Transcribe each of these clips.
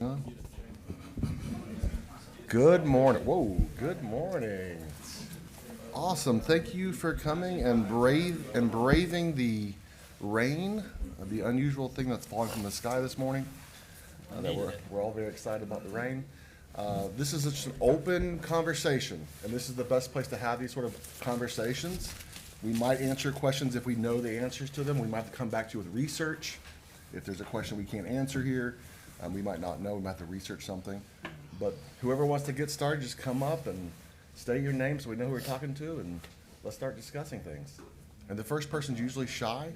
Huh? Good morning. Whoa, good morning. Awesome. Thank you for coming and braving the rain, the unusual thing that's falling from the sky this morning. That we're all very excited about the rain. This is just an open conversation, and this is the best place to have these sort of conversations. We might answer questions if we know the answers to them. We might have to come back to you with research. If there's a question we can't answer here, we might not know. We might have to research something. But whoever wants to get started, just come up and state your name so we know who we're talking to, and let's start discussing things. And the first person's usually shy,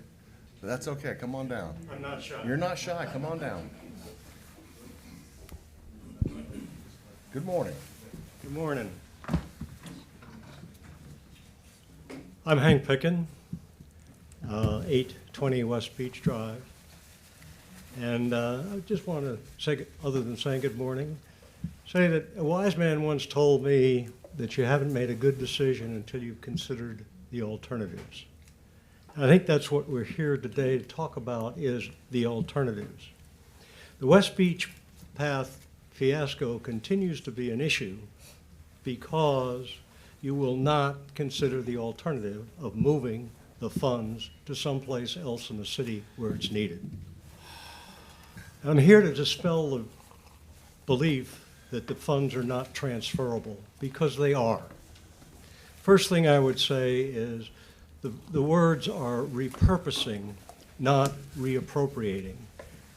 but that's okay. Come on down. I'm not shy. You're not shy. Come on down. Good morning. Good morning. I'm Hank Pickin, 820 West Beach Drive. And I just want to say, other than saying good morning, say that a wise man once told me that you haven't made a good decision until you've considered the alternatives. I think that's what we're here today to talk about, is the alternatives. The West Beach Path fiasco continues to be an issue because you will not consider the alternative of moving the funds to someplace else in the city where it's needed. I'm here to dispel the belief that the funds are not transferable, because they are. First thing I would say is the words are repurposing, not reappropriating.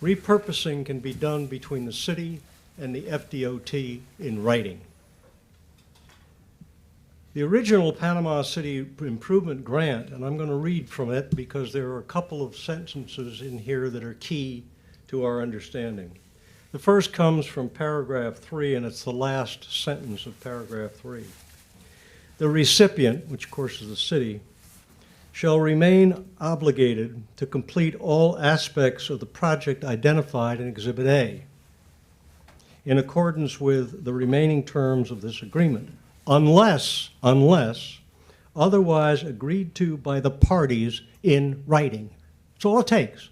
Repurposing can be done between the city and the FDOT in writing. The original Panama City Improvement Grant, and I'm going to read from it because there are a couple of sentences in here that are key to our understanding. The first comes from paragraph 3, and it's the last sentence of paragraph 3. The recipient, which of course is the city, shall remain obligated to complete all aspects of the project identified in Exhibit A in accordance with the remaining terms of this agreement, unless otherwise agreed to by the parties in writing. That's all it takes.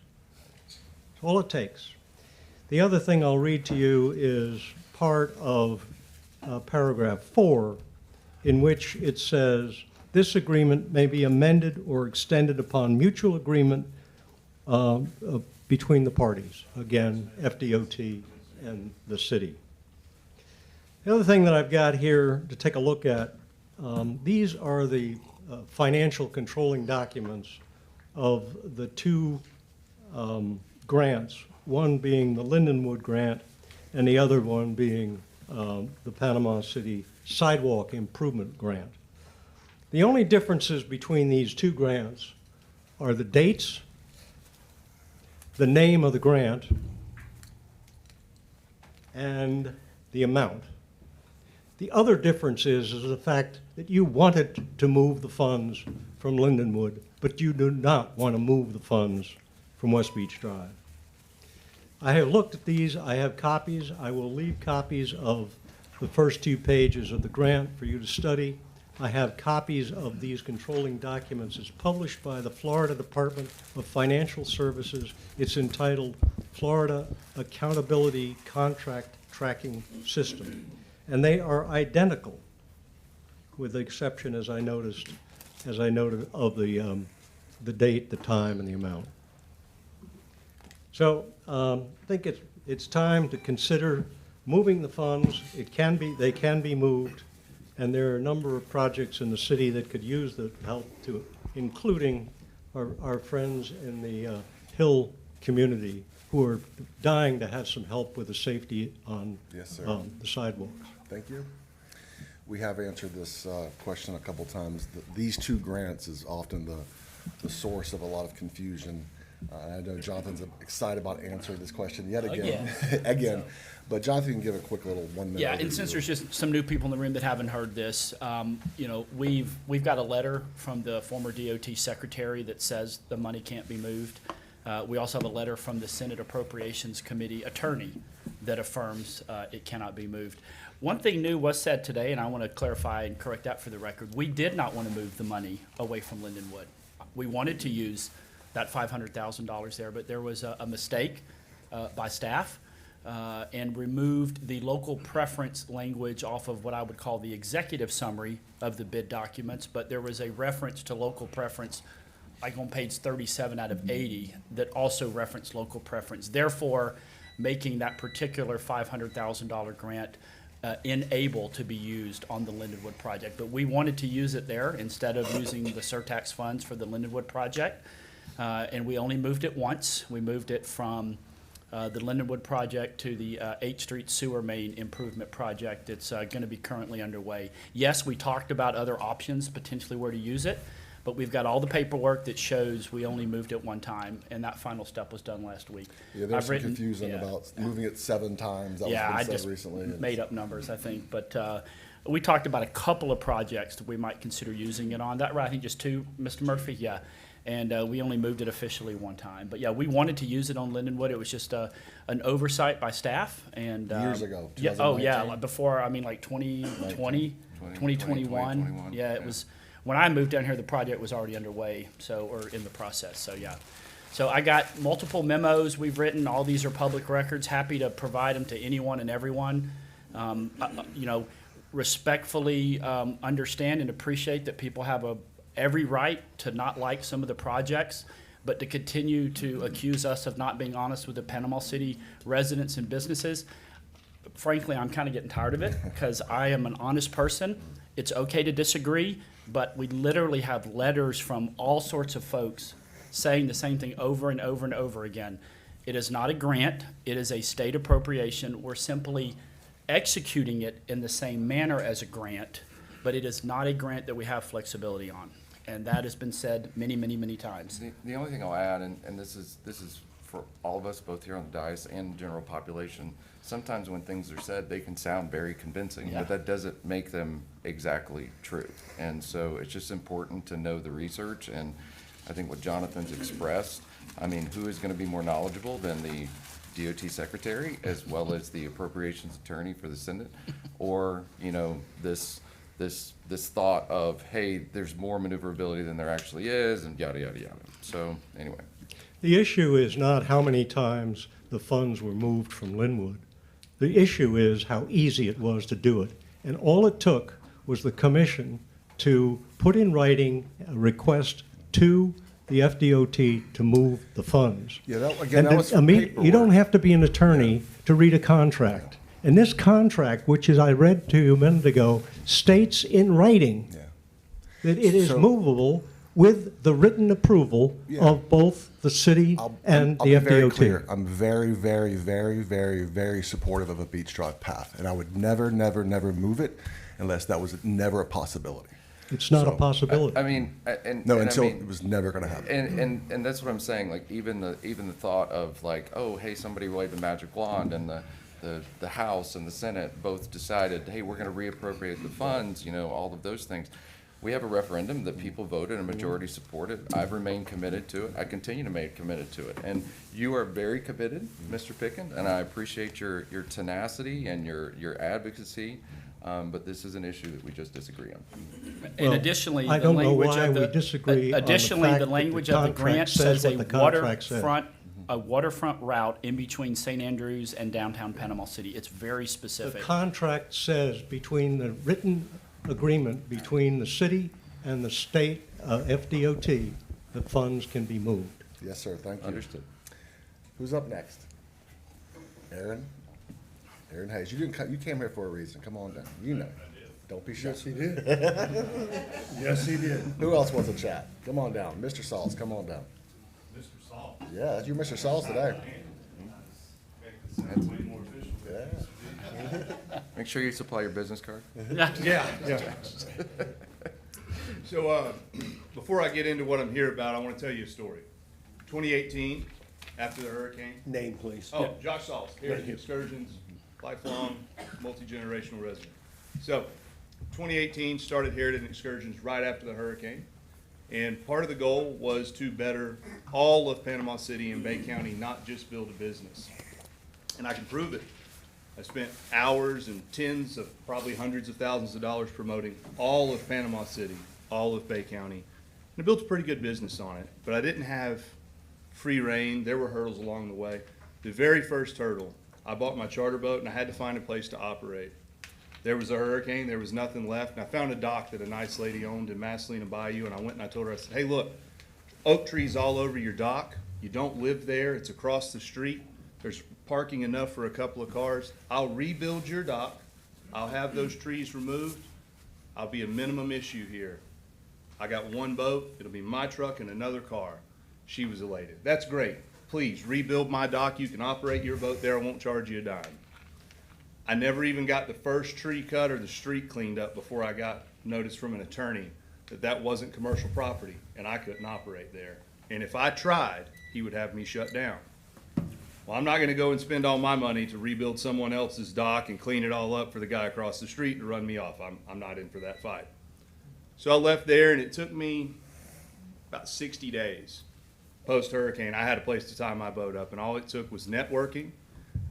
That's all it takes. The other thing I'll read to you is part of paragraph 4, in which it says, this agreement may be amended or extended upon mutual agreement between the parties. Again, FDOT and the city. The other thing that I've got here to take a look at, these are the financial controlling documents of the two grants, one being the Lindenwood grant and the other one being the Panama City Sidewalk Improvement Grant. The only differences between these two grants are the dates, the name of the grant, and the amount. The other difference is the fact that you wanted to move the funds from Lindenwood, but you do not want to move the funds from West Beach Drive. I have looked at these. I have copies. I will leave copies of the first 2 pages of the grant for you to study. I have copies of these controlling documents. It's published by the Florida Department of Financial Services. It's entitled Florida Accountability Contract Tracking System. And they are identical, with the exception, as I noted, of the date, the time, and the amount. So I think it's time to consider moving the funds. They can be moved, and there are a number of projects in the city that could use the help, including our friends in the Hill community who are dying to have some help with the safety on the sidewalks. Thank you. We have answered this question a couple times. These two grants is often the source of a lot of confusion. I know Jonathan's excited about answering this question yet again. Again. But Jonathan can give a quick little 1 minute. Yeah, and since there's just some new people in the room that haven't heard this, we've got a letter from the former DOT secretary that says the money can't be moved. We also have a letter from the Senate Appropriations Committee attorney that affirms it cannot be moved. One thing new was said today, and I want to clarify and correct that for the record. We did not want to move the money away from Lindenwood. We wanted to use that $500,000 there, but there was a mistake by staff and removed the local preference language off of what I would call the executive summary of the bid documents, but there was a reference to local preference, like on page 37 out of 80, that also referenced local preference, therefore making that particular $500,000 grant unable to be used on the Lindenwood project. But we wanted to use it there instead of using the surtax funds for the Lindenwood project. And we only moved it once. We moved it from the Lindenwood project to the 8th Street Sewer Main Improvement Project. It's going to be currently underway. Yes, we talked about other options, potentially where to use it, but we've got all the paperwork that shows we only moved it one time, and that final step was done last week. Yeah, there's I've some written- confusion yeah. about moving it 7 times. That Yeah, I was been just said recently. made up numbers, I think, but we talked about a couple of projects that we might consider using it on. That right? I think just 2, Mr. Murphy, yeah. And we only moved it officially one time. But yeah, we wanted to use it on Lindenwood. It was just an oversight by staff and. Years ago, Yeah, oh, yeah, 2019? like before, I mean, like 2020, 2021. 2021, Yeah, it was, when I moved down here, the project was already underway, so, or in the process, so yeah. So I got multiple memos we've written. All these are public records. Happy to provide them to anyone and everyone. You know, respectfully understand and appreciate that people have every right to not like some of the projects, but to continue to accuse us of not being honest with the Panama City residents and businesses. Frankly, I'm kind of getting tired of it because I am an honest person. It's okay to disagree, but we literally have letters from all sorts of folks saying the same thing over and over and over again. It is not a grant. It is a state appropriation. We're simply executing it in the same manner as a grant, but it is not a grant that we have flexibility on. And that has been said many, many, many times. The only thing I'll add, and this is for all of us, both here on the dais and the general population, sometimes when things are said, they can sound very convincing, Yeah. but that doesn't make them exactly true. And so it's just important to know the research, and I think what Jonathan's expressed, I mean, who is gonna be more knowledgeable than the DOT secretary as well as the appropriations attorney for the Senate? Or, you know, this thought of, hey, there's more maneuverability than there actually is, and yada, yada, yada. So, anyway. The issue is not how many times the funds were moved from Linwood. The issue is how easy it was to do it. And all it took was the commission to put in writing a request to the FDOT to move the funds. Yeah, that, again, And that then was for you don't paperwork. have to be an attorney to read a contract. And this contract, which is I read to you a minute ago, states in writing Yeah. that it is So- movable with the written approval Yeah. of both the city and I'll the be very FDOT. clear. I'm very, very, very, very, very supportive of a Beach Drive path, and I would never, never, never move it unless that was never a possibility. It's not a So, possibility. I mean, and. No, and I until mean- it was never going to happen. And that's what I'm saying, like, even the thought of like, oh, hey, somebody waved a magic wand and the House and the Senate both decided, hey, we're gonna reappropriate the funds, you know, all of those things. We have a referendum that people voted, and a majority supported. I've remained committed to it. I continue to remain committed to it. And you are very committed, Mr. Pickens, and I appreciate your tenacity and your advocacy. But this is an issue that we just disagree on. And Well, additionally, I the don't know language why of we the. disagree on the Additionally, fact the that the language of the contract grant says says what the contract said. a waterfront route in between St. Andrews and downtown Panama City. It's very The specific. contract says between the written agreement between the city and the state FDOT, the funds can be moved. Yes, sir, thank you. Understood. Who's up next? Aaron? Aaron Hayes, you didn't, you came here for a reason, come on down, you know. Don't be shy. Yes, he did. Yes, he did. Who else wants to chat? Come on down, Mr. Sauls, come on down. Mr. Saul. Yeah, that's you, Mr. Sauls, today. Yeah. Make sure you supply your business card. Yeah, yeah. So, before I get into what I'm here about, I want to tell you a story. 2018, after the hurricane. Name, please. Oh, Josh Sauls, Heritage Excursions, lifelong, multi-generational resident. So, 2018, started Heritage Excursions right after the hurricane. And part of the goal was to better all of Panama City and Bay County, not just build a business. And I can prove it. I spent hours and tens of, probably hundreds of thousands of dollars promoting all of Panama City, all of Bay County. And I built a pretty good business on it, but I didn't have free reign. There were hurdles along the way. The very first hurdle I bought my charter boat and I had to find a place to operate. There was a hurricane, there was nothing left, and I found a dock that a nice lady owned in Maslina Bayou, and I went and I told her, I said, hey, look, oak trees all over your dock. You don't live there. It's across the street. There's parking enough for a couple of cars. I'll rebuild your dock. I'll have those trees removed. I'll be a minimum issue here. I got one boat. It'll be my truck and another car. She was elated. That's great. Please rebuild my dock. You can operate your boat there. I won't charge you a dime. I never even got the first tree cut or the street cleaned up before I got notice from an attorney that that wasn't commercial property and I couldn't operate there. And if I tried, he would have me shut down. Well, I'm not gonna go and spend all my money to rebuild someone else's dock and clean it all up for the guy across the street to run me off. I'm not in for that fight. So I left there and it took me about 60 days post-hurricane. I had a place to tie my boat up and all it took was networking.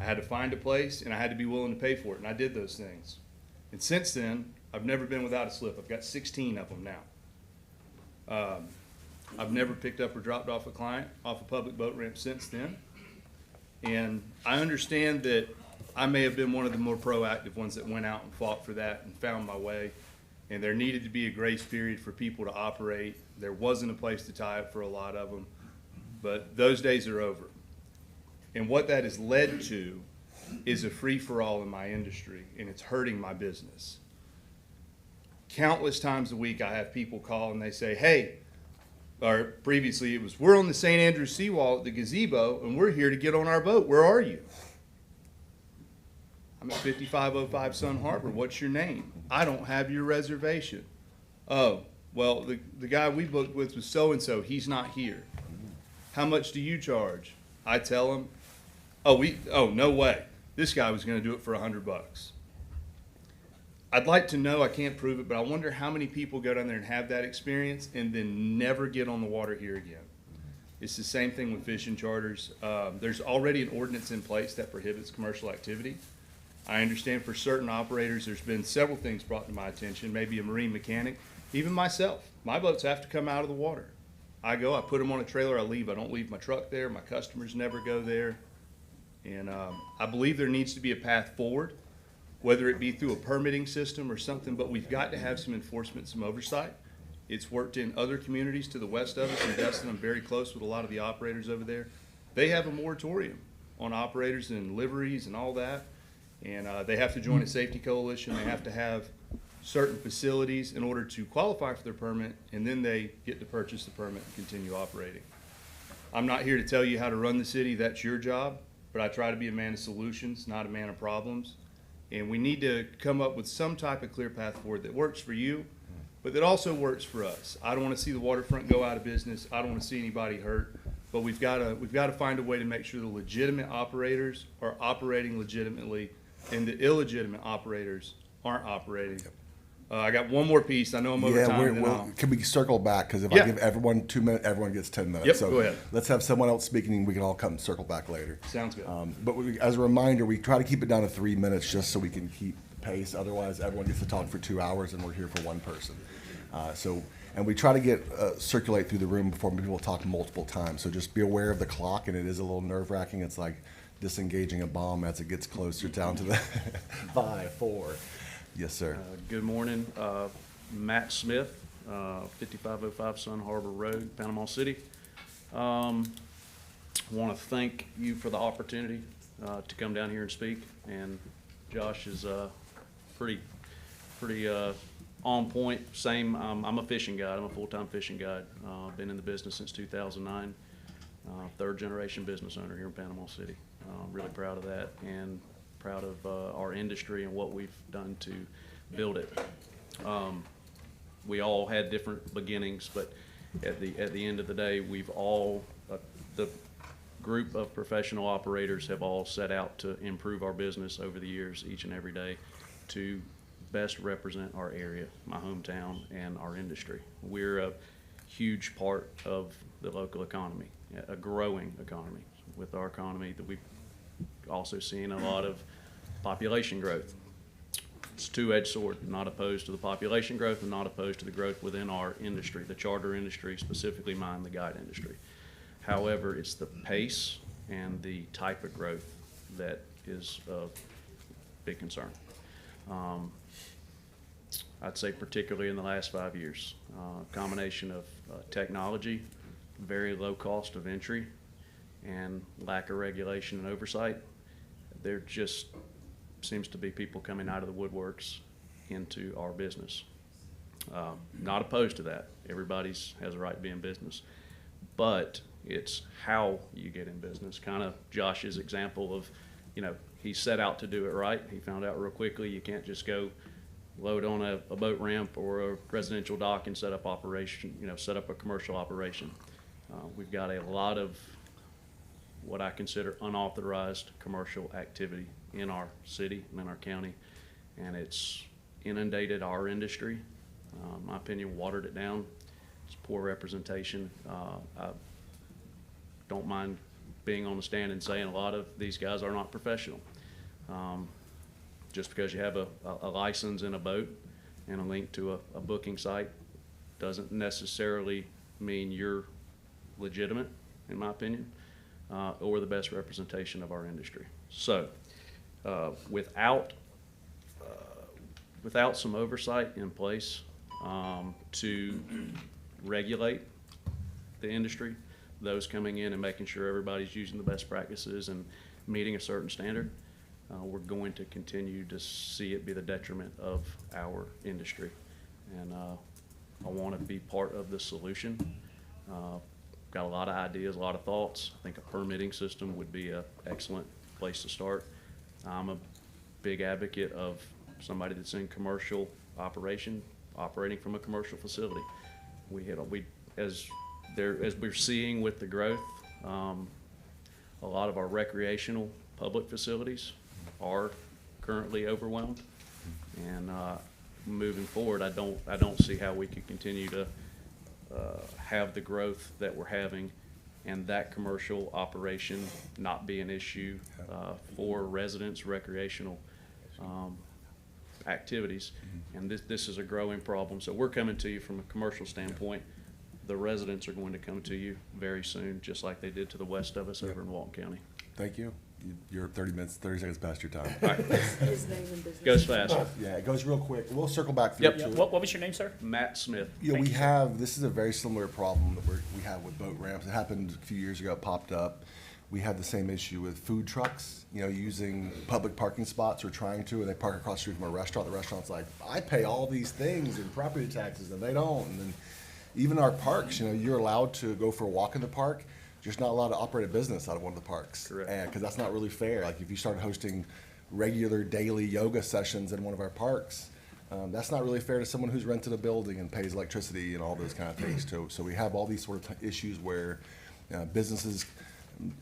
I had to find a place and I had to be willing to pay for it, and I did those things. And since then, I've never been without a slip. I've got 16 of them now. I've never picked up or dropped off a client off a public boat ramp since then. And I understand that I may have been one of the more proactive ones that went out and fought for that and found my way. And there needed to be a grace period for people to operate. There wasn't a place to tie up for a lot of them, but those days are over. And what that has led to is a free-for-all in my industry, and it's hurting my business. Countless times a week I have people call and they say, hey, or previously it was, we're on the St. Andrews seawall at the gazebo and we're here to get on our boat. Where are you? I'm at 5505 Sun Harbor. What's your name? I don't have your reservation. Oh, well, the guy we booked with was so-and-so. He's not here. How much do you charge? I tell him, oh, no way. This guy was going to do it for $100. I'd like to know, I can't prove it, but I wonder how many people go down there and have that experience and then never get on the water here again. It's the same thing with fishing charters. There's already an ordinance in place that prohibits commercial activity. I understand for certain operators, there's been several things brought to my attention, maybe a marine mechanic, even myself. My boats have to come out of the water. I go, I put them on a trailer, I leave. I don't leave my truck there. My customers never go there. And I believe there needs to be a path forward, whether it be through a permitting system or something, but we've got to have some enforcement, some oversight. It's worked in other communities to the west of us. In Destin, I'm very close with a lot of the operators over there. They have a moratorium on operators and liveries and all that. And they have to join a safety coalition. They have to have certain facilities in order to qualify for their permit, and then they get to purchase the permit and continue operating. I'm not here to tell you how to run the city. That's your job. But I try to be a man of solutions, not a man of problems. And we need to come up with some type of clear path forward that works for you, but that also works for us. I don't want to see the waterfront go out of business. I don't want to see anybody hurt. But we've got to find a way to make sure the legitimate operators are operating legitimately and the illegitimate operators aren't operating. I got one more piece. I know I'm over time. Can we circle back? Because if Yeah. I give everyone 2 minutes, everyone gets 10 minutes. Yep, so go ahead. Let's have someone else speaking and we can all come circle back later. Sounds good. But as a reminder, we try to keep it down to 3 minutes just so we can keep the pace. Otherwise, everyone gets to talk for 2 hours and we're here for one person. And we try to get circulate through the room before people talk multiple times. So just be aware of the clock, and it is a little nerve-wracking. It's like disengaging a bomb as it gets closer down to the 5, 4. Yes, sir. Good morning, Matt Smith, 5505 Sun Harbor Road, Panama City. Want to thank you for the opportunity to come down here and speak. And Josh is pretty on point. Same. I'm a fishing guide. I'm a full-time fishing guide. Been in the business since 2009. Third generation business owner here in Panama City. Really proud of that, and proud of our industry and what we've done to build it. We all had different beginnings, but at the end of the day, we've all the group of professional operators have all set out to improve our business over the years, each and every day, to best represent our area, my hometown, and our industry. We're a huge part of the local economy, a growing economy. With our economy, that we've also seen a lot of population growth. It's a two-edged sword. Not opposed to the population growth and not opposed to the growth within our industry, the charter industry, specifically mine, the guide industry. However, it's the pace and the type of growth that is a big concern. I'd say particularly in the last 5 years, combination of technology, very low cost of entry, and lack of regulation and oversight. There just seems to be people coming out of the woodworks into our business. Not opposed to that. Everybody's has a right to be in business. But it's how you get in business. Kind of Josh's example of, he set out to do it right. He found out real quickly you can't just go load on a boat ramp or a residential dock and set up a commercial operation. We've got a lot of what I consider unauthorized commercial activity in our city and in our county, and it's inundated our industry. In my opinion, watered it down. It's poor representation. I don't mind being on the stand and saying a lot of these guys are not professional. Just because you have a license in a boat and a link to a booking site doesn't necessarily mean you're legitimate, in my opinion, or the best representation of our industry. So without some oversight in place to regulate the industry, those coming in and making sure everybody's using the best practices and meeting a certain standard, we're going to continue to see it be the detriment of our industry. And I want to be part of the solution. Got a lot of ideas, a lot of thoughts. I think a permitting system would be an excellent place to start. I'm a big advocate of somebody that's in commercial operation, operating from a commercial facility. As we're seeing with the growth, a lot of our recreational public facilities are currently overwhelmed. And moving forward, I don't see how we could continue to have the growth that we're having and that commercial operation not be an issue for residents' recreational activities. And this is a growing problem. So we're coming to you from a commercial standpoint. The residents are going to come to you very soon, just like they did to the west of us over in Walton County. Thank you. You're 30 seconds past your time. His name and business. Goes fast. Yeah, it goes real quick. We'll circle back Yep. to it. What was your name, sir? Matt Smith. Yeah, we have, this is a very similar problem that we have with boat ramps. It happened a few years ago, it popped up. We had the same issue with food trucks, using public parking spots or trying to, and they park across the street from a restaurant. The restaurant's like, I pay all these things in property taxes, and they don't. And then even our parks, you're allowed to go for a walk in the park, just not allowed to operate a business out of one of the parks. Correct. And, because that's not really fair. Like if you start hosting regular daily yoga sessions in one of our parks, that's not really fair to someone who's rented a building and pays electricity and all those kind of things too. So we have all these sort of issues where businesses,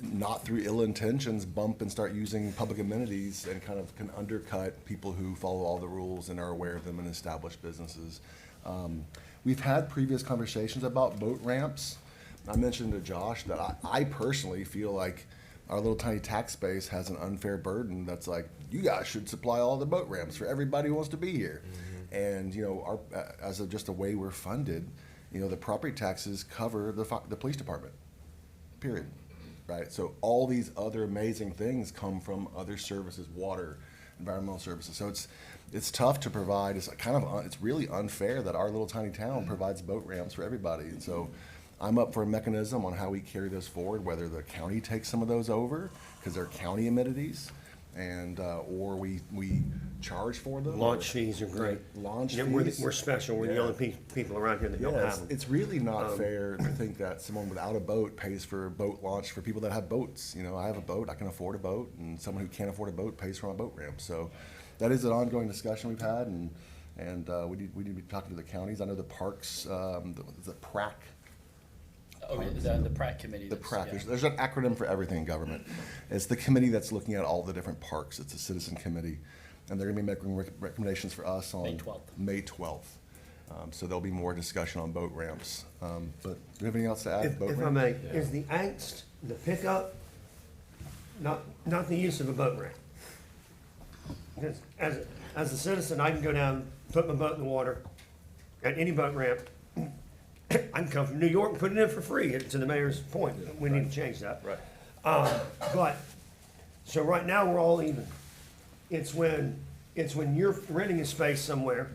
not through ill intentions, bump and start using public amenities and kind of can undercut people who follow all the rules and are aware of them and established businesses. We've had previous conversations about boat ramps. I mentioned to Josh that I personally feel like our little tiny tax base has an unfair burden that's like, you guys should supply all the boat ramps for everybody who wants to be here. And, as of just the way we're funded, the property taxes cover the police department, period. Right? So all these other amazing things come from other services, water, environmental services. So it's tough to provide. It's really unfair that our little tiny town provides boat ramps for everybody. And so I'm up for a mechanism on how we carry those forward, whether the county takes some of those over because they're county amenities, and or we charge for them. Launch fees are great. Launch Yeah, fees. We're special. We're the Yeah. only people around here that don't Yeah, have them. it's really not fair to think that someone without a boat pays for a boat launch for people that have boats. I have a boat, I can afford a boat, and someone who can't afford a boat pays for my boat ramp. So that is an ongoing discussion we've had, and we need to be talking to the counties. I know the parks, the PRAC. Oh, the PRAC committee. The that's- PRAC, yeah. there's an acronym for everything in government. It's the committee that's looking at all the different parks. It's a citizen committee. And they're gonna be making recommendations for us on May 12th. May 12th. So there'll be more discussion on boat ramps. But do you have anything else to add? Boat If I ramp? may, is the angst, the pickup, not the use of a boat ramp? Because as a citizen, I can go down, put my boat in the water at any boat ramp. I can come from New York and put it in for free, to the mayor's point. We need to change that. Right. But So right now, we're all even. It's when you're renting a space somewhere,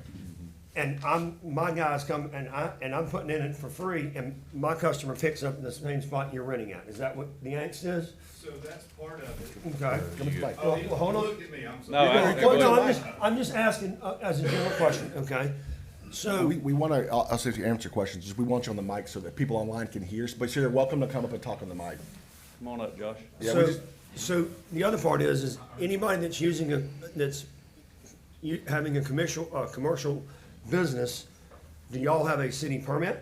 and my guys come, and I'm putting in it for free, and my customer picks up in the same spot you're renting at. Is that what the angst is? So that's part of it. Okay. Oh, Well, hold on. Look at me, I'm No, sorry. Well, I'm just asking as a general question, okay? So, We want to, I'll say if you answer questions, just we want you on the mic so that people online can hear, but you're welcome to come up and talk on the mic. Come on up, Josh. Yeah, we so, just- so the other part is anybody that's having a commercial business, do y'all have a city permit?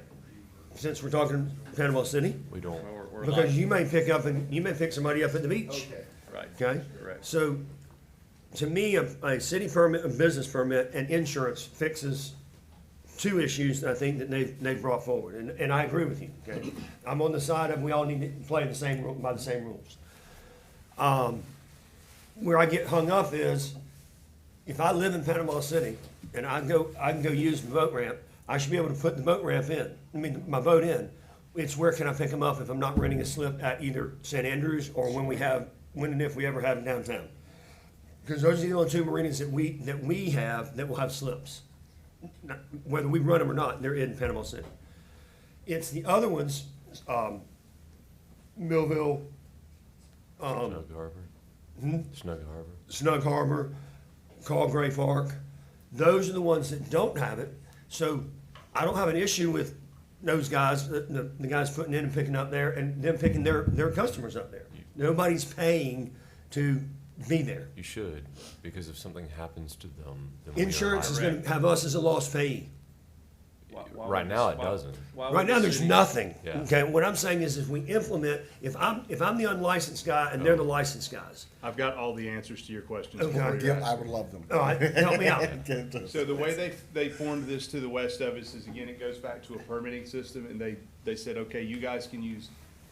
Since we're talking Panama City? We don't. We're Because you may pick somebody up at the beach. Right. Okay? Correct. So, to me, a city permit, a business permit, and insurance fixes two issues that I think that they've brought forward, and I agree with you, okay? I'm on the side of we all need to play by the same rules. Where I get hung up is, if I live in Panama City and I can go use the boat ramp, I should be able to put the boat ramp in, my boat in. It's where can I pick them up if I'm not renting a slip at either St. Andrews or when and if we ever have downtown. Because those are the only two marinas that we have that will have slips. Whether we run them or not, they're in Panama City. It's the other ones, Millville, Snug Harbor. Snug Harbor. Snug Harbor, Call Gray Park. Those are the ones that don't have it. So I don't have an issue with those guys, the guys putting in and picking up there and them picking their customers up there. Nobody's paying to be there. You should, because if something happens to them, then we Insurance is are gonna have us as a lost payee. Right now, it doesn't. Right now, there's nothing. Yeah. Okay, what I'm saying is if we implement, if I'm the unlicensed guy and they're the licensed guys, I've got all the answers to your questions. Okay. for you Yeah, guys. I would love them. all right, help me out. So the way they formed this to the west of us is, again, it goes back to a permitting system, and they said, okay, you guys can use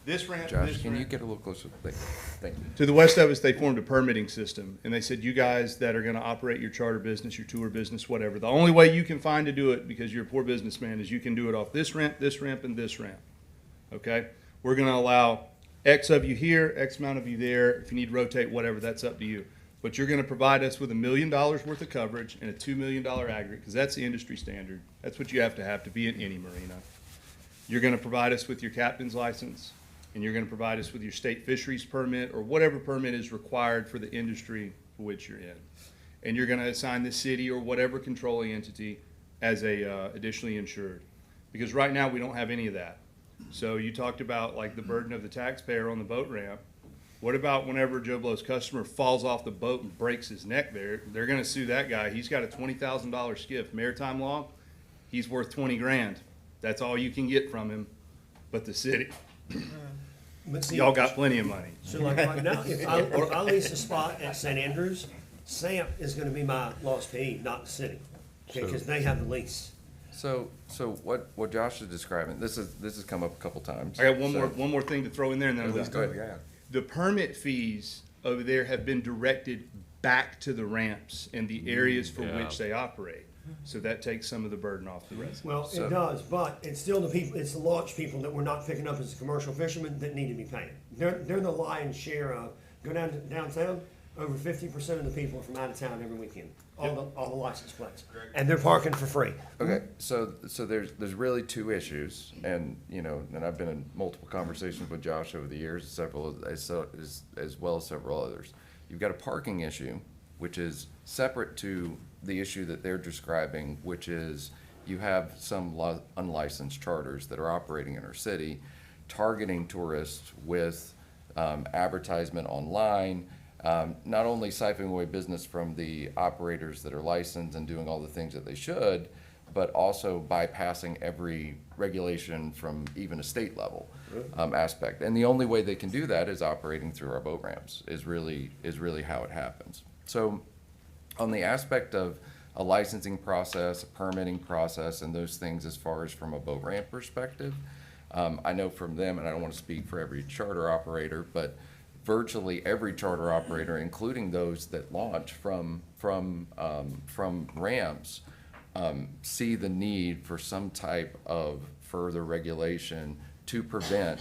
this ramp, Josh, this can you ramp. get a little closer? Thank you. To the west of us, they formed a permitting system, and they said, you guys that are gonna operate your charter business, your tour business, whatever, the only way you can find to do it, because you're a poor businessman, is you can do it off this ramp, and this ramp. Okay? We're gonna allow X of you here, X amount of you there. If you need to rotate, whatever, that's up to you. But you're gonna provide us with $1 million worth of coverage and a $2 million aggregate, because that's the industry standard. That's what you have to be in any marina. You're gonna provide us with your captain's license, and you're gonna provide us with your state fisheries permit, or whatever permit is required for the industry for which you're in. And you're gonna assign the city or whatever controlling entity as a additionally insured. Because right now, we don't have any of that. So you talked about like the burden of the taxpayer on the boat ramp. What about whenever Joe Blow's customer falls off the boat and breaks his neck there? They're gonna sue that guy. He's got a $20,000 skiff. Maritime law, he's worth 20 grand. That's all you can get from him, but the city. But see, Y'all got plenty of money. so like right now, if I lease a spot at St. Andrews, SAMP is gonna be my lost payee, not the city, okay, because they have the lease. So what Josh is describing, this has come up a couple times. I got one So- more thing to throw in there, and then I'm Please done. go ahead. The permit fees over there have been directed back to the ramps and the areas for Yeah. which they operate. So that takes some of the burden off the residents. Well, So- it does, but it's still the people, it's the launch people that we're not picking up as commercial fishermen that need to be paying. They're the lion's share of, go down to downtown, over 50% of the people are from out of town every weekend, all the license plates. And they're parking for free. Okay, so there's really two issues, and and I've been in multiple conversations with Josh over the years, as well as several others. You've got a parking issue, which is separate to the issue that they're describing, which is you have some unlicensed charters that are operating in our city, targeting tourists with advertisement online. Not only siphoning away business from the operators that are licensed and doing all the things that they should, but also bypassing every regulation from even a state level aspect. And the only way they can do that is operating through our boat ramps, is really how it happens. So on the aspect of a licensing process, a permitting process, and those things as far as from a boat ramp perspective, I know from them, and I don't want to speak for every charter operator, but virtually every charter operator, including those that launch from ramps, see the need for some type of further regulation to prevent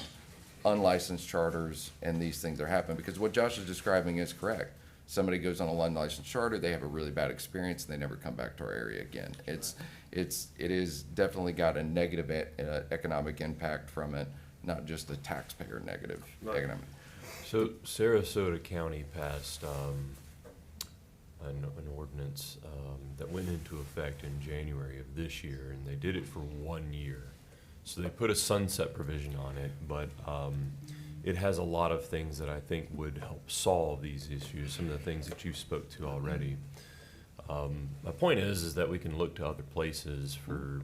unlicensed charters and these things are happening. Because what Josh is describing is correct. Somebody goes on a unlicensed charter, they have a really bad experience, and they never come back to our area again. It is definitely got a negative economic impact from it, not just a taxpayer negative economic. So Sarasota County passed an ordinance that went into effect in January of this year, and they did it for 1 year. So they put a sunset provision on it, but it has a lot of things that I think would help solve these issues, some of the things that you spoke to already. My point is that we can look to other places for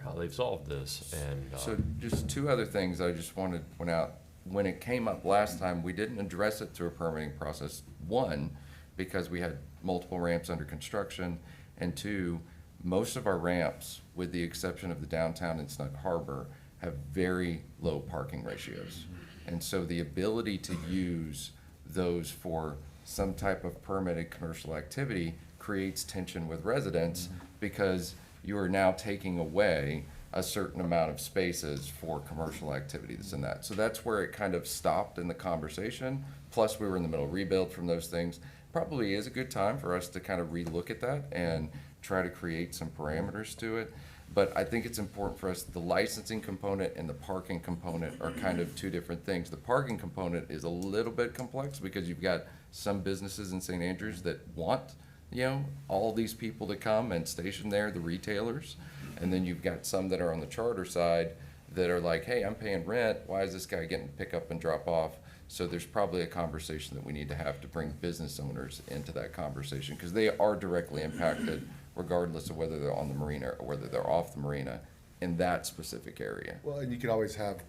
how they've solved this, and So just two other things I just wanted to point out. When it came up last time, we didn't address it through a permitting process. One, because we had multiple ramps under construction, and two, most of our ramps, with the exception of the downtown and Snug Harbor, have very low parking ratios. And so the ability to use those for some type of permitted commercial activity creates tension with residents because you are now taking away a certain amount of spaces for commercial activity, this and that. So that's where it kind of stopped in the conversation. Plus, we were in the middle of rebuild from those things. Probably is a good time for us to kind of relook at that and try to create some parameters to it. But I think it's important for us, the licensing component and the parking component are kind of two different things. The parking component is a little bit complex because you've got some businesses in St. Andrews that want, all these people to come and station there, the retailers. And then you've got some that are on the charter side that are like, hey, I'm paying rent, why is this guy getting pick up and drop off? So there's probably a conversation that we need to have to bring business owners into that conversation because they are directly impacted regardless of whether they're on the marina or whether they're off the marina in that specific area. Well, and you could always have,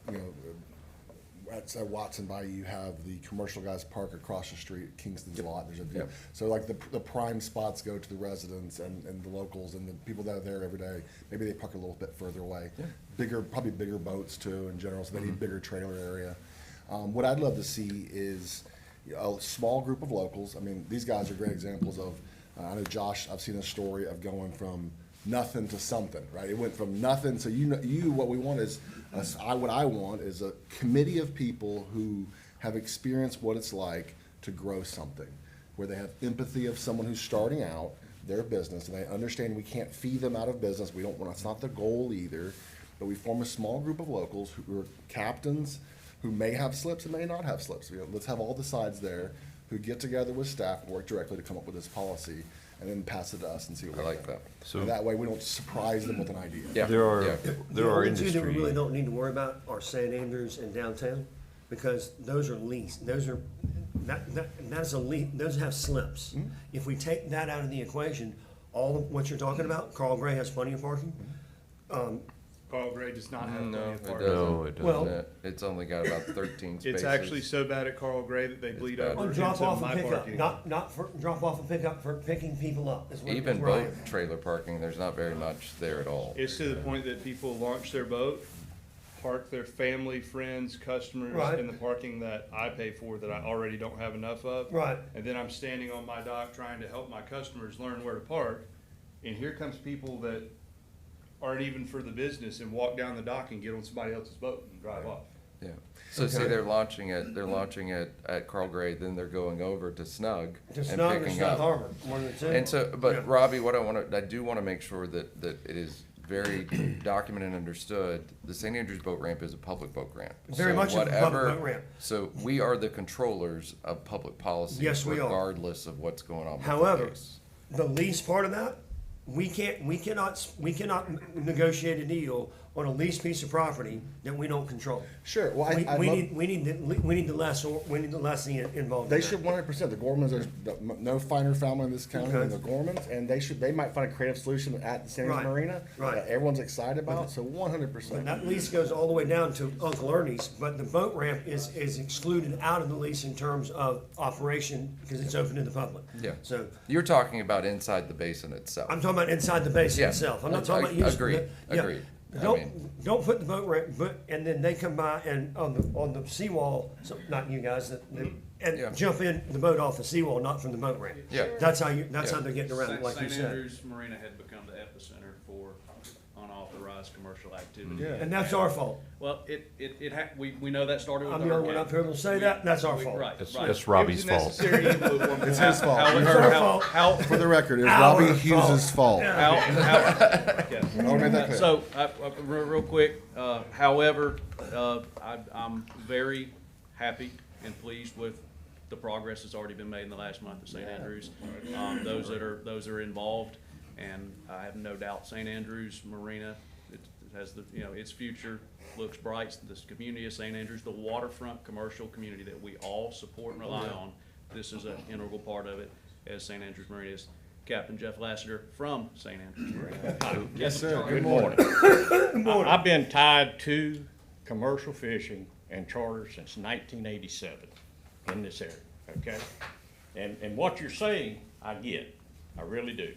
at Watson Bayou, you have the commercial guys park across the street, Kingston's lot, there's a, Yep. so like the prime spots go to the residents and the locals and the people that are there every day. Maybe they park a little bit further away. Probably bigger boats too in general, so they need bigger trailer area. What I'd love to see is a small group of locals. I mean, these guys are great examples of, I know Josh, I've seen a story of going from nothing to something, right? It went from nothing, so what we want is, what I want is a committee of people who have experienced what it's like to grow something, where they have empathy of someone who's starting out their business, and they understand we can't feed them out of business. We don't want, that's not the goal either, but we form a small group of locals who are captains, who may have slips and may not have slips. Let's have all the sides there, who get together with staff and work directly to come up with this policy, and then pass it to us and see what I we like think. that. So- And that way, we don't surprise them with an idea. Yeah. there are Yeah. there are The only two that we really industry. don't need to worry about are St. Andrews and downtown, because those are leased, those have slips. If we take that out of the equation, all of what you're talking about, Carl Gray has plenty of parking. Carl Gray does not have No, plenty it of parking. doesn't. No, it Well- doesn't. It's only got about 13 spaces. It's actually so bad at Carl Gray that they bleed bad. over On into drop off and my pick up, parking. not for drop off and pick up, for picking people up is what. Even is where I boat am. trailer parking, there's not very much there at all. It's to the point that people launch their boat, park their family, friends, customers Right. in the parking that I pay for that I already don't have enough of. Right. And then I'm standing on my dock trying to help my customers learn where to park. And here comes people that aren't even for the business and walk down the dock and get on somebody else's boat and drive off. Yeah. So see, Okay. they're launching at Carl Gray, then they're going over to Snug To and Snug or picking Snug up. Harbor, one of the two. And so, Yeah. but Robbie, I do want to make sure that it is very documented and understood. The St. Andrews Boat Ramp is a public boat ramp. Very So much a public whatever- boat ramp. So we are the controllers of public policy. Yes, we are. Regardless of what's going on with the However, case. the lease part of that, we cannot negotiate a deal on a leased piece of property that we don't control. Sure, well, We need the lessee involved. They in should that. 100%. The Gormans, there's no finer family in this county than Okay. the Gormans, and they might find a creative solution at the San Andrews Right, Marina right. that everyone's excited about. So But 100%. that lease goes all the way down to Uncle Ernie's, but the boat ramp is excluded out of the lease in terms of operation because it's open to the public. Yeah. So You're talking about inside the basin itself. I'm talking about inside the basin Yeah. itself. I'm not talking about using. Agreed, yeah. agreed. I mean- Don't put the boat ramp, and then they come by and on the seawall, so, not you guys, and Yeah. jump in the boat off the seawall, not from the boat ramp. Yeah. That's how Yeah. they're getting around it, like you St. said. Andrews Marina had become the epicenter for unauthorized commercial activity. Yeah. And that's our fault. Well, we know that started with I'm the the only one hurricane. up here to say that, and that's our We- fault. Right, That's, right. that's Robbie's It was a fault. necessary input one It's point. his fault. How- You It's heard our it. fault. How, For the record, it was Our Robbie Hughes' fault. how, Yes. I wanna make that clear. So, real quick, however, I'm very happy and pleased with the progress that's already been made in the last month at St. Andrews. Those that are involved, and I have no doubt St. Andrews Marina, it has its future looks bright. This community of St. Andrews, the waterfront commercial community that we all support and rely on, this is an integral part of it, as St. Andrews Marina is. Captain Jeff Lassiter from St. Andrews Marina. Yes, sir. Good morning. I've been tied to commercial fishing and charter since 1987 in this area, okay? And what you're saying, I get, I really do.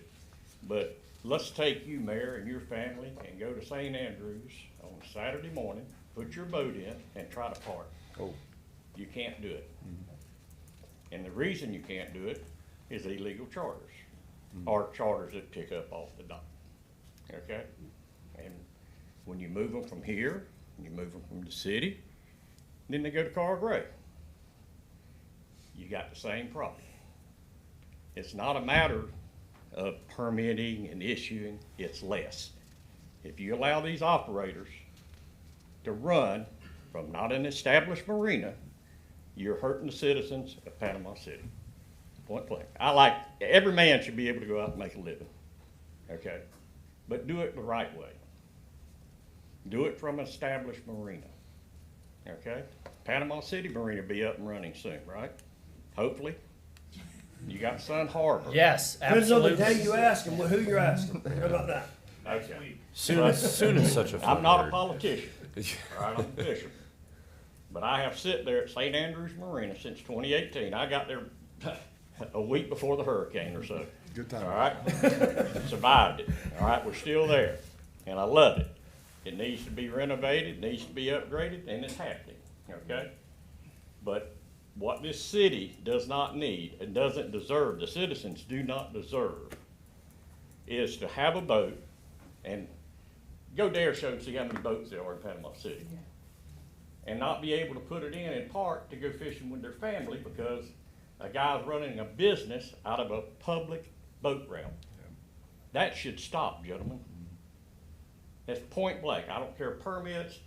But let's take you, Mayor, and your family and go to St. Andrews on Saturday morning, put your boat in and try to park. Oh. You can't do it. And the reason you can't do it is illegal charters, or charters that pick up off the dock, okay? And when you move them from here, you move them from the city, then they go to Carl Gray. You got the same problem. It's not a matter of permitting and issuing, it's less. If you allow these operators to run from not an established marina, you're hurting the citizens of Panama City. Point blank. Every man should be able to go out and make a living, okay? But do it the right way. Do it from an established marina, okay? Panama City Marina will be up and running soon, right? Hopefully. You got Sun Harbor. Yes, Depends on the absolutely. day you ask them, who you're asking. How about that? Okay. Soon is such a fun I'm not a word. politician, all right, I'm a fisherman. But I have sit there at St. Andrews Marina since 2018. I got there a week before the hurricane or so. Good time. All right? Survived it. All right, we're still there, and I love it. It needs to be renovated, needs to be upgraded, and it's happening, okay? But what this city does not need and doesn't deserve, the citizens do not deserve, is to have a boat, and go dare show and see how many boats there are in Panama City, and not be able to put it in and park to go fishing with their family because a guy's running a business out of a public boat route. That should stop, gentlemen. That's point blank. I don't care permits.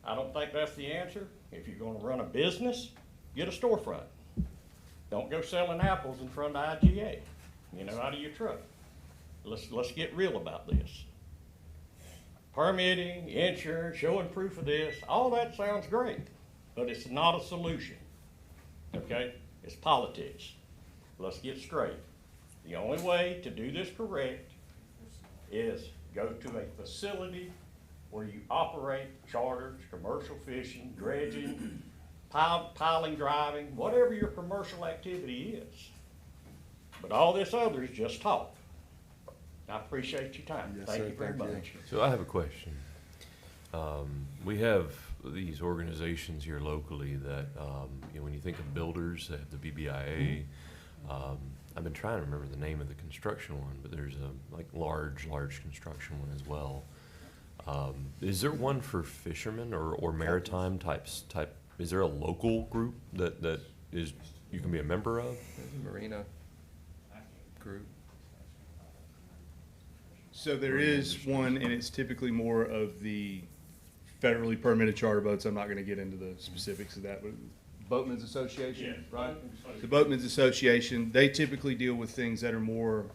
I don't think that's the answer. If you're gonna run a business, get a storefront. Don't go selling apples in front of IGA, out of your truck. Let's get real about this. Permitting, insurance, showing proof of this, all that sounds great, but it's not a solution, okay? It's politics. Let's get straight. The only way to do this correct is go to a facility where you operate charters, commercial fishing, dredging, piling driving, whatever your commercial activity is. But all this other is just talk. I appreciate your time. Yes, Thank sir. you very Thank you. much. So I have a question. We have these organizations here locally that, when you think of builders, they have the BBIA. I've been trying to remember the name of the construction one, but there's a large construction one as well. Is there one for fishermen or maritime type? Is there a local group that is you can be a member of? Marina group. So there is one, and it's typically more of the federally permitted charter boats. I'm not gonna get into the specifics of that, but Boatmen's Association, right? The Boatmen's Association, they typically deal with things that are more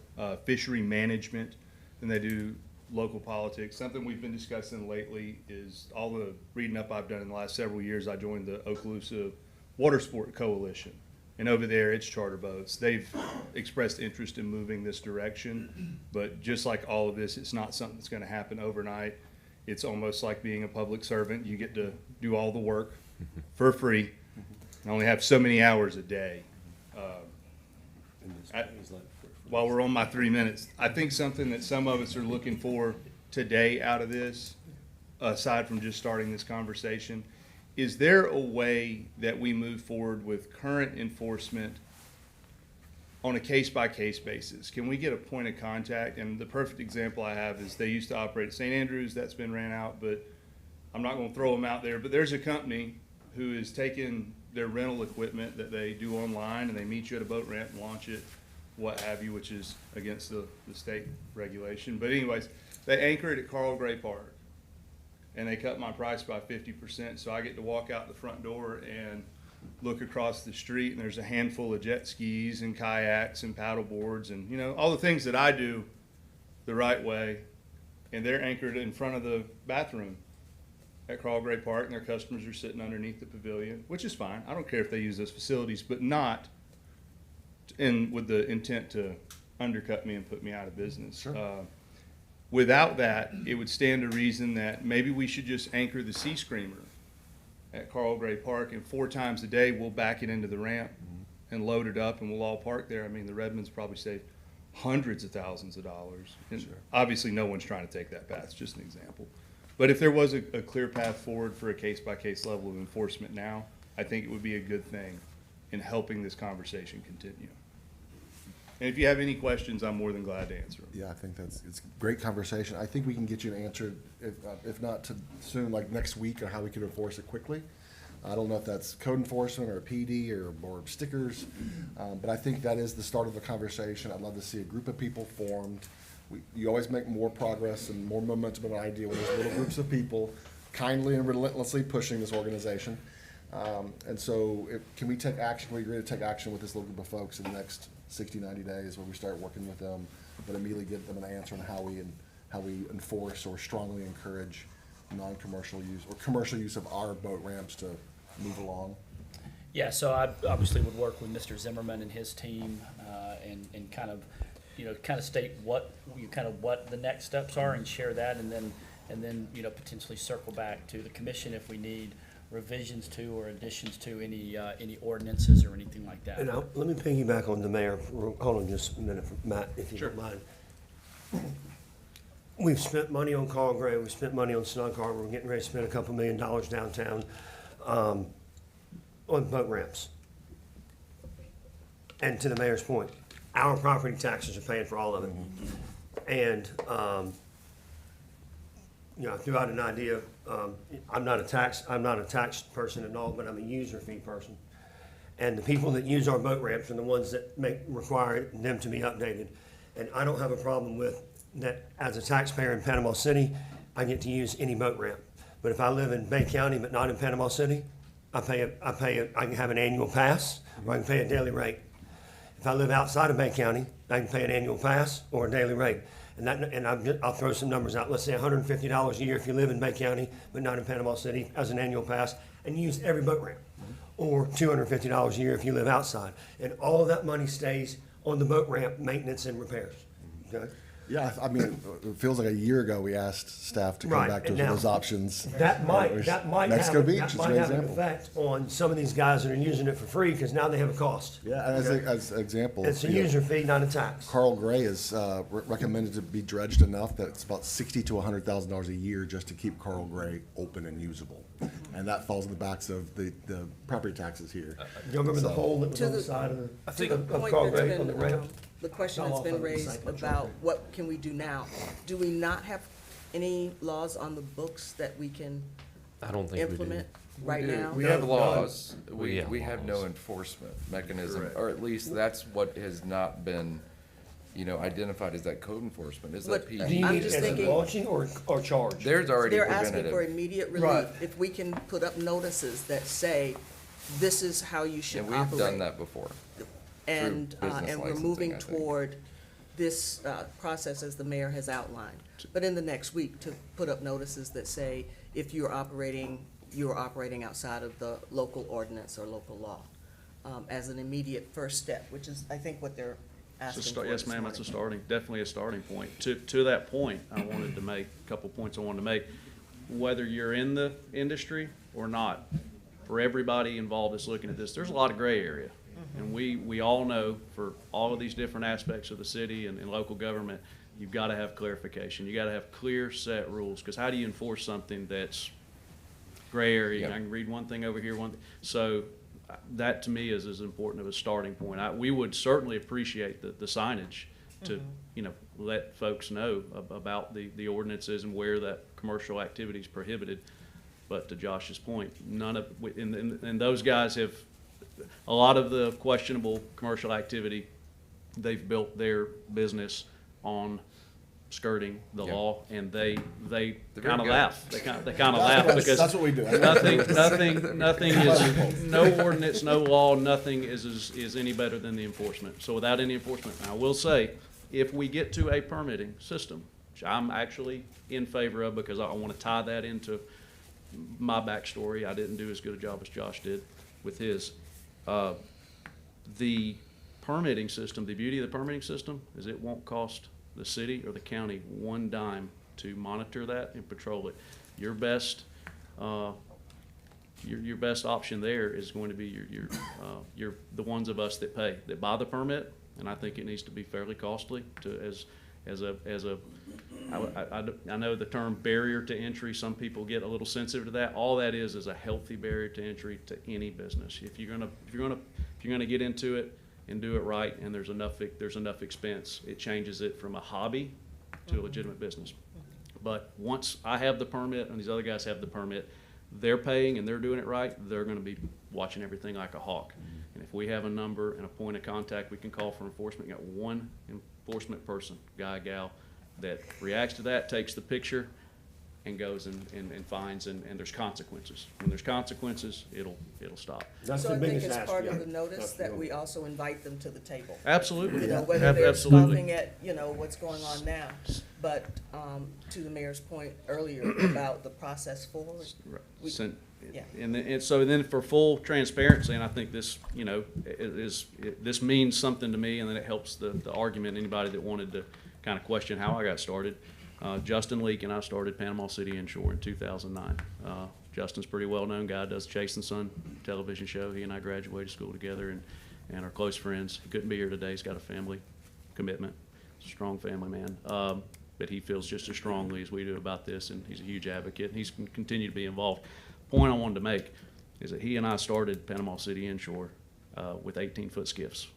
fishery management than they do local politics. Something we've been discussing lately is all the reading up I've done in the last several years. I joined the Okaloosa Water Sport Coalition. And over there, it's charter boats. They've expressed interest in moving this direction, but just like all of this, it's not something that's gonna happen overnight. It's almost like being a public servant. You get to do all the work for free and only have so many hours a day. While we're on my 3 minutes, I think something that some of us are looking for today out of this, aside from just starting this conversation, is there a way that we move forward with current enforcement on a case-by-case basis. Can we get a point of contact? And the perfect example I have is they used to operate at St. Andrews, that's been ran out, but I'm not gonna throw them out there, but there's a company who is taking their rental equipment that they do online, and they meet you at a boat ramp and launch it, what have you, which is against the state regulation. But anyways, they anchor it at Carl Gray Park, and they cut my price by 50%, so I get to walk out the front door and look across the street, and there's a handful of jet skis and kayaks and paddle boards and, you know, all the things that I do the right way, and they're anchored in front of the bathroom at Carl Gray Park, and their customers are sitting underneath the pavilion, which is fine. I don't care if they use those facilities, but not with the intent to undercut me and put me out of business. Sure. Without that, it would stand to reason that maybe we should just anchor the Sea Screamer at Carl Gray Park, and 4 times a day we'll back it into the ramp and load it up, and we'll all park there. I mean, the Redmonds probably save hundreds of thousands of dollars. And obviously, no one's trying to take that path. It's just an example. But if there was a clear path forward for a case-by-case level of enforcement now, I think it would be a good thing in helping this conversation continue. And if you have any questions, I'm more than glad to answer them. Yeah, I think it's a great conversation. I think we can get you an answer, if not to soon, like next week, on how we can enforce it quickly. I don't know if that's code enforcement or PD or stickers, but I think that is the start of the conversation. I'd love to see a group of people formed. You always make more progress and more momentum and idea when there's little groups of people kindly and relentlessly pushing this organization. And so can we take action, can we agree to take action with this little group of folks in the next 60, 90 days where we start working with them, but immediately get them an answer on how we enforce or strongly encourage non-commercial use or commercial use of our boat ramps to move along? Yeah, so I obviously would work with Mr. Zimmerman and his team, and kind of, kind of state what the next steps are and share that, and then, potentially circle back to the commission if we need revisions to or additions to any ordinances or anything like that. And let me piggyback on the mayor. Hold on just a minute, Matt, if you don't mind. We've spent money on Carl Gray, we've spent money on Snug Harbor, we're getting ready to spend a couple $1 million downtown on boat ramps. And to the mayor's point, our property taxes are paying for all of it. And, I threw out an idea. I'm not a tax person at all, but I'm a user fee person. And the people that use our boat ramps are the ones that require them to be updated. And I don't have a problem with that. As a taxpayer in Panama City, I get to use any boat ramp. But if I live in Bay County but not in Panama City, I can have an annual pass, or I can pay a daily rate. If I live outside of Bay County, I can pay an annual pass or a daily rate. And I'll throw some numbers out. Let's say $150 a year if you live in Bay County but not in Panama City as an annual pass, and use every boat ramp. Or $250 a year if you live outside. And all of that money stays on the boat ramp maintenance and repairs. Okay? Yeah, I mean, it feels like a year ago we asked staff to come Right, back to us and with now, those options. That might Mexico Beach have is an an example. effect on some of these guys that are using it for free because now they have a cost. Yeah, and as an example. It's a user fee, not a tax. Carl Gray is recommended to be dredged enough that it's about $60,000 to $100,000 a year just to keep Carl Gray open and usable, and that falls in the backs of the property taxes here. You remember the So- hole that was To on the the- side of The of point Carl that's Gray on the been, ramp? the question Fell that's off of been the raised cycle about track. what can we do now? Do we not have any laws on the books that we can I don't think we do. implement right We do. now? We No, have no. laws. We have We have no laws. enforcement mechanism, Correct. or at least that's what has not been, identified as that code enforcement, is that But Do you PD. I'm need just as a thinking- launching or charge? There's already They're asking for preventative. immediate Right. relief. If we can put up notices that say, this is how you should And operate. we've done that before. And, through business and we're licensing, moving I think. toward this process as the mayor has outlined. But in the next week, to put up notices that say, if you're operating outside of the local ordinance or local law, as an immediate first step, which is, I think, what they're asking for Yes, this ma'am, that's morning. definitely a starting point. To that point, I wanted to make a couple points I wanted to make. Whether you're in the industry or not, for everybody involved that's looking at this, there's a lot of gray area. And we all know, for all of these different aspects of the city and local government, you've got to have clarification. You got to have clear set rules, because how do you enforce something that's gray area? Yep. I can read one thing over here, so that to me is as important of a starting point. We would certainly appreciate the signage to, you know, let folks know about the ordinances and where that commercial activity is prohibited. But to Josh's point, none of, and those guys have, a lot of the questionable commercial activity, they've built their business on skirting the Yeah. law, and they very kind of good. laugh. They kind of laugh because That's what we do. nothing is, no ordinance, no law, nothing is any better than the enforcement. So without any enforcement, I will say, if we get to a permitting system, which I'm actually in favor of because I want to tie that into my backstory. I didn't do as good a job as Josh did with his. The permitting system, the beauty of the permitting system is it won't cost the city or the county one dime to monitor that and patrol it. Your best, your best option there is going to be the ones of us that pay, that buy the permit, and I think it needs to be fairly costly to, I know the term barrier to entry, some people get a little sensitive to that. All that is a healthy barrier to entry to any business. If you're gonna get into it and do it right, and there's enough expense, it changes it from a hobby to a legitimate business. But once I have the permit and these other guys have the permit, they're paying and they're doing it right, they're gonna be watching everything like a hawk. And if we have a number and a point of contact we can call for enforcement, got one enforcement person, guy, gal, that reacts to that, takes the picture, and goes and fines, and there's consequences. When there's consequences, it'll stop. That's So the I think biggest it's ask. part yeah. of the notice That's that the- we also invite them to the table. Absolutely. You know, whether they're Absolutely. scoffing at, you know, what's going on now. But, to the mayor's point earlier about the process forward, we- Sen- yeah. And so then for full transparency, and I think this, you know, this means something to me, and then it helps the argument, anybody that wanted to kind of question how I got started. Justin Leake and I started Panama City Inshore in 2009. Justin's a pretty well-known guy, does Chase and Son television show. He and I graduated school together and are close friends. He couldn't be here today. He's got a family commitment. He's a strong family man. But he feels just as strongly as we do about this, and he's a huge advocate, and he's going to continue to be involved. The point I wanted to make is that he and I started Panama City Inshore with 18-foot skiffs.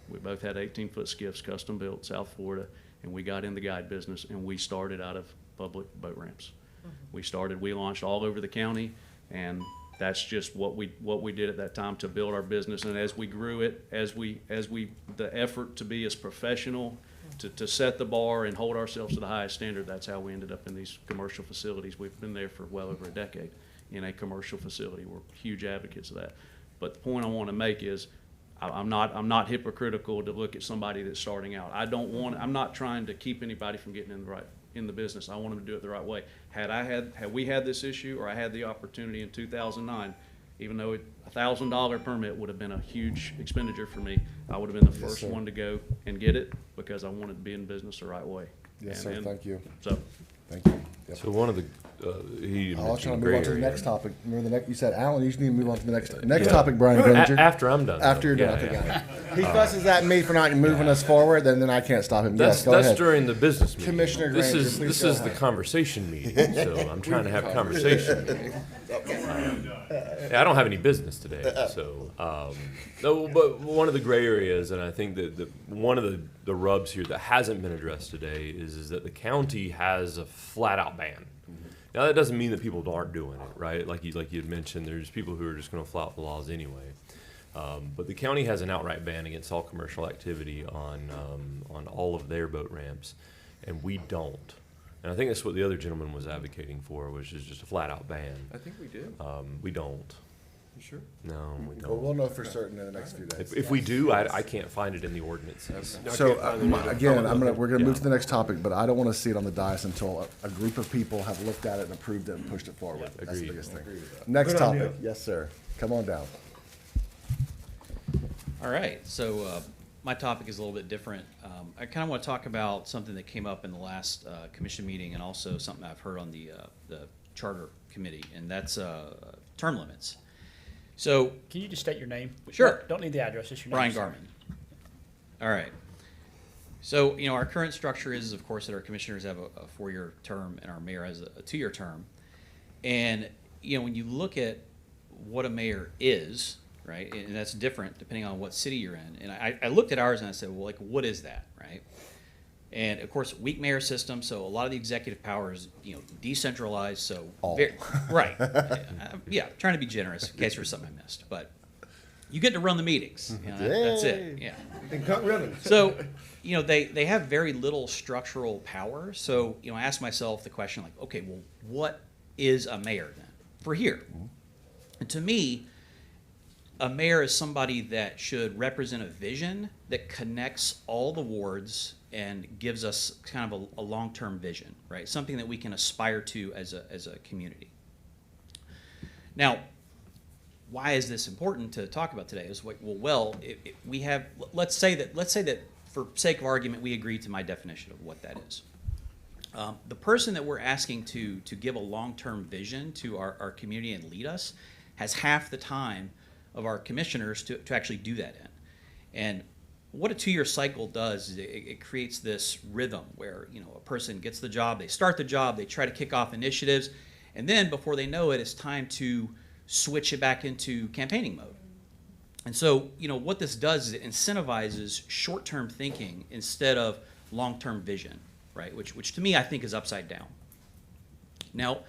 We both had 18-foot skiffs, custom built, South Florida, and we got in the guide business, and we started out of public boat ramps. We launched all over the county, and that's just what we did at that time to build our business. And as we grew it, the effort to be as professional, to set the bar and hold ourselves to the highest standard, that's how we ended up in these commercial facilities. We've been there for well over a decade in a commercial facility. We're huge advocates of that. But the point I want to make is, I'm not hypocritical to look at somebody that's starting out. I'm not trying to keep anybody from getting in the business. I want them to do it the right way. Had we had this issue, or I had the opportunity in 2009, even though a $1,000 permit would have been a huge expenditure for me, I would have been the first sir. one to go and get it, because I wanted to be in business the right way. Yes, sir. Thank you. So, Thank you. Yep. So one of the, he I'll try to mentioned move gray on to the area. next topic. Remember the next, you said, Alan, you should need to move on to the next Yeah. topic, Brian A- Granger. After I'm done. After you're though. done, Yeah, okay, yeah. got it. He fusses at me for not moving us forward, then I can't stop him. That's, Yes, go that's ahead. during the business meeting. Commissioner This Granger, is, please this go is the ahead. conversation meeting, so I'm trying to have conversation. Yeah, I don't have any business today, so, no, but one of the gray areas, and I think that one of the rubs here that hasn't been addressed today is that the county has a flat-out ban. Now, that doesn't mean that people aren't doing it, right? Like you had mentioned, there's people who are just gonna flout the laws anyway. But the county has an outright ban against all commercial activity on all of their boat ramps, and we don't. And I think that's what the other gentleman was advocating for, which is just a flat-out ban. I think we do. We don't. You sure? No, we Well, we'll don't. know for certain in the next few days. If we do, I can't find it in the ordinances. So, again, we're gonna move to the next topic, but I don't wanna see it on the dais until a group of people have looked at it and approved it and pushed it forward. That's the agreed. biggest thing. Next Good topic. idea. Yes, sir. Come on down. All right, so my topic is a little bit different. I kind of want to talk about something that came up in the last commission meeting, and also something I've heard on the charter committee, and that's term limits. So, Can you just state your name? Sure. Don't need the address, just your name. Brian sir. Garman. All right. So, you know, our current structure is, of course, that our commissioners have a 4-year term and our mayor has a 2-year term. And, you know, when you look at what a mayor is, right? And that's different depending on what city you're in. And I looked at ours and I said, well, like, what is that, right? And of course, weak mayor system, so a lot of the executive power is, decentralized, so. All. Right. Yeah, trying to be generous in case there's something I missed, but you get to run the meetings, that's it, yeah. And cut ribbons. So, they have very little structural power. So, I asked myself the question, like, okay, well, what is a mayor then for here? And to me, a mayor is somebody that should represent a vision that connects all the wards and gives us kind of a long-term vision, right? Something that we can aspire to as a community. Now, why is this important to talk about today? Is like, we have, let's say that for sake of argument, we agree to my definition of what that is. The person that we're asking to give a long-term vision to our community and lead us has half the time of our commissioners to actually do that in. And what a 2-year cycle does is it creates this rhythm where, a person gets the job, they start the job, they try to kick off initiatives, and then before they know it, it's time to switch it back into campaigning mode. And so, what this does is it incentivizes short-term thinking instead of long-term vision, right? Which to me, I think is upside down. Now,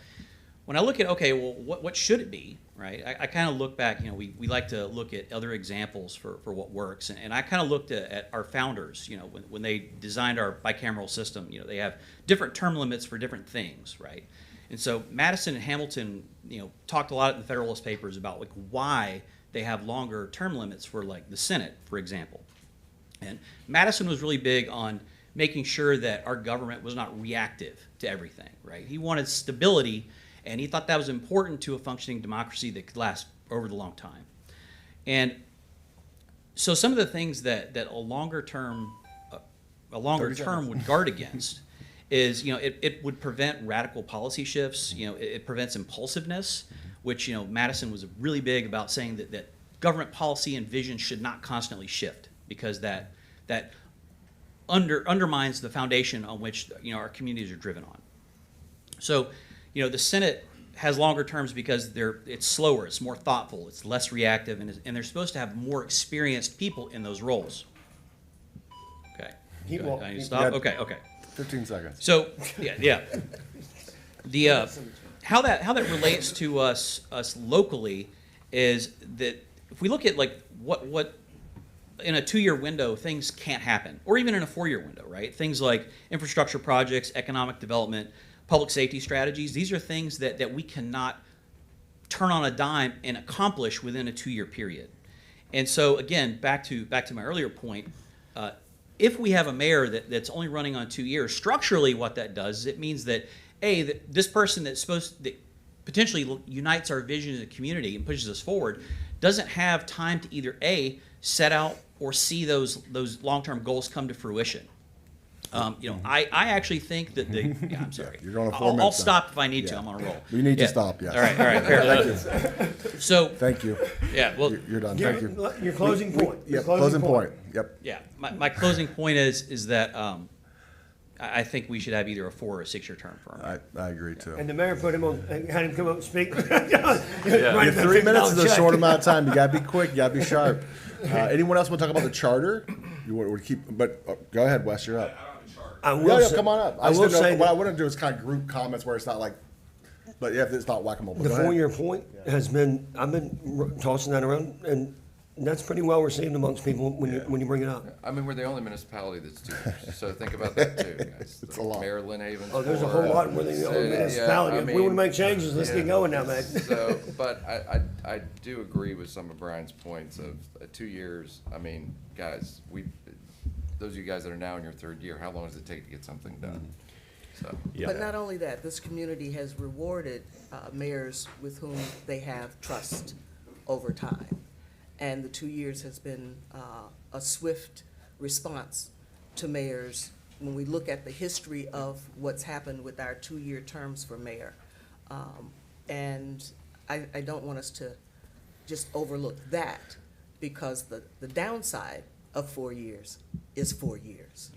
when I look at, okay, well, what should it be, right? I kind of look back, we like to look at other examples for what works. And I kind of looked at our founders, when they designed our bicameral system, they have different term limits for different things, right? And so Madison and Hamilton, talked a lot in the Federalist Papers about like why they have longer term limits for like the Senate, for example. And Madison was really big on making sure that our government was not reactive to everything, right? He wanted stability, and he thought that was important to a functioning democracy that could last over the long time. And so some of the things that a longer term would guard against is, it would prevent radical policy shifts. It prevents impulsiveness, which, Madison was really big about saying that government policy and vision should not constantly shift because that undermines the foundation on which, our communities are driven on. So, the Senate has longer terms because it's slower, it's more thoughtful, it's less reactive, and they're supposed to have more experienced people in those roles. Okay. Keep Do I walking. need to stop? Okay. 15 seconds. So, yeah. The how that relates to us locally is that if we look at like what in a 2-year window things can't happen, or even in a 4-year window, right? Things like infrastructure projects, economic development, public safety strategies. These are things that we cannot turn on a dime and accomplish within a 2-year period. And so again, back to my earlier point. If we have a mayor that's only running on 2 years, structurally what that does is it means that, that this person that potentially unites our vision as a community and pushes us forward doesn't have time to either set out or see those long-term goals come to fruition. I actually think that I'm sorry. You're going to 4 I'll minutes now. stop if I need to. I'm on a roll. You need to stop, yes. All right, fair. So, Thank you. yeah, well, You're done. Thank you. Your closing point. Your Yep, closing point. Yep. yeah, my closing point is that I think we should have either a 4 or a 6-year term for him. I agree too. And the mayor put him on, had him come up and speak. Yeah. Write him a 3 minutes is a $50 short check. amount of time. You gotta be quick. You gotta be sharp. Anyone else want to talk about the charter? You want to keep? But go ahead, Wes. You're up. I will Yeah, say- come on up. I just will didn't know- say what I that want to do is kind of group comments where it's not like, but yeah, it's not whack-a-mole. But the go ahead. 4-year point has been, I've been tossing that around, and that's pretty well received amongst people when you bring it up. I mean, we're the only municipality that's 2 years, so think about that too, guys. It's a lot. Mayor Lynn Havens. Oh, there's a whole lot more than the old municipality. If we want to make changes, let's get going now, man. So, but I do agree with some of Brian's points of 2 years. I mean, guys, those of you guys that are now in your 3rd year, how long does it take to get something done? So, Yeah. But not only that, this community has rewarded mayors with whom they have trust over time. And the 2 years has been a swift response to mayors when we look at the history of what's happened with our 2-year terms for mayor. And I don't want us to just overlook that, because the downside of 4 years is 4 years.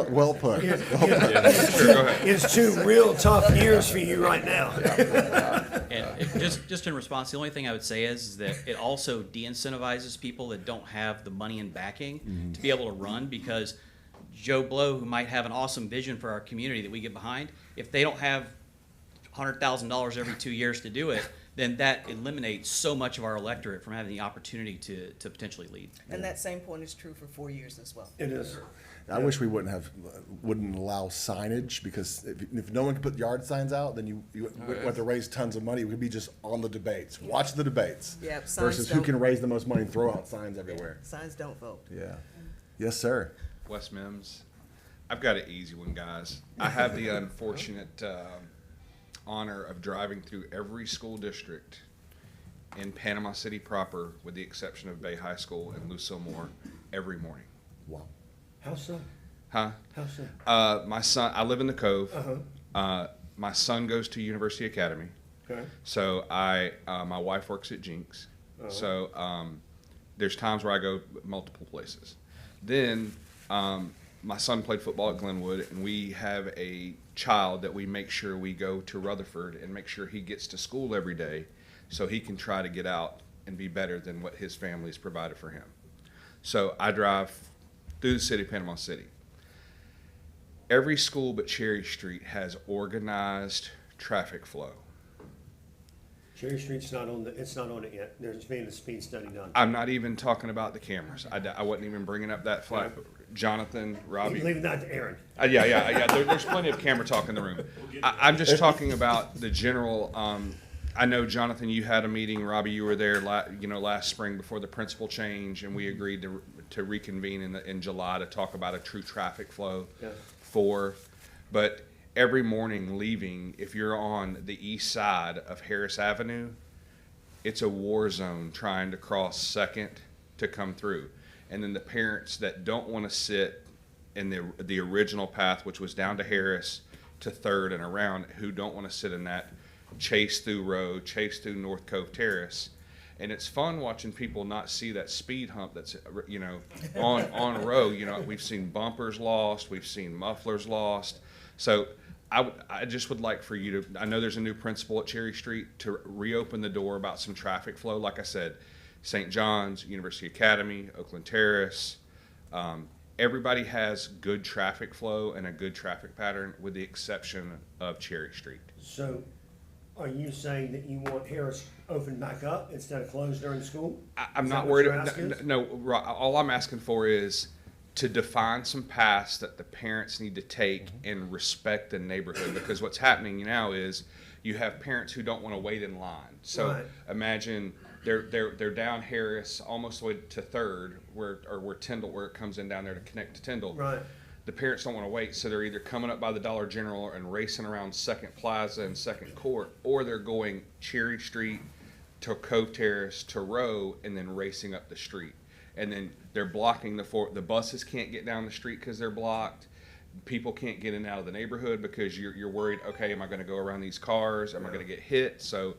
Well put. It's 2 real tough years for you right now. And Just in response, the only thing I would say is that it also de-incentivizes people that don't have the money and backing to be able to run, because Joe Blow, who might have an awesome vision for our community that we get behind, if they don't have $100,000 every 2 years to do it, then that eliminates so much of our electorate from having the opportunity to potentially lead. And that same point is true for 4 years as well. It is. I wish we wouldn't allow signage, because if no one can put yard signs out, then you would have to raise tons of money. We could be just on the debates, watch the debates. Yeah, signs versus who don't- can raise the most money and throw out signs everywhere. Signs don't vote. Yeah. Yes, sir. Wes Mims. I've got an easy one, guys. I have the unfortunate honor of driving through every school district in Panama City proper, with the exception of Bay High School and Lucille Moore, every morning. Wow. How so? Huh? How so? My son, I live in the Cove. Uh-huh. My son goes to University Academy. Okay. So my wife works at Jinx. Uh-huh. So there's times where I go multiple places. Then my son played football at Glenwood, and we have a child that we make sure we go to Rutherford and make sure he gets to school every day, so he can try to get out and be better than what his family's provided for him. So I drive through the city of Panama City. Every school but Cherry Street has organized traffic flow. Cherry Street's not on it yet. There's been a speed study done. I'm not even talking about the cameras. I wasn't even bringing up that flag. Jonathan, Robbie. Leave that to Aaron. Yeah. There's plenty of camera talk in the room. I'm just talking about the general. I know, Jonathan, you had a meeting. Robbie, you were there. Last spring before the principal change, and we agreed to reconvene in July to talk about a true traffic flow. Yeah. But every morning leaving, if you're on the east side of Harris Avenue, it's a war zone trying to cross Second to come through. And then the parents that don't want to sit in the original path, which was down to Harris to Third and around, who don't want to sit in that, chase through road, chase through North Cove Terrace. And it's fun watching people not see that speed hump that's, on road. We've seen bumpers lost, we've seen mufflers lost. So I just would like for you to, I know there's a new principal at Cherry Street, to reopen the door about some traffic flow. Like I said, St. John's, University Academy, Oakland Terrace, everybody has good traffic flow and a good traffic pattern, with the exception of Cherry Street. So, are you saying that you want Harris opened back up instead of closed during school? I'm Is not that what worried. your ask is? No, all I'm asking for is to define some paths that the parents need to take and respect the neighborhood. Because what's happening now is you have parents who don't want to wait in line. So Right. imagine they're down Harris almost the way to Third, where Tyndall, where it comes in down there to connect to Tyndall. Right. The parents don't want to wait, so they're either coming up by the Dollar General and racing around Second Plaza and Second Court, or they're going Cherry Street to Cove Terrace to Row and then racing up the street. And then they're blocking the buses can't get down the street because they're blocked. People can't get in and out of the neighborhood because you're worried, okay, am I going to go around these cars? Am I going to get hit? So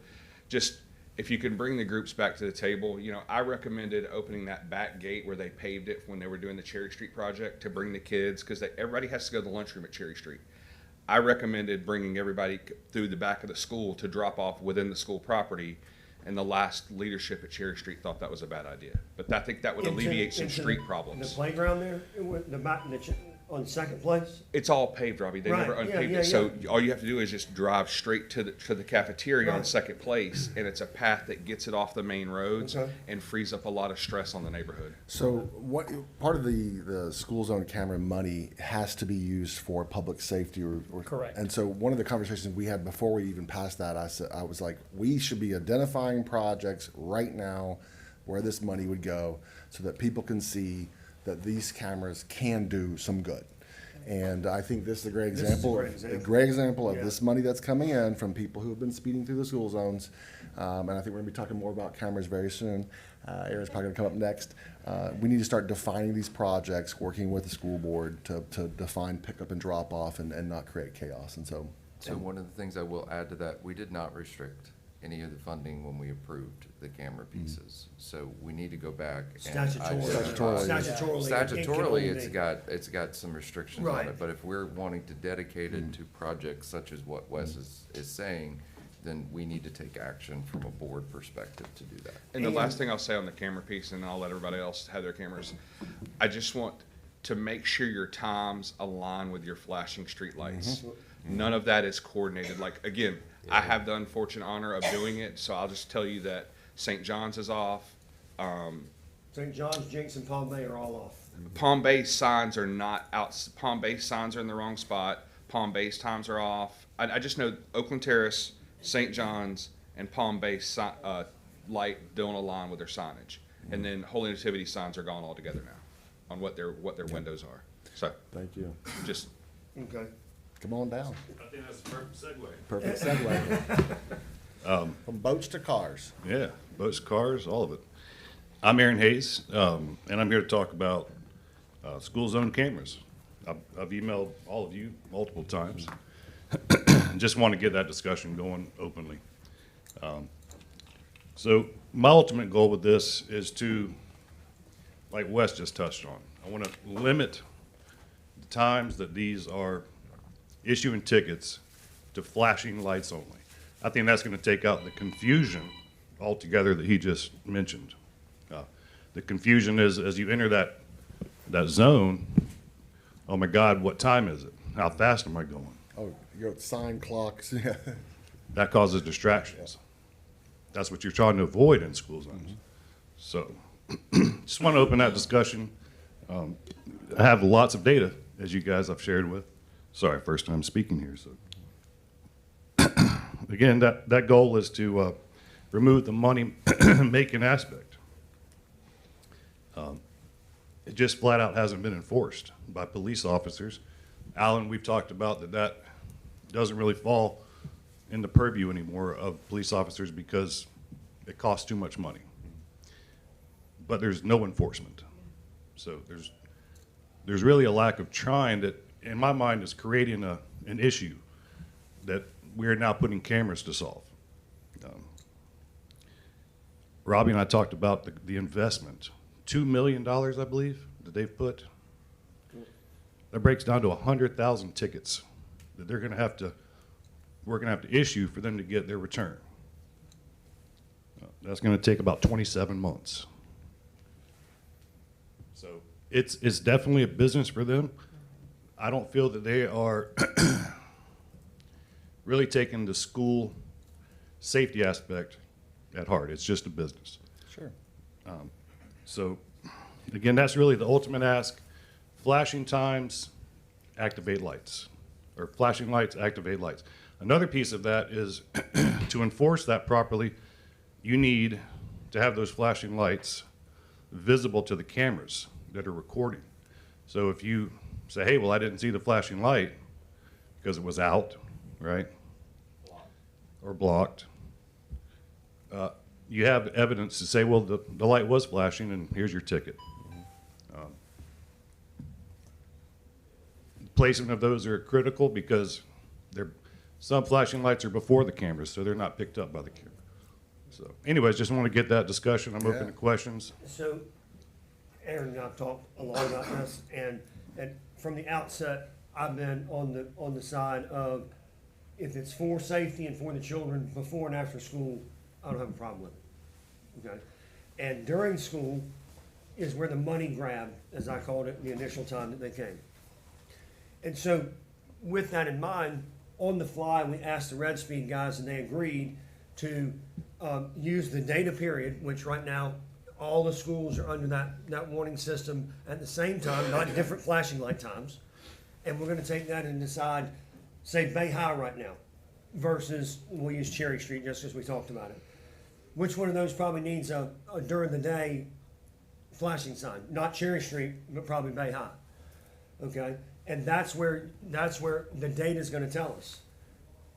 just, if you can bring the groups back to the table, I recommended opening that back gate where they paved it when they were doing the Cherry Street project, to bring the kids, because everybody has to go to the lunchroom at Cherry Street. I recommended bringing everybody through the back of the school to drop off within the school property, and the last leadership at Cherry Street thought that was a bad idea. But I think that would alleviate some street The problems. playground there, on Second Place? It's all paved, Robbie. They never Right, yeah, unpaved yeah, it. So yeah. all you have to do is just drive straight to the cafeteria on Right. Second Place, and it's a path that gets it off the main roads Okay. and frees up a lot of stress on the neighborhood. So what part of the school zone camera money has to be used for public safety or Correct. And so one of the conversations we had before we even passed that, I was like, we should be identifying projects right now where this money would go, so that people can see that these cameras can do some good. And I think this is a great This is a example, great example. a great example of Yeah. this money that's coming in from people who have been speeding through the school zones. And I think we're gonna be talking more about cameras very soon. Aaron's probably gonna come up next. We need to start defining these projects, working with the school board to define pickup and drop off and not create chaos. And so, So one of the things I will add to that, we did not restrict any of the funding when we approved the camera pieces. So we need to go back and. Statutorily, it's got some restrictions on Right. it, but if we're wanting to dedicate it to projects such as what Wes is saying, then we need to take action from a board perspective to do that. And the last thing I'll say on the camera piece, and I'll let everybody else have their cameras, I just want to make sure your times align with your flashing street lights. None of that is coordinated. Like, again, I have the unfortunate honor of doing it, so I'll just tell you that St. John's is off. St. John's, Jinx, and Palm Bay are all off. Palm Bay signs are not out. Palm Bay signs are in the wrong spot. Palm Bay's times are off. I just know Oakland Terrace, St. John's, and Palm Bay light don't align with their signage. And then Holy Nativity signs are gone altogether now on what their windows are. So Thank you. just Okay. Come on down. I think that's a perfect segue. Perfect segue. From boats to cars. Yeah, boats, cars, all of it. I'm Aaron Hayes, and I'm here to talk about school zone cameras. I've emailed all of you multiple times. Just want to get that discussion going openly. So my ultimate goal with this is to, like Wes just touched on, I want to limit the times that these are issuing tickets to flashing lights only. I think that's going to take out the confusion altogether that he just mentioned. The confusion is as you enter that zone, oh my God, what time is it? How fast am I going? Oh, you got sign clocks, yeah. That causes distractions. That's what you're trying to avoid in school zones. So just want to open that discussion. I have lots of data, as you guys I've shared with. Sorry, first time speaking here. So again, that goal is to remove the money-making aspect. It just flat out hasn't been enforced by police officers. Alan, we've talked about that doesn't really fall in the purview anymore of police officers because it costs too much money. But there's no enforcement. So there's really a lack of trying that, in my mind, is creating an issue that we're now putting cameras to solve. Robbie and I talked about the investment. $2 million, I believe, that they've put. That breaks down to 100,000 tickets that we're going to have to issue for them to get their return. That's going to take about 27 months. So it's definitely a business for them. I don't feel that they are really taking the school safety aspect at heart. It's just a business. Sure. So again, that's really the ultimate ask. Flashing times, activate lights. Or flashing lights, activate lights. Another piece of that is to enforce that properly, you need to have those flashing lights visible to the cameras that are recording. So if you say, hey, well, I didn't see the flashing light because it was out, right? Or blocked. You have evidence to say, well, the light was flashing and here's your ticket. Placement of those are critical because some flashing lights are before the cameras, so they're not picked up by the camera. So anyways, just want to get that discussion. I'm open to questions. So Aaron and I've talked a lot about this, and from the outset, I've been on the side of if it's for safety and for the children before and after school, I don't have a problem with it. Okay? And during school is where the money grab, as I called it, the initial time that they came. And so with that in mind, on the fly, we asked the Red Speed guys and they agreed to use the data period, which right now all the schools are under that warning system at the same time, not different flashing light times. And we're gonna take that and decide, say Bay High right now versus we'll use Cherry Street just as we talked about it. Which one of those probably needs a during the day flashing sign? Not Cherry Street, but probably Bay High. Okay? And that's where the data is going to tell us.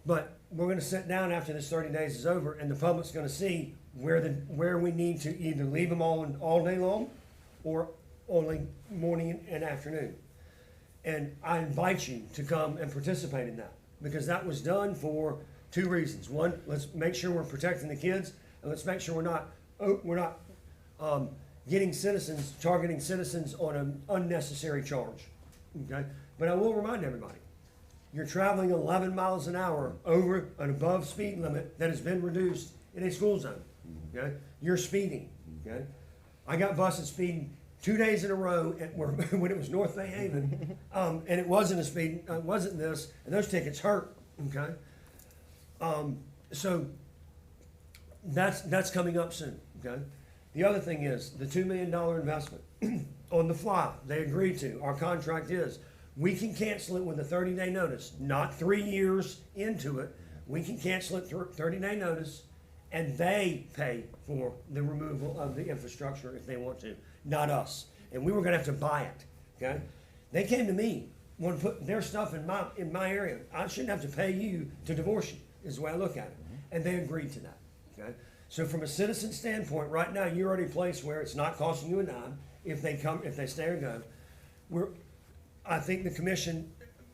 But we're going to sit down after this 30 days is over, and the public's going to see where we need to either leave them all day long, or only morning and afternoon. And I invite you to come and participate in that, because that was done for two reasons. One, let's make sure we're protecting the kids, and let's make sure we're not targeting citizens on an unnecessary charge. Okay, but I will remind everybody, you're traveling 11 miles an hour over and above speed limit that has been reduced in a school zone. Okay? You're speeding. Okay? I got busted speeding 2 days in a row when it was North Bay Haven, and it wasn't a speed, it wasn't this, and those tickets hurt. Okay? So that's coming up soon. Okay? The other thing is the $2 million investment on the fly. They agreed to. Our contract is we can cancel it with a 30-day notice, not 3 years into it. We can cancel it 30-day notice, and they pay for the removal of the infrastructure if they want to, not us. And we were going to have to buy it. Okay? They came to me, want to put their stuff in my area. I shouldn't have to pay you to divorce you, is the way I look at it. And they agreed to that. Okay? So from a citizen standpoint, right now you're already a place where it's not costing you a dime if they stay or go. I think the commission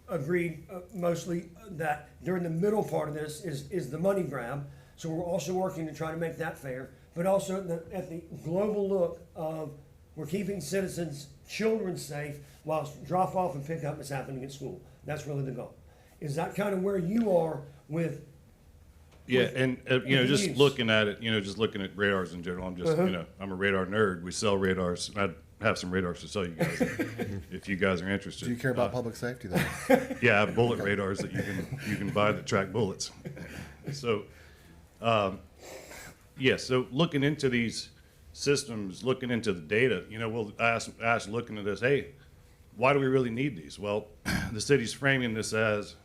agreed mostly that during the middle part of this is the money grab. So we're also working to try to make that fair, but also at the global look of we're keeping citizens' children safe whilst drop off and pick up is happening at school. That's really the goal. Is that kind of where you are with? Yeah, and just use. looking at it, just looking at radars in general, I'm just, I'm a radar nerd. We sell radars. I have some radars to sell you guys if you guys are interested. Do you care about public safety though? Yeah, I have bullet radars that you can buy that track bullets. So, so looking into these systems, looking into the data, we'll ask looking at this, hey, why do we really need these? Well, the city's framing this as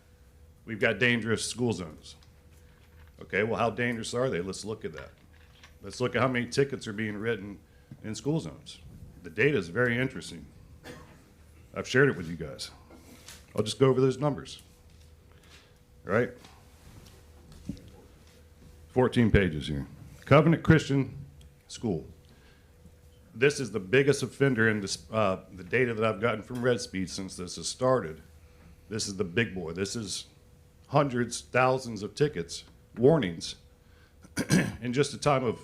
we've got dangerous school zones. Okay, well, how dangerous are they? Let's look at that. Let's look at how many tickets are being written in school zones. The data is very interesting. I've shared it with you guys. I'll just go over those numbers. All right? 14 pages here. Covenant Christian School. This is the biggest offender in this, the data that I've gotten from Red Speed since this has started. This is the big boy. This is hundreds, thousands of tickets, warnings, in just a time of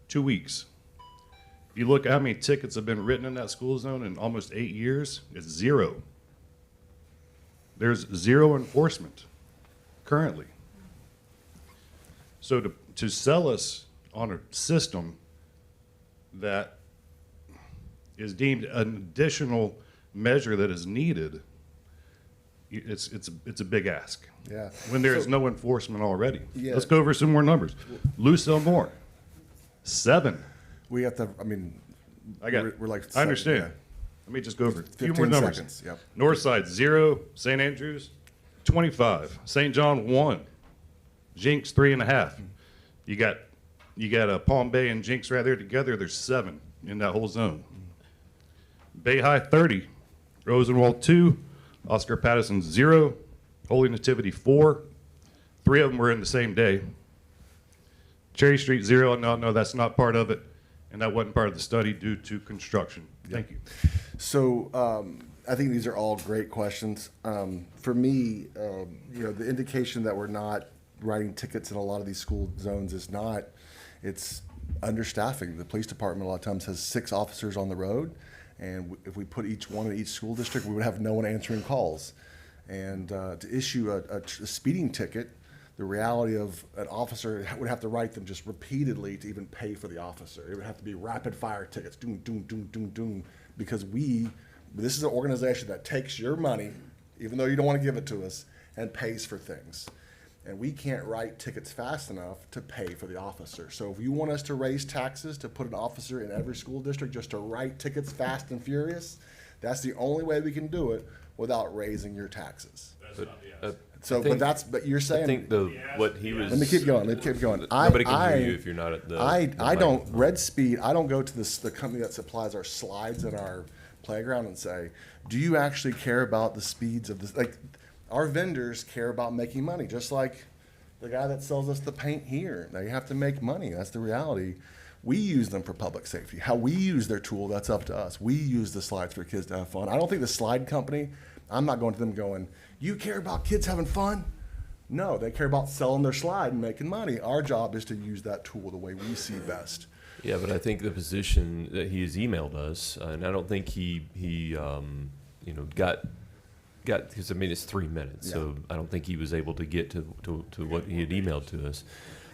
2 weeks. If you look at how many tickets have been written in that school zone in almost 8 years, it's 0. There's 0 enforcement currently. So to sell us on a system that is deemed an additional measure that is needed, it's a big ask. Yeah. When there is no enforcement already. Yeah. Let's go over some more numbers. Lucille Moore, 7. We have to, we're like. I understand. Yeah. Let me just go over a few 15 more numbers. seconds, yep. Northside, 0. St. Andrews, 25. St. John, 1. Jinx, 3.5. You got Palm Bay and Jinx right there together. There's 7 in that whole zone. Bay High, 30. Rosenwald, 2. Oscar Patterson, 0. Holy Nativity, 4. 3 of them were in the same day. Cherry Street, 0. No, that's not part of it. And that wasn't part of the study due to construction. Thank you. So I think these are all great questions. For me, the indication that we're not writing tickets in a lot of these school zones is not, it's understaffing. The police department a lot of times has 6 officers on the road, and if we put each one in each school district, we would have no one answering calls. And to issue a speeding ticket, the reality of an officer would have to write them just repeatedly to even pay for the officer. It would have to be rapid fire tickets, doom, doom, doom, doom, doom, because this is an organization that takes your money, even though you don't want to give it to us, and pays for things. And we can't write tickets fast enough to pay for the officer. So if you want us to raise taxes to put an officer in every school district just to write tickets fast and furious, that's the only way we can do it without raising your taxes. But you're saying. I think what he was. Let me keep going. Nobody can hear you if you're not at the. I don't, Red Speed, I don't go to the company that supplies our slides in our playground and say, do you actually care about the speeds of this? Like, our vendors care about making money, just like the guy that sells us the paint here. They have to make money. That's the reality. We use them for public safety. How we use their tool, that's up to us. We use the slides for kids to have fun. I don't think the slide company, I'm not going to them going, you care about kids having fun? No, they care about selling their slide and making money. Our job is to use that tool the way we see best. Yeah, but I think the position that he has emailed us, and I don't think he got got, because I mean, it's 3 minutes, so I don't think he was able to get to what he had emailed to us.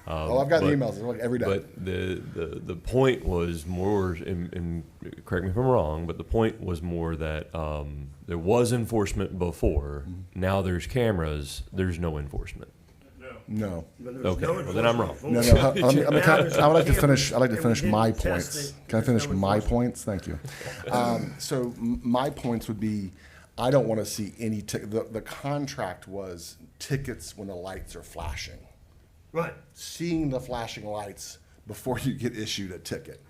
Oh, I've got but- emails like every day. But the point was more, and correct me if I'm wrong, but the point was more that there was enforcement before. Now there's cameras. There's no enforcement. No. Okay, well, then I'm wrong. No, no. I would like to finish. I'd like to finish my points. Can I finish my points? Thank you. So my points would be, I don't want to see any. The contract was tickets when the lights are flashing. Right. Seeing the flashing lights before you get issued a ticket,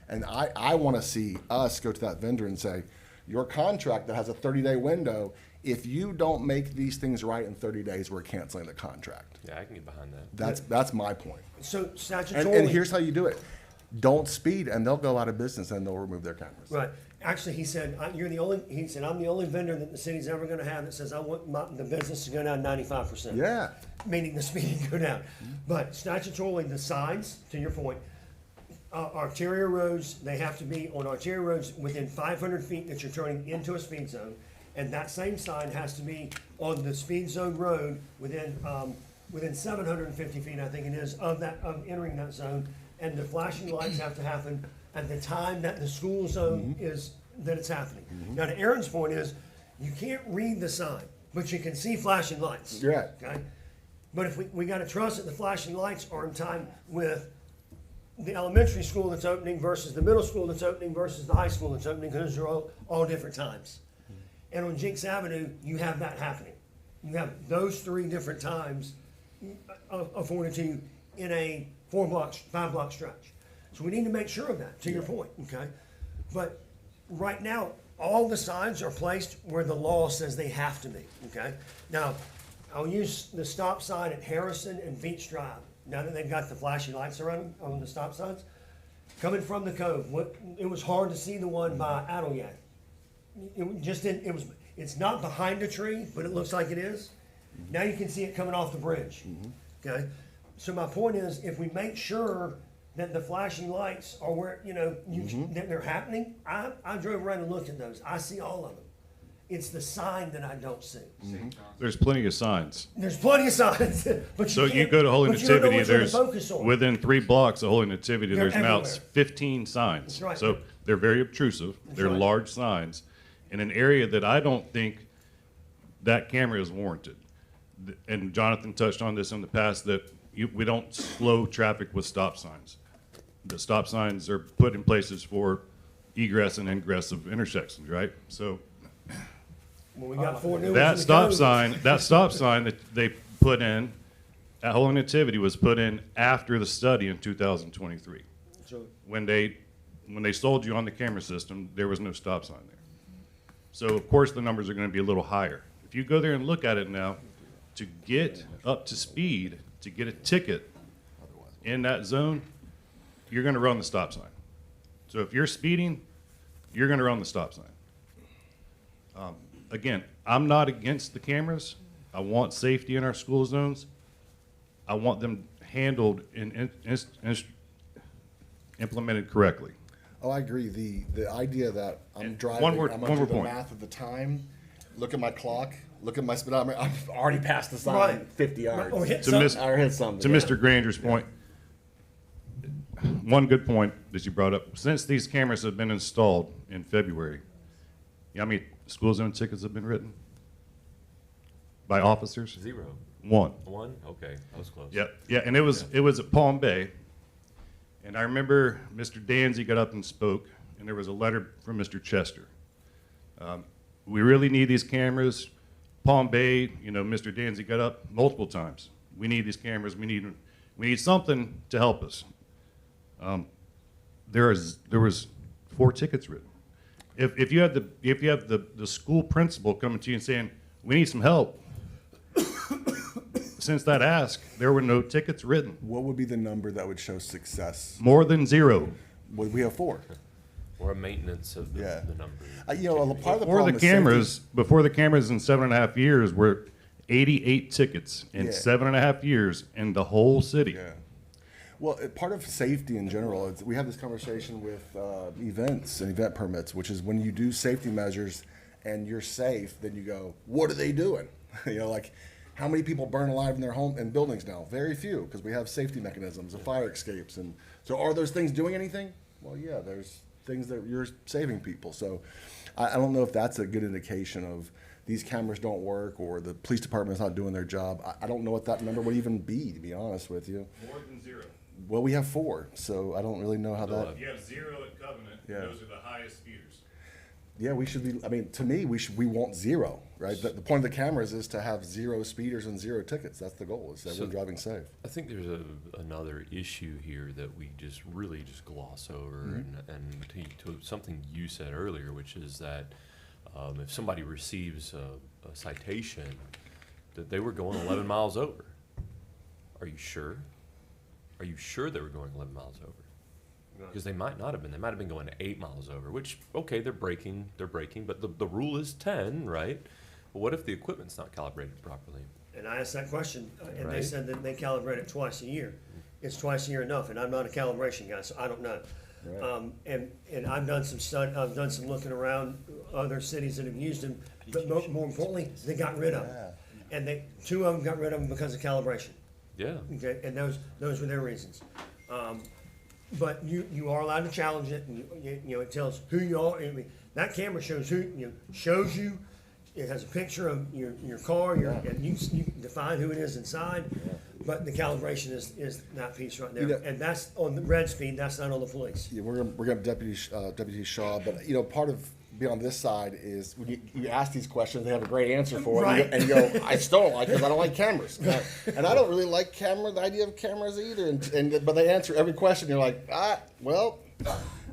and I want to see us go to that vendor and say, your contract that has a 30-day window. If you don't make these things right in 30 days, we're canceling the contract. Yeah, I can get behind that. That's my point. So statutorily. And here's how you do it. Don't speed, and they'll go out of business, and they'll remove their cameras. Right. Actually, he said, you're the only, he said, I'm the only vendor that the city's ever gonna have that says, I want the business to go down 95%. Yeah. Meaning the speed go down. But statutorily, the signs, to your point, arterial roads, they have to be on arterial roads within 500 feet that you're turning into a speed zone. And that same sign has to be on the speed zone road within 750 feet, I think it is, of entering that zone. And the flashing lights have to happen at the time that the school zone is, that it's happening. Now, to Aaron's point is, you can't read the sign, but you can see flashing lights. You're right. Okay? But if we gotta trust that the flashing lights are in time with the elementary school that's opening versus the middle school that's opening versus the high school that's opening, because those are all different times. And on Jinx Avenue, you have that happening. You have those 3 different times afforded to you in a 5-block stretch. So we need to make sure of that, to your point, okay? But right now, all the signs are placed where the law says they have to be, okay? Now, I'll use the stop sign at Harrison and Veach Drive. Now that they've got the flashing lights around on the stop signs, coming from the Cove, it was hard to see the one by Adelyat. It's not behind a tree, but it looks like it is. Now you can see it coming off the bridge, okay? So my point is, if we make sure that the flashing lights are where, that they're happening, I drove around and looked at those. I see all of them. It's the sign that I don't see. There's plenty of signs. There's plenty of signs, but So you go to Holy but you don't know Nativity, which one to there's, focus on. within 3 blocks of Holy Nativity, They're there's now everywhere. 15 signs. That's right. So they're very obtrusive. They're right. large signs in an area that I don't think that camera is warranted. And Jonathan touched on this in the past, that we don't slow traffic with stop signs. The stop signs are put in places for egress and ingress of intersections, right? So Well, we got 4 new ones in that the stop code. sign that they put in at Holy Nativity was put in after the study in 2023. So- When they sold you on the camera system, there was no stop sign there. So of course the numbers are going to be a little higher. If you go there and look at it now, to get up to speed, to get a ticket in that zone, you're going to run the stop sign. So if you're speeding, you're going to run the stop sign. Again, I'm not against the cameras. I want safety in our school zones. I want them handled and implemented correctly. Oh, I agree. The idea that I'm driving, one more I'm gonna do the point. math of the time, look at my clock, look at my speedometer. I've already passed the sign Right. 50 yards. Or hit To something. Miss- Or hit something. To yeah. Mr. Granger's point, one good point that you brought up, since these cameras have been installed in February, you know how many school zone tickets have been written? By officers? 0. 1. 1? Okay, that was close. Yeah, and it was at Palm Bay. And I remember Mr. Danzy got up and spoke, and there was a letter from Mr. Chester. We really need these cameras. Palm Bay, Mr. Danzy got up multiple times. We need these cameras. We need something to help us. There was 4 tickets written. If you have the school principal coming to you and saying, we need some help, since that ask, there were no tickets written. What would be the number that would show success? More than 0. Would we have 4? Or a maintenance of the numbers. Part of the Before problem the is cameras, before the cameras in 7.5 years were 88 tickets in Yeah. 7.5 years in the whole city. Yeah. Well, part of safety in general, we have this conversation with events and event permits, which is when you do safety measures and you're safe, then you go, what are they doing? You know, like, how many people burn alive in their home and buildings now? Very few, because we have safety mechanisms and fire escapes. And so are those things doing anything? Well, yeah, there's things that you're saving people. So I don't know if that's a good indication of these cameras don't work or the police department's not doing their job. I don't know what that number would even be, to be honest with you. More than 0. Well, we have 4, so I don't really know how that. You have 0 at Covenant, Yeah. those are the highest speeders. Yeah, we should be. I mean, to me, we want 0, right? The point of the cameras is to have 0 speeders and 0 tickets. That's the goal. Is everyone driving safe. I think there's another issue here that we just really just gloss over, and to something you said earlier, which is that if somebody receives a citation, that they were going 11 miles over. Are you sure? Are you sure they were going 11 miles over? Because they might not have been. They might have been going 8 miles over, which, okay, they're braking, but the rule is 10, right? But what if the equipment's not calibrated properly? And I asked that question, and they Right. said that they calibrate it twice a year. Is twice a year enough? And I'm not a calibration guy, so I don't know. Right. And I've done I've done some looking around other cities that have used them, but more importantly, they got rid of them. And 2 of them got rid of them because of calibration. Yeah. Okay, and those were their reasons. But you are allowed to challenge it, and you know, it tells who you are. I mean, that camera shows shows you. It has a picture of your car, and you define who it is inside. But the calibration is that piece right there, You know- and that's on the red speed. That's not on the police. Yeah, we're gonna have Deputy Shaw, but part of being on this side is when you ask these questions, they have a great answer for it, Right. and you go, I still don't like it because I don't like cameras, and I don't really like the idea of cameras either. But they answer every question. You're like, well.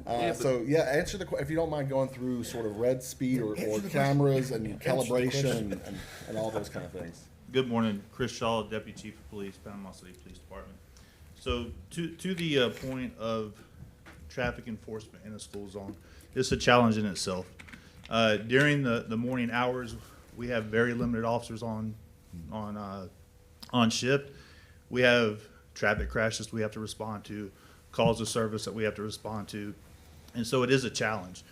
Answer the question if you don't mind going through sort of red speed or cameras and calibration and all those kind of things. Good morning, Chris Shaw, Deputy Chief of Police, Panama City Police Department. So to the point of traffic enforcement in a school zone, it's a challenge in itself. During the morning hours, we have very limited officers on shift. We have traffic crashes we have to respond to, calls of service that we have to respond to, and so it is a challenge.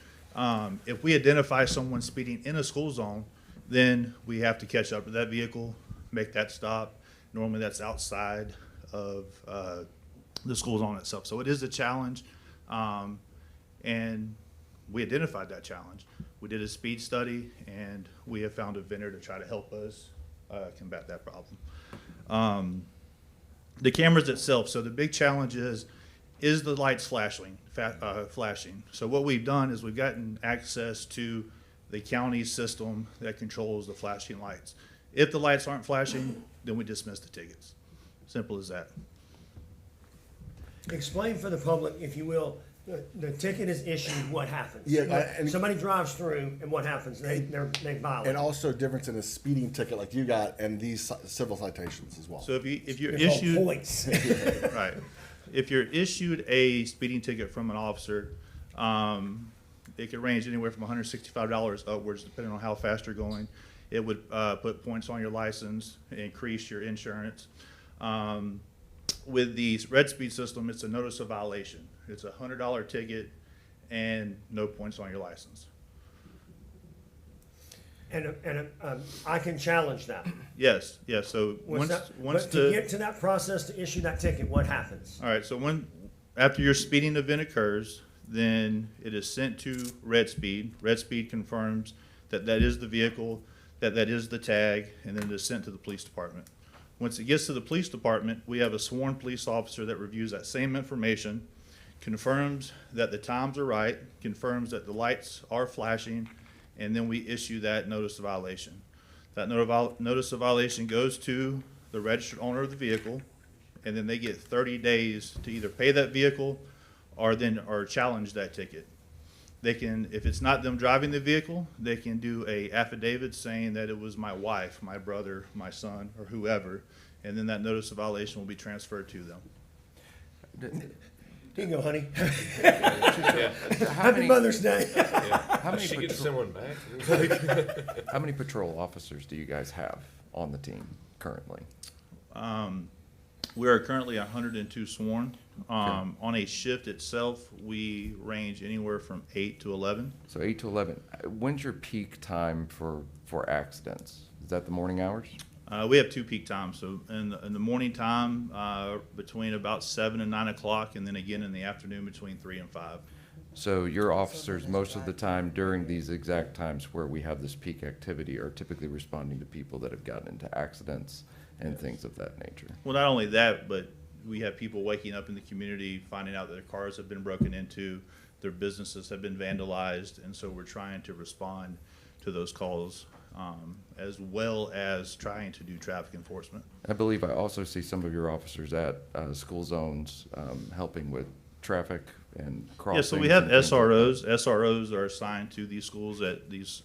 If we identify someone speeding in a school zone, then we have to catch up to that vehicle, make that stop. Normally that's outside of the school zone itself. So it is a challenge, and we identified that challenge. We did a speed study, and we have found a vendor to try to help us combat that problem. The cameras itself, so the big challenge is the lights flashing? So what we've done is we've gotten access to the county system that controls the flashing lights. If the lights aren't flashing, then we dismiss the tickets. Simple as that. Explain for the public, if you will, the ticket is issued. What happens? Yeah, and- somebody drives through, and what happens? They violate. And also difference in a speeding ticket like you got and these civil citations as well. So if you're They're called issued points. right, if you're issued a speeding ticket from an officer, it could range anywhere from $165 upwards, depending on how fast you're going. It would put points on your license, increase your insurance. With the red speed system, it's a notice of violation. It's a $100 ticket and no points on your license. And I can challenge that. Yes, yes. So But to get to that process to issue that ticket, what happens? all right, so after your speeding event occurs, then it is sent to Red Speed. Red Speed confirms that is the vehicle, that is the tag, and then it is sent to the police department. Once it gets to the police department, we have a sworn police officer that reviews that same information, confirms that the times are right, confirms that the lights are flashing, and then we issue that notice of violation. That notice of violation goes to the registered owner of the vehicle, and then they get 30 days to either pay that vehicle or challenge that ticket. They can, if it's not them driving the vehicle, they can do a affidavit saying that it was my wife, my brother, my son, or whoever, and then that notice of violation will be transferred to them. Here you go, honey. How Happy many- Mother's Day. How many She get to send one back? How many patrol officers do you guys have on the team currently? We are currently 102 sworn. On a shift itself, we range anywhere from 8 to 11. So 8 to 11. When's your peak time for accidents? Is that the morning hours? We have two peak times. So in the morning time, between about 7 and 9 o'clock, and then again in the afternoon between 3 and 5. So your officers, most of the time during these exact times where we have this peak activity, are typically responding to people that have gotten into accidents and things of that nature. Well, not only that, but we have people waking up in the community, finding out that their cars have been broken into, their businesses have been vandalized, and so we're trying to respond to those calls, as well as trying to do traffic enforcement. I believe I also see some of your officers at school zones helping with traffic and crossings. Yeah, so we have and things like that. SROs. SROs are assigned to these schools that these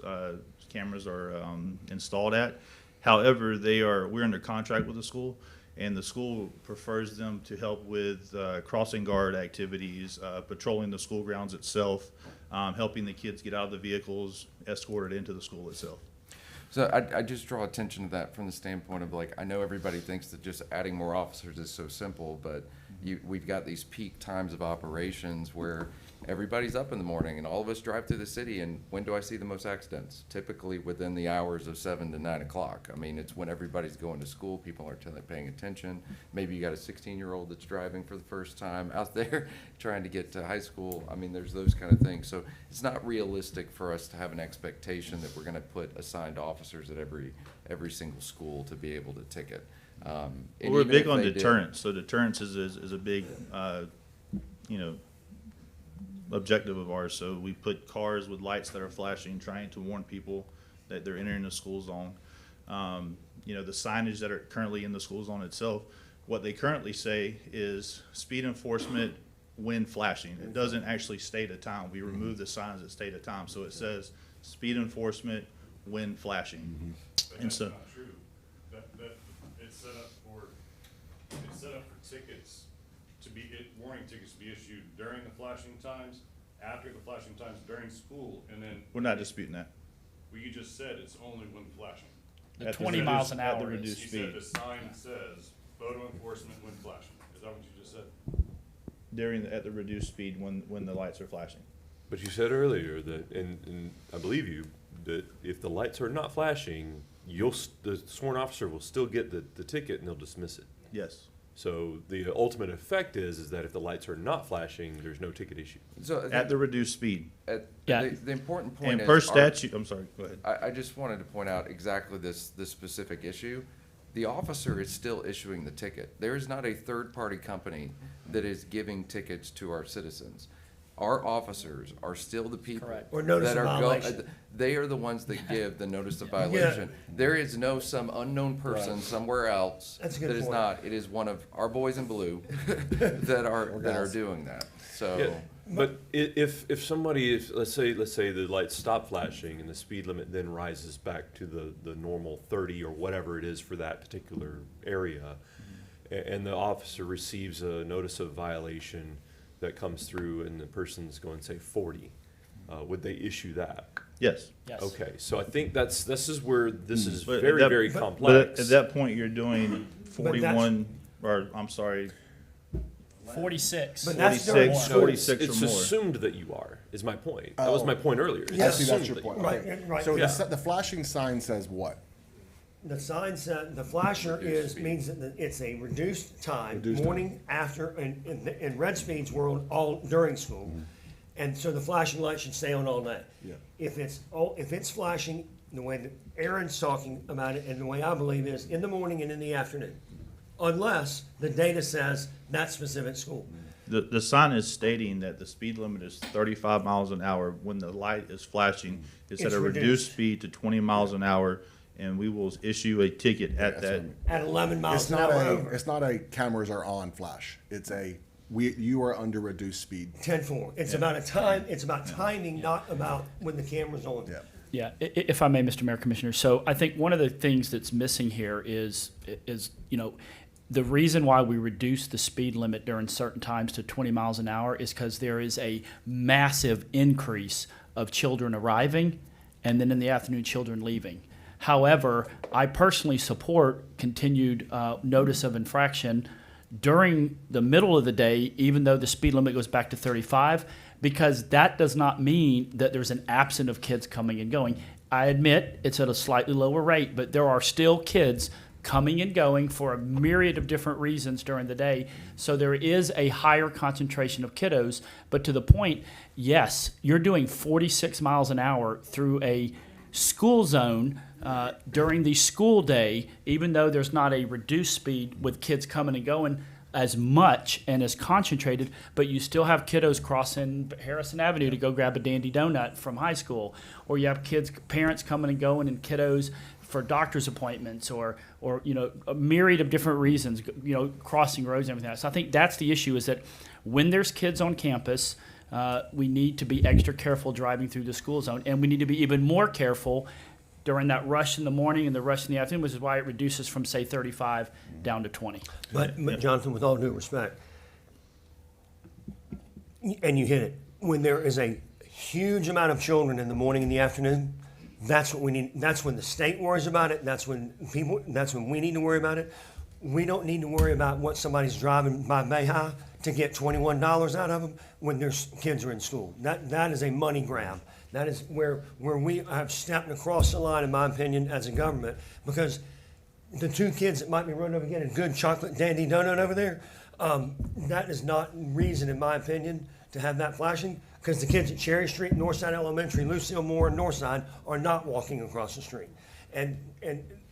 cameras are installed at. However, we're under contract with the school, and the school prefers them to help with crossing guard activities, patrolling the school grounds itself, helping the kids get out of the vehicles, escorted into the school itself. So I just draw attention to that from the standpoint of, like, I know everybody thinks that just adding more officers is so simple, but we've got these peak times of operations where everybody's up in the morning and all of us drive through the city, and when do I see the most accidents? Typically within the hours of 7 to 9 o'clock. I mean, it's when everybody's going to school, people aren't paying attention. Maybe you got a 16-year-old that's driving for the first time out there trying to get to high school. I mean, there's those kind of things. So it's not realistic for us to have an expectation that we're gonna put assigned officers at every single school to be able to ticket. And Well, we're even big if on they did- deterrence, so deterrence is a big, objective of ours. So we put cars with lights that are flashing, trying to warn people that they're entering the school zone. The signage that are currently in the school zone itself, what they currently say is speed enforcement when flashing. It doesn't actually state a time. We remove the signs that state a time, so it says speed enforcement when flashing. But And that's so, not true. It's set up for tickets warning tickets to be issued during the flashing times, after the flashing times, during school, and then. we're not disputing that. Well, you just said it's only when flashing. The At the 20 miles reduced- an at the hour is. reduced You speed. said the sign says photo enforcement when flashing. Is that what you just said? At the reduced speed when the lights are flashing. But you said earlier that, and I believe you, that if the lights are not flashing, the sworn officer will still get the ticket and they'll dismiss it. Yes. So the ultimate effect is that if the lights are not flashing, there's no ticket issue. So At the reduced speed. Yeah. the important point And is. per our- statute, I'm sorry, go ahead. I just wanted to point out exactly this specific issue. The officer is still issuing the ticket. There is not a third-party company that is giving tickets to our citizens. Our officers are still the people Correct. Or notice that of are violation. they are the ones that give the notice of violation. There is no some unknown person somewhere else That's a good that is point. not. It is one of our boys in blue that are gals. doing that. So. Yeah, but if somebody, let's say the lights stop flashing and the speed limit then rises back to the normal 30 or whatever it is for that particular area, and the officer receives a notice of violation that comes through and the person's going, say, 40, would they issue that? Yes. Yes. Okay, so I think this is where this is But at very, that- very but complex. at that point, you're doing But that's- 41, or I'm sorry, 46. But that's during 46, school. 46 It's or more. assumed that you are, is my point. That was my point earlier. It's I see, that's assumed your that you point. are. Right, Okay. right. So Yeah. the flashing sign says what? The sign said, the flasher means that it's a reduced time, Reduced morning, after, and in Red Speed's world, all during school. And so the flashing light should stay on all day. Yeah. If it's flashing, the way that Aaron's talking about it, and the way I believe is, in the morning and in the afternoon. Unless the data says that specific school. The sign is stating that the speed limit is 35 miles an hour. When the light is flashing, it's at It's a reduced. reduced speed to 20 miles an hour, and we will issue a ticket at That's that. what I mean. At 11 miles It's an not hour a, over. it's not a cameras are on flash. It's you are under reduced speed. 10-4. It's about a time, it's about timing, not about when the camera's on. Yeah. Yeah, if I may, Mr. Mayor, Commissioner, so I think one of the things that's missing here is, the reason why we reduce the speed limit during certain times to 20 miles an hour is because there is a massive increase of children arriving and then in the afternoon, children leaving. However, I personally support continued notice of infraction during the middle of the day, even though the speed limit goes back to 35, because that does not mean that there's an absence of kids coming and going. I admit it's at a slightly lower rate, but there are still kids coming and going for a myriad of different reasons during the day. So there is a higher concentration of kiddos. But to the point, yes, you're doing 46 miles an hour through a school zone during the school day, even though there's not a reduced speed with kids coming and going as much and as concentrated, but you still have kiddos crossing Harrison Avenue to go grab a Dandy Donut from high school, or you have parents coming and going, and kiddos for doctor's appointments, or you know, a myriad of different reasons, you know, crossing roads and everything else. So I think that's the issue, is that when there's kids on campus, we need to be extra careful driving through the school zone, and we need to be even more careful during that rush in the morning and the rush in the afternoon, which is why it reduces from, say, 35 down to 20. But Jonathan, with all due respect, and you hit it, when there is a huge amount of children in the morning and the afternoon, that's what we need. That's when the state worries about it. That's when we need to worry about it. We don't need to worry about what somebody's driving by Bayhigh to get $21 out of them when their kids are in school. That is a money grab. That is where we have stepped across the line, in my opinion, as a government, because the two kids that might be running over getting a good chocolate Dandy Donut over there, that is not reason, in my opinion, to have that flashing, because the kids at Cherry Street, Northside Elementary, Lucille Moore, and Northside are not walking across the street. And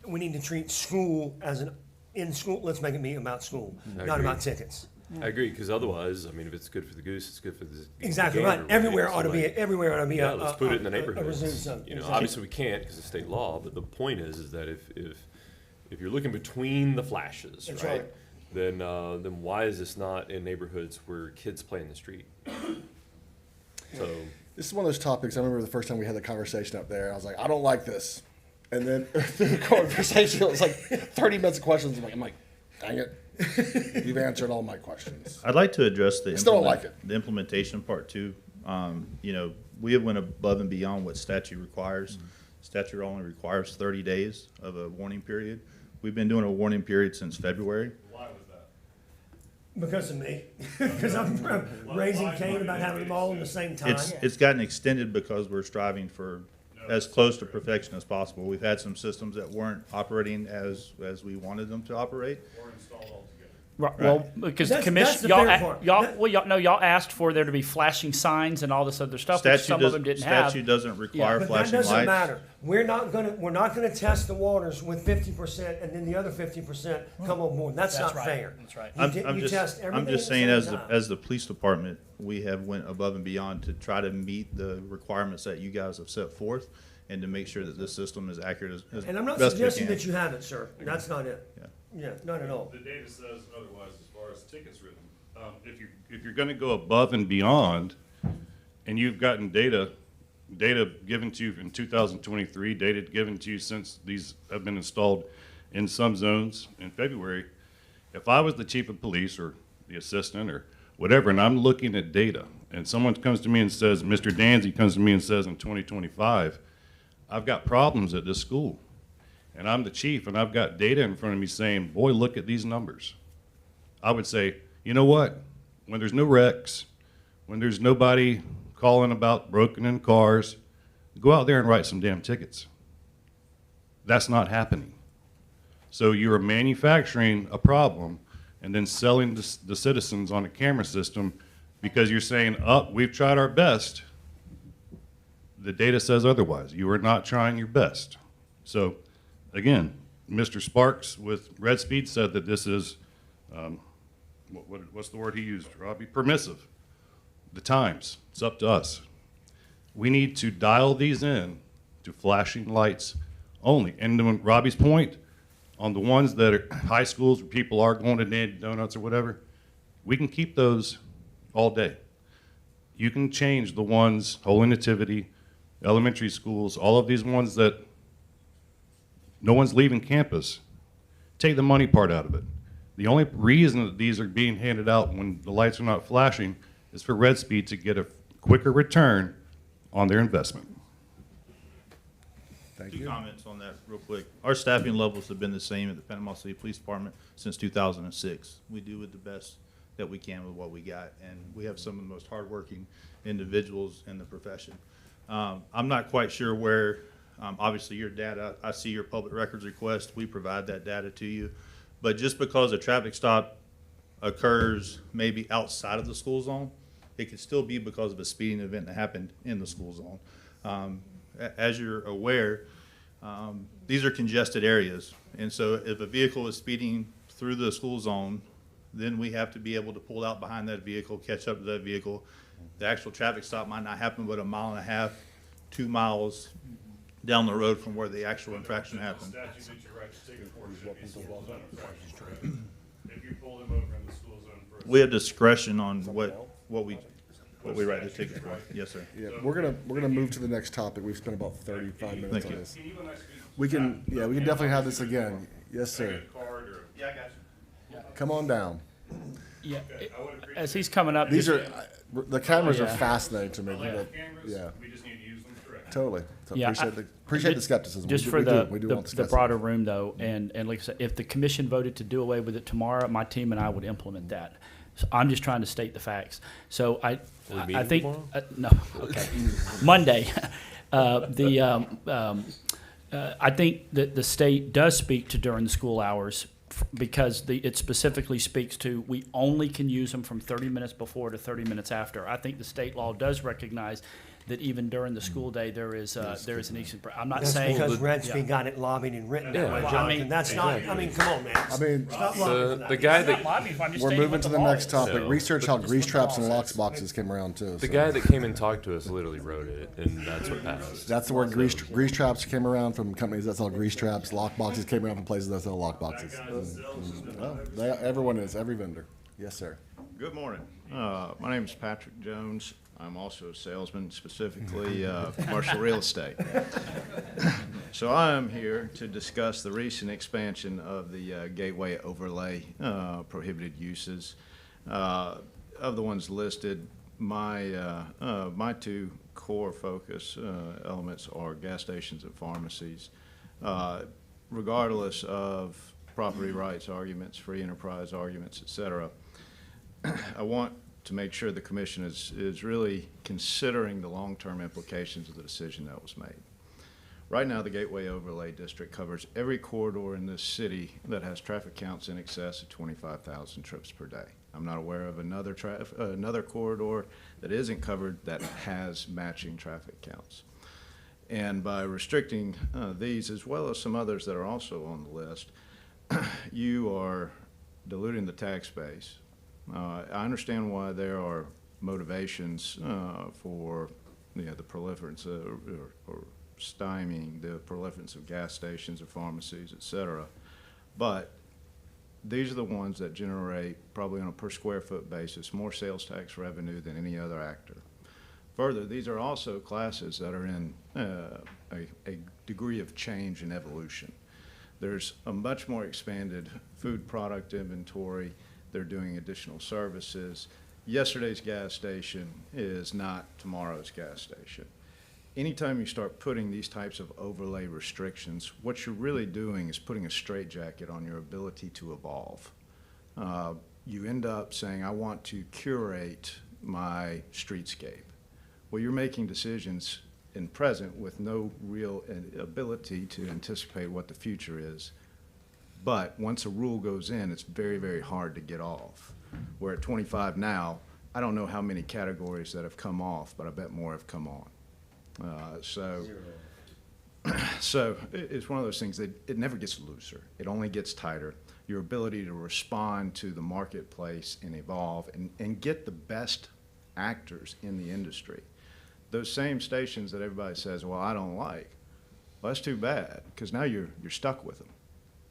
we need to treat school as in school, let's make it be about school, I not agree. about tickets. I agree, because otherwise, I mean, if it's good for the goose, it's good for the Exactly gander, right. right? Everywhere So, ought to be, like, everywhere ought to be yeah, a let's put it in the a neighborhoods. reserve zone. You know, Exactly. obviously we can't because of state law, but the point is that if you're looking between the flashes, That's right? right. Then why is this not in neighborhoods where kids play in the street? So This is one of those topics. I remember the first time we had the conversation up there. I was like, I don't like this. And then through the conversation, it was like 30 minutes of questions. I'm like, dang it. You've answered all my questions. I'd like to address the Still don't like it. the implementation part too. You know, we have went above and beyond what statute requires. Statute only requires 30 days of a warning period. We've been doing a warning period since February. Why was that? Because of me. Because I'm raising Cain about having them all at the same time. It's gotten extended because we're striving for as close to perfection as possible. We've had some systems that weren't operating as we wanted them to operate. Or installed altogether. Right. Well, because the That's commission, the y'all, fair part. y'all asked for there to be flashing signs and all this other stuff, which some of them didn't have. Statute doesn't require But that flashing doesn't lights. matter. We're not gonna test the waters with 50% and then the other 50% come on board. That's not right. fair. That's right. You test everything I'm just at the saying, same as time. as the police department, we have went above and beyond to try to meet the requirements that you guys have set forth and to make sure that this system is accurate as And I'm not best we suggesting can. that you haven't, sir. That's not it. Yeah, not at all. The data says otherwise as far as tickets written. If you're gonna go above and beyond, and you've gotten data given to you in 2023, data given to you since these have been installed in some zones in February, if I was the chief of police or the assistant or whatever, and I'm looking at data, and someone comes to me and says, Mr. Danzy comes to me and says in 2025, I've got problems at this school, and I'm the chief, and I've got data in front of me saying, boy, look at these numbers. I would say, you know what? When there's no wrecks, when there's nobody calling about broken in cars, go out there and write some damn tickets. That's not happening. So you're manufacturing a problem and then selling the citizens on a camera system because you're saying, oh, we've tried our best. The data says otherwise. You are not trying your best. So again, Mr. Sparks with Red Speed said that this is, what's the word he used, Robbie? Permissive. The times, it's up to us. We need to dial these in to flashing lights only. And to Robbie's point, on the ones that are high schools where people are going to Dandy Donuts or whatever, we can keep those all day. You can change the ones, Holy Nativity, elementary schools, all of these ones that no one's leaving campus. Take the money part out of it. The only reason that these are being handed out when the lights are not flashing is for Red Speed to get a quicker return on their investment. Thank Two you. comments on that real quick. Our staffing levels have been the same at the Panama City Police Department since 2006. We do with the best that we can with what we got, and we have some of the most hardworking individuals in the profession. I'm not quite sure where, obviously your data, I see your public records request, we provide that data to you. But just because a traffic stop occurs maybe outside of the school zone, it could still be because of a speeding event that happened in the school zone. As you're aware, these are congested areas. And so if a vehicle is speeding through the school zone, then we have to be able to pull out behind that vehicle, catch up to that vehicle. The actual traffic stop might not happen but 1.5 miles, 2 miles down the road from where the actual infraction happened. If you pull them over in the school zone for We have discretion on what we write the ticket for. Yes, sir. Yeah, we're gonna move to the next topic. We've spent about 35 minutes Thank on you. this. We can definitely have this again. Yes, sir. Yeah, I got you. Come on down. Yeah, as he's coming up. These just- are the cameras are Yeah. fascinating to me. Yeah, we just need to use them correctly. totally. So Yeah, appreciate the skepticism. Just We for do- the, we do the want the skepticism. broader room though, and like I said, if the commission voted to do away with it tomorrow, my team and I would implement that. So I'm just trying to state the facts. So I meeting think, tomorrow? no, okay, Monday. I think that the state does speak to during the school hours because it specifically speaks to, we only can use them from 30 minutes before to 30 minutes after. I think the state law does recognize that even during the school day, there is an easement. I'm not That's saying. because Red Speed got it lobbied and written that Yeah. way, Well, I Jonathan. mean- That's not, I mean, come on, man. I mean, Stop lobbying for The that. guy It's not that lobbying, I'm just we're stating moving what to the the law next is. topic. So- Research how Just grease what the traps and law lock says. boxes came around too. the so. guy that came and talked to us literally wrote it, and that's what passed. That's the word grease traps came around from companies that sell grease traps. Lock boxes came around from places that sell lock boxes. Everyone is, every vendor. Yes, sir. Good morning. My name is Patrick Jones. I'm also a salesman, specifically commercial real estate. So I am here to discuss the recent expansion of the gateway overlay prohibited uses. Of the ones listed, my two core focus elements are gas stations and pharmacies. Regardless of property rights arguments, free enterprise arguments, et cetera, I want to make sure the commission is really considering the long-term implications of the decision that was made. Right now, the Gateway Overlay District covers every corridor in this city that has traffic counts in excess of 25,000 trips per day. I'm not aware of another corridor that isn't covered that has matching traffic counts. And by restricting these, as well as some others that are also on the list, you are diluting the tax base. I understand why there are motivations for the proliferance or stymieing the proliferance of gas stations or pharmacies, et cetera. But these are the ones that generate, probably on a per square foot basis, more sales tax revenue than any other actor. Further, these are also classes that are in a degree of change and evolution. There's a much more expanded food product inventory. They're doing additional services. Yesterday's gas station is not tomorrow's gas station. Anytime you start putting these types of overlay restrictions, what you're really doing is putting a straitjacket on your ability to evolve. You end up saying, I want to curate my streetscape. Well, you're making decisions in present with no real ability to anticipate what the future is. But once a rule goes in, it's very, very hard to get off. We're at 25 now. I don't know how many categories that have come off, but I bet more have come on. So it's one of those things that it never gets looser. It only gets tighter. Your ability to respond to the marketplace and evolve and get the best actors in the industry. Those same stations that everybody says, well, I don't like, well, that's too bad, because now you're stuck with them.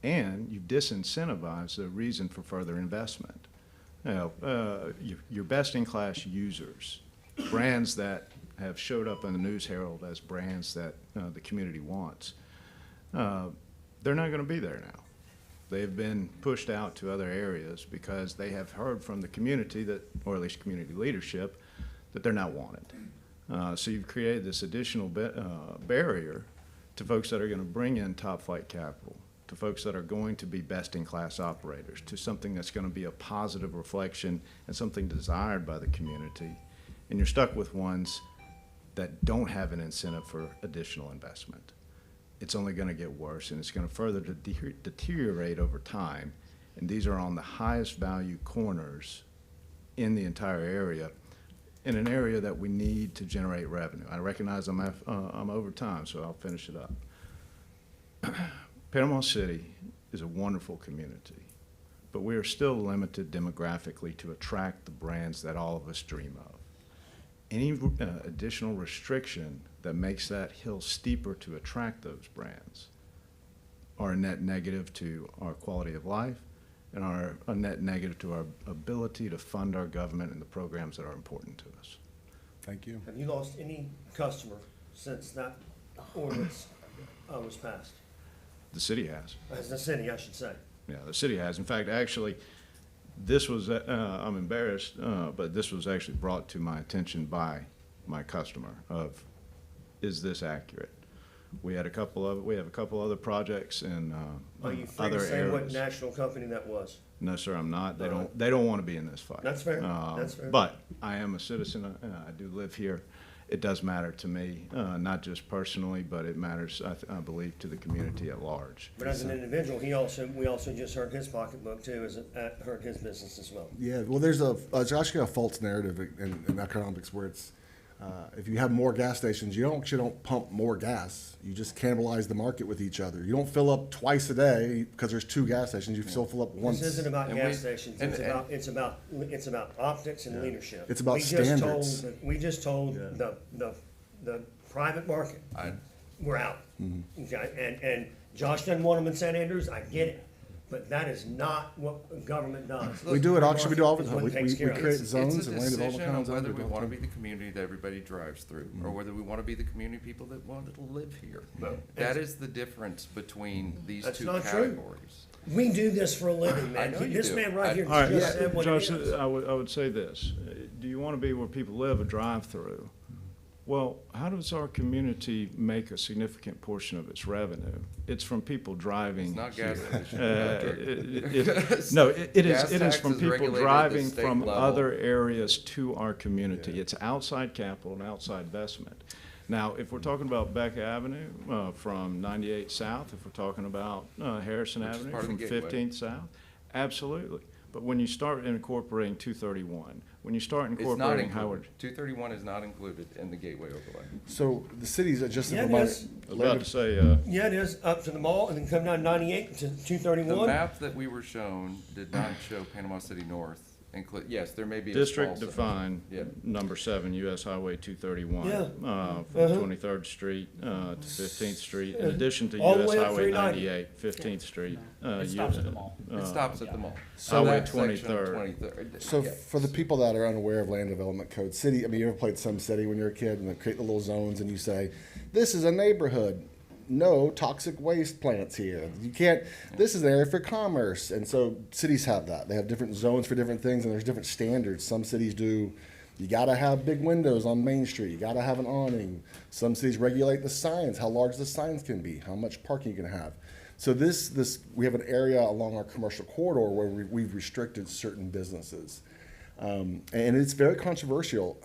And you disincentivized the reason for further investment. You know, your best-in-class users, brands that have showed up in the News Herald as brands that the community wants, they're not going to be there now. They've been pushed out to other areas because they have heard from the community that, or at least community leadership, that they're not wanted. So you've created this additional barrier to folks that are going to bring in top flight capital, to folks that are going to be best-in-class operators, to something that's going to be a positive reflection and something desired by the community. And you're stuck with ones that don't have an incentive for additional investment. It's only going to get worse, and it's going to further deteriorate over time. And these are on the highest value corners in the entire area, in an area that we need to generate revenue. I recognize I'm over time, so I'll finish it up. Panama City is a wonderful community, but we are still limited demographically to attract the brands that all of us dream of. Any additional restriction that makes that hill steeper to attract those brands are a net negative to our quality of life and are a net negative to our ability to fund our government and the programs that are important to us. Thank you. Have you lost any customer since that ordinance was passed? The city has. As the city, I should say. Yeah, the city has. In fact, actually, this was, I'm embarrassed, but this was actually brought to my attention by my customer of, is this accurate? We have a couple other projects in Are you free other to say what areas. national company that was? No, sir, I'm not. They All don't, right. they don't want to be in this fight. That's fair. That's fair. But I am a citizen. I do live here. It does matter to me, not just personally, but it matters, I believe, to the community at large. But as an individual, we also just hurt his pocketbook too, hurt his business as well. Yeah, well, there's actually a false narrative in economics where it's, if you have more gas stations, you don't pump more gas. You just cannibalize the market with each other. You don't fill up twice a day because there's 2 gas stations. You still fill up once. This isn't about And gas we- stations, and- it's about optics and leadership. It's about standards. We just told the private market, we're out. Mm-hmm. Okay, and Josh doesn't want them in San Andrews, I get it, but that is not what government does. We do it, actually, we do all the Is time. what We takes care of it. create It's zones a and land development decision plans. on whether under we want to be downtown. the community that everybody drives through, or whether we want to be the community people that want to live here. No. That is the difference between these That's 2 not true. categories. We do this for a living, I man. know you This do. man right here All right, just said what it Josh, is. I would say this. Do you want to be where people live, a drive-through? Well, how does our community make a significant portion of its revenue? It's from people driving. It's not gas here. station, Patrick. No, it Gas is tax from is people regulated at the driving state from level. other areas to our community. It's outside capital and outside investment. Now, if we're talking about Beck Avenue from 98 South, if we're talking about Harrison Which is Avenue part of the from gateway. 15th South, absolutely. But when you start incorporating 231, when you start It's not incorporating Howard. included. 231 is not included in the gateway overlay. So the cities are just. Yeah, it reminder- is. I was about to say, Yeah, it is, up to the mall, and then come down 98 to The 231. map that we were shown did not show Panama City North include, yes, there may be a small. District section. defined, Yeah. number 7, US Highway 231. Yeah. From 23rd Street to 15th Street, in addition to All the US way up Highway 390. 98, 15th Street. It stops at the mall. It stops at the mall. So- That Highway section, 23rd. 23rd. So Yeah. for the people that are unaware of land development code, city, I mean, you ever played Some City when you're a kid and they create the little zones and you say, this is a neighborhood. No toxic waste plants here. You can't, this is an area for commerce. And so cities have that. They have different zones for different things and there's different standards. Some cities do, you gotta have big windows on Main Street. You gotta have an awning. Some cities regulate the signs, how large the signs can be, how much parking you can have. So we have an area along our commercial corridor where we've restricted certain businesses. And it's very controversial.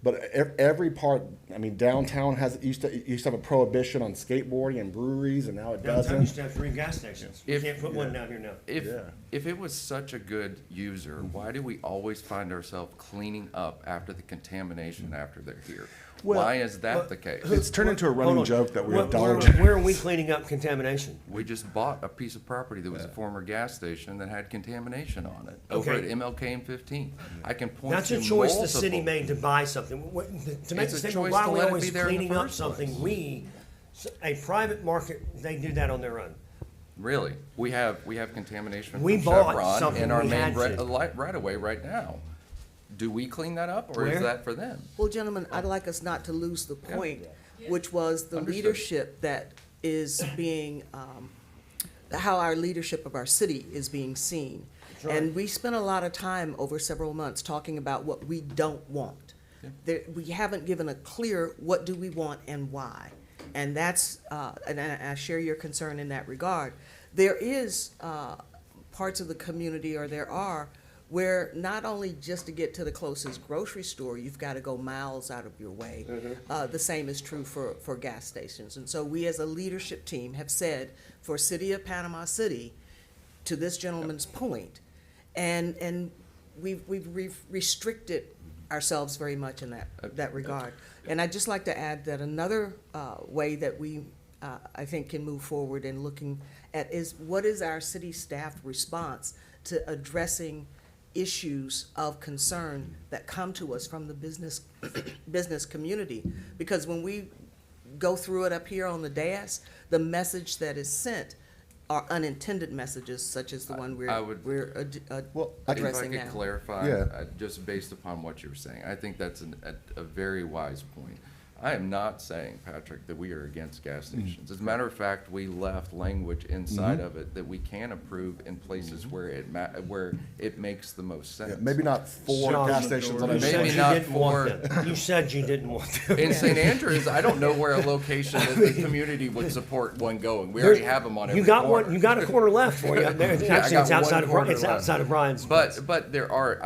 But every part, I mean, downtown used to have a prohibition on skateboarding and breweries, and now it Downtown used doesn't. to have 3 gas stations. We If- can't put one down here now. If it was such a good user, why do we always find ourselves cleaning up after the contamination after they're here? Well, Why is that the case? It's turned into a Hold running on. joke that we're Where- indulging. Where are we cleaning up contamination? We just bought a piece of property that was a former gas station that had contamination on it over Okay. at MLK and 15th. I can point That's to a choice the city multiple- made to buy something. To make It's the a statement, choice why to are we let it always be there in the cleaning up first something? place. A private market, they do that on their own. Really? We have contamination We from bought Chevron something in our we main had to. right of way right now. Do we clean that up, or Where? is that for them? Well, gentlemen, I'd like us not to lose the point, which was the Understood. leadership that is being, how our leadership of our city is being seen. right. And we spent a lot of time over several months talking about what we don't want. We haven't given a clear, what do we want and why? And that's, and I share your concern in that regard. There is parts of the community, or there are, where not only just to get to the closest grocery store, you've got to go miles out of your way. The same is true for gas stations. And so we as a leadership team have said for City of Panama City, to this gentleman's point, and we've restricted ourselves very much in that regard. And I'd just like to add that another way that we, I think, can move forward in looking at is what is our city staff response to addressing issues of concern that come to us from the business community. Because when we go through it up here on the dais, the message that is sent are unintended messages, such as the one we're addressing now. If I could clarify, Yeah. just based upon what you were saying, I think that's a very wise point. I am not saying, Patrick, that we are against gas stations. As a matter of fact, we left language inside of it that we can approve in places where it makes the most sense. Yeah, maybe not 4 gas stations on a You said Maybe you not didn't want for- them. You said you didn't want them. In St. Andrews, I don't know where a location that the community would support one going. We already have them on every You got corner. one, you got a corner left for you. There- Yeah, I Actually, got it's outside one of, corner it's left. outside of Brian's. But there are,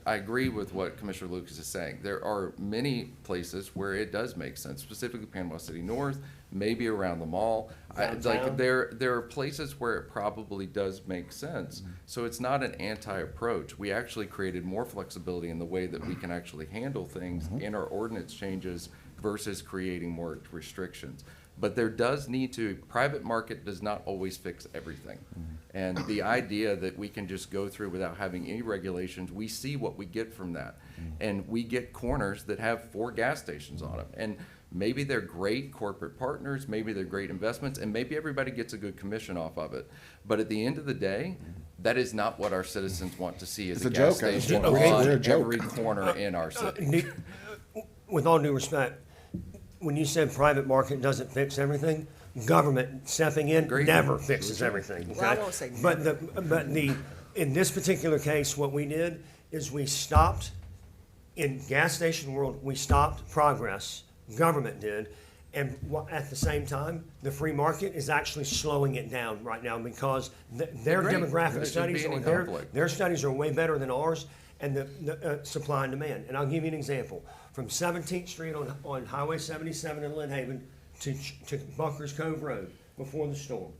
I agree with what Commissioner Lucas is saying. There are many places where it does make sense, specifically Panama City North, maybe around the mall. Downtown. There are places where it probably does make sense. So it's not an anti-approach. We actually created more flexibility in the way that we can actually handle things in our ordinance changes versus creating more restrictions. But there does need to, private market does not always fix everything. And the idea that we can just go through without having any regulations, we see what we get from that. And we get corners that have 4 gas stations on them. And maybe they're great corporate partners, maybe they're great investments, and maybe everybody gets a good commission off of it. But at the end of the day, that is not what our citizens want to see as It's a a gas joke. station Okay. We're a on joke. every corner in our city. With all due respect, when you said private market doesn't fix everything, government stepping in Agreed. never fixes everything, okay? Well, I won't say in this particular case, what we did is we stopped, in gas station world, we stopped progress, government did, and at the same time, the free market is actually slowing it down right now because their Great. demographic There shouldn't studies, be any or conflict. their studies are way better than ours, and the supply and demand. And I'll give you an example. From 17th Street on Highway 77 in Lynn Haven to Bunkers Cove Road before the storm.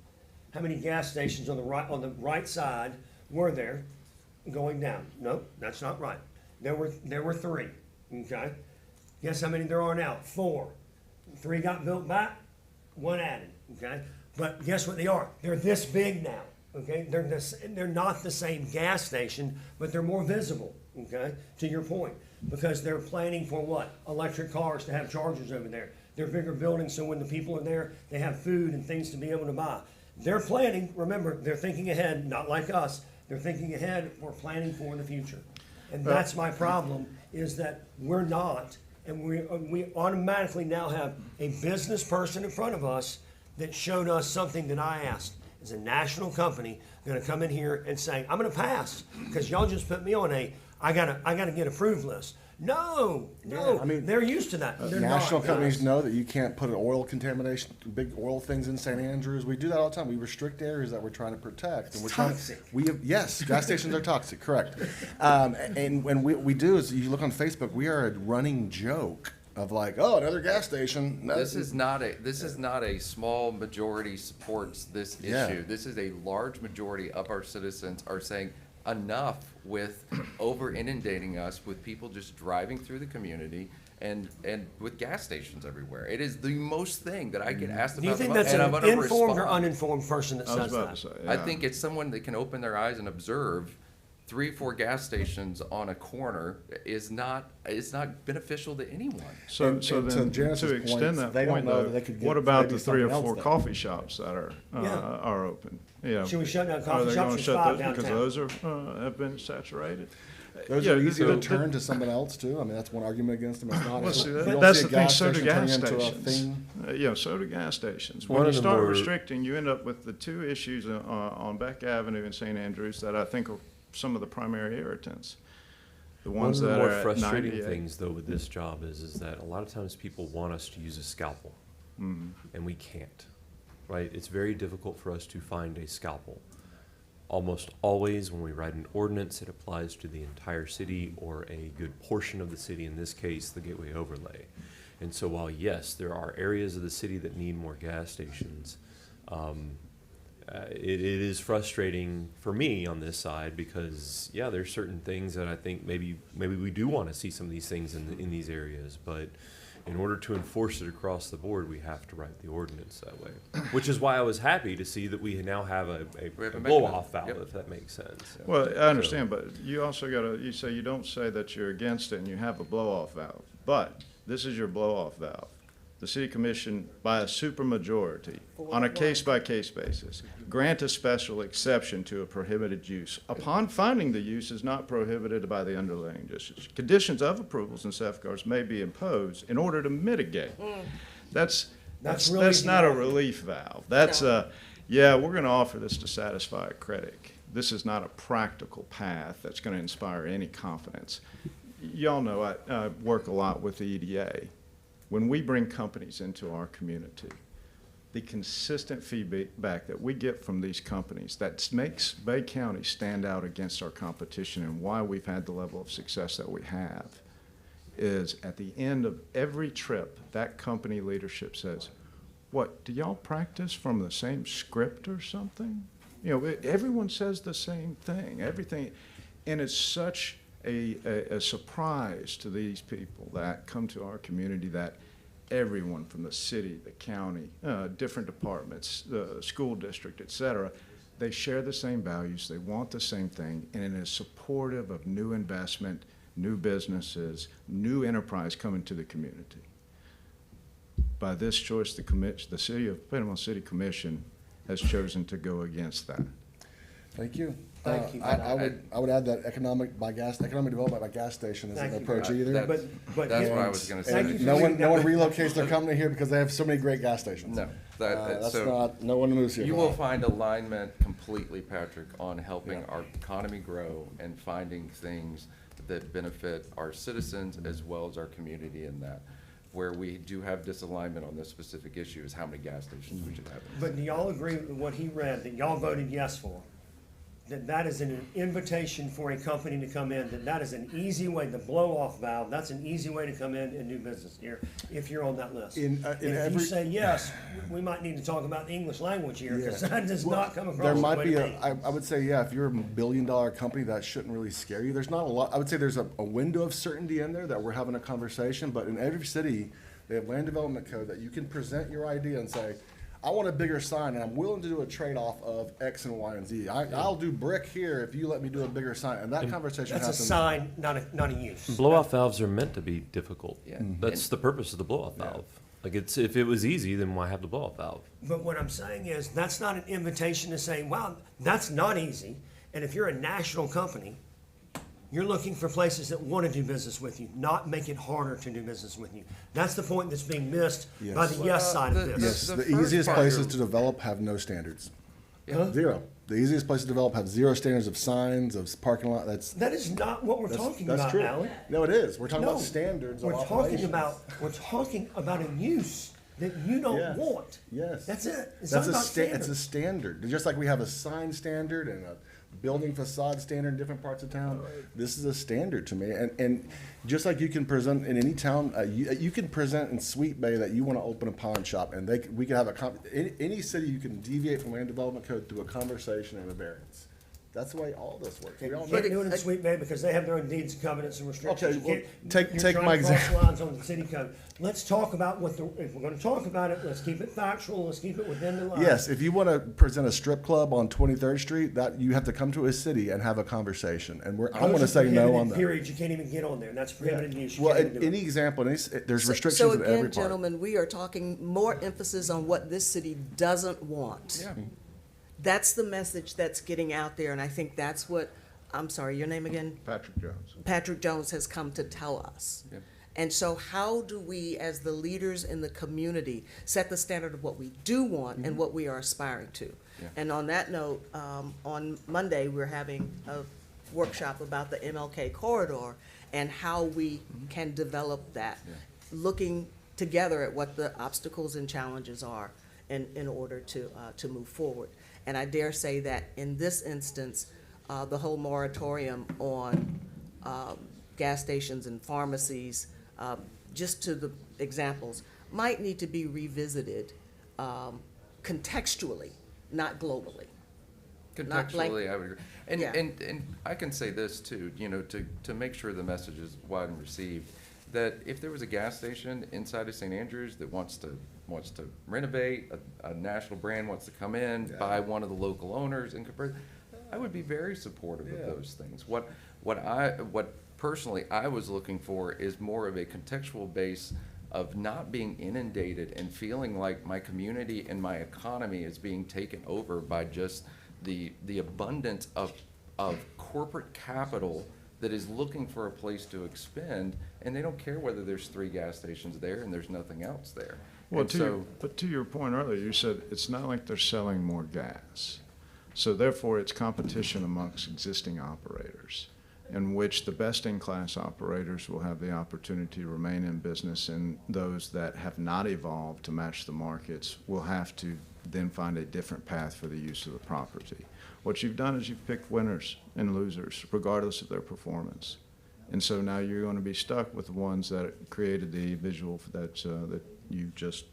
How many gas stations on the right side were there going down? No, that's not right. There were 3, okay? Guess how many there are now? 4. 3 got built back, 1 added, okay? But guess what they are? They're this big now, okay? They're not the same gas station, but they're more visible, okay? To your point, because they're planning for what? Electric cars to have chargers over there. They're bigger buildings, so when the people are there, they have food and things to be able to buy. They're planning, remember, they're thinking ahead, not like us. They're thinking ahead, we're planning for the future. And that's my problem, is that we're not, and we automatically now have a business person in front of us that showed us something that I asked. Is a national company gonna come in here and say, I'm gonna pass, because y'all just put me on I gotta get approved list. No, I mean, they're used to that. They're National not, companies guys. know that you can't put an oil contamination, big oil things in St. Andrews. We do that all the time. We restrict areas that we're trying to protect. And we're toxic. Yes, gas stations are toxic, correct. And when we do is, you look on Facebook, we are a running joke of like, oh, another gas station. This is not a small majority supports this issue. Yeah. This is a large majority of our citizens are saying enough with over inundating us with people just driving through the community and with gas stations everywhere. It is the most thing that I get asked about. Do you think the most, that's and I'm an gonna informed or respond. uninformed person that I was says about that? to say, I yeah. think it's someone that can open their eyes and observe 3 or 4 gas stations on a corner it's not beneficial to anyone. So, And- so and to then, Janice's to point, extend that they don't point know though, that they could get what about maybe the 3 or something 4 else coffee shops that Yeah. are open? Yeah. Should we shut down Are coffee they shops? gonna There's shut 5 those because downtown. those are, have been saturated? Those Yeah, are easy to the- turn to someone else too. I mean, that's one argument against them. It's not. Well, see, you don't that's see the a thing, gas so do station turning gas into a stations. thing. Yeah, so do gas stations. One When you of them start were- restricting, you end up with the 2 issues on Beck Avenue in St. Andrews that I think are some of the primary irritants. The One ones of the that more are at frustrating 98. things, though, with this job is that a lot of times people want us to use a scalpel. and we can't, right? It's very difficult for us to find a scalpel. Almost always, when we write an ordinance, it applies to the entire city or a good portion of the city, in this case, the Gateway Overlay. And so while, yes, there are areas of the city that need more gas stations, it is frustrating for me on this side because, yeah, there's certain things that I think maybe we do want to see some of these things in these areas, but in order to enforce it across the board, we have to write the ordinance that way. Which is why I was happy to see that we now have a blow-off valve, if that makes sense. Well, I understand, but you also gotta, you don't say that you're against it and you have a blow-off valve. But this is your blow-off valve. The city commission, by a supermajority, on a case-by-case basis, grant a special exception to a prohibited use upon finding the use is not prohibited by the underlying district. Conditions of approvals and safeguards may be imposed in order to mitigate. That's not a relief valve. That's yeah, we're gonna offer this to satisfy a critic. This is not a practical path that's gonna inspire any confidence. Y'all know I work a lot with the EDA. When we bring companies into our community, the consistent feedback that we get from these companies that makes Bay County stand out against our competition and why we've had the level of success that we have is at the end of every trip, that company leadership says, what, do y'all practice from the same script or something? You know, everyone says the same thing, everything, and it's such a surprise to these people that come to our community that everyone from the city, the county, different departments, the school district, et cetera, they share the same values, they want the same thing, and it is supportive of new investment, new businesses, new enterprise coming to the community. By this choice, the City of Panama City Commission has chosen to go against that. Thank you. Thank you. I would add that economic development by gas station isn't an approach either. That's what I was gonna say. No one relocates their company here because they have so many great gas stations. No, no one moves here. You will find alignment completely, Patrick, on helping our economy grow and finding things that benefit our citizens as well as our community in that. Where we do have disalignment on this specific issue is how many gas stations we should have. But do y'all agree with what he read, that y'all voted yes for? That is an invitation for a company to come in, that is an easy way, the blow-off valve, that's an easy way to come in and do business here, if you're on that list. If you say yes, we might need to talk about the English language here, because that does not come across. There the might way be to me. I would say, yeah, if you're a billion-dollar company, that shouldn't really scare you. There's not a lot, I would say there's a window of certainty in there that we're having a conversation, but in every city, they have land development code that you can present your idea and say, I want a bigger sign, and I'm willing to do a trade-off of X and Y and Z. I'll do brick here if you let me do a bigger sign, and that conversation That's happens. a sign, not a use. Blow-off valves are meant to be difficult. Yeah. That's the purpose of the blow-off valve. Like if it was easy, then why have the blow-off valve? But what I'm saying is, that's not an invitation to say, wow, that's not easy. And if you're a national company, you're looking for places that want to do business with you, not make it harder to do business with you. That's the point that's being missed by the yes side of this. Yes, The the first easiest part places of- to develop have no standards. Huh? Zero. The easiest place to develop have zero standards of signs, of parking lot, That is not what we're talking about, true. Alan. No, it is. We're talking No, about standards of we're operations. talking about a use that you don't Yes. want. Yes. That's it. It's That's not about it's standards. a standard. Just like we have a sign standard and a building facade standard in different parts of town, this is a standard to me. And just like you can present in any town, you can present in Sweet Bay that you want to open a pawn shop, and we can have any city you can deviate from land development code through a conversation and a variance. That's the way all this works. We all You know. can't do it in Sweet Bay because they have their own deeds, covenants, and restrictions. Okay, You well, can't- take you're my trying to cross example. lines on the city code. Let's talk about if we're gonna talk about it, let's keep it factual, let's keep it within the lines. Yes, if you want to present a strip club on 23rd Street, that you have to come to a city and have a conversation. And I'm going to Those are say no prohibited on that. periods, you can't even get on there, and that's prohibited use. You Well, can't even do any it. example, there's So restrictions in every again, part. gentlemen, we are talking more emphasis on what this city doesn't want. That's the message that's getting out there, and I think that's what, I'm sorry, your name again? Patrick Jones. Patrick Jones has come to tell us. Yep. And so how do we, as the leaders in the community, set the standard of what we do want and what we are aspiring to? Yeah. And on that note, on Monday, we're having a workshop about the MLK corridor and how we can develop that. Yeah. Looking together at what the obstacles and challenges are in order to move forward. And I dare say that in this instance, the whole moratorium on gas stations and pharmacies, just to the examples, might need to be revisited contextually, not globally. Not like- Contextually, I would agree. And, Yeah. and I can say this too, you know, to make sure the message is widely received, that if there was a gas station inside of St. Andrews that wants to renovate, a national brand wants to come in, buy one of the local owners and convert, I would be very supportive of those things. What personally I was looking for is more of a contextual base of not being inundated and feeling like my community and my economy is being taken over by just the abundance of corporate capital that is looking for a place to expend, and they don't care whether there's 3 gas stations there and there's nothing else there. Well, And but to your point earlier, you said it's not like they're selling more gas. So therefore, it's competition amongst existing operators, in which the best-in-class operators will have the opportunity to remain in business, and those that have not evolved to match the markets will have to then find a different path for the use of the property. What you've done is you've picked winners and losers, regardless of their performance. And so now you're going to be stuck with the ones that created the visual that you just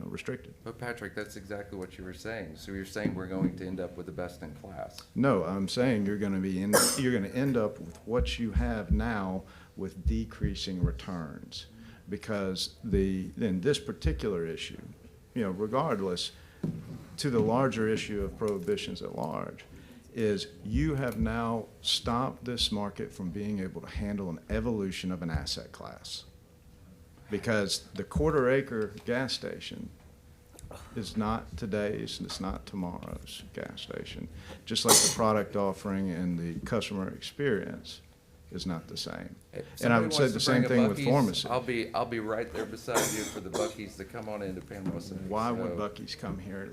restricted. But Patrick, that's exactly what you were saying. So you're saying we're going to end up with the best in class. No, I'm saying you're going to end up with what you have now with decreasing returns, because in this particular issue, regardless, to the larger issue of prohibitions at large, is you have now stopped this market from being able to handle an evolution of an asset class. Because the quarter-acre gas station is not today's, and it's not tomorrow's gas station. Just like the product offering and the customer experience is not the same. And I would say the same thing with pharmacy. I'll be right there beside you for the Buc-ee's to come on into Panama City. Why would So Buc-ee's come here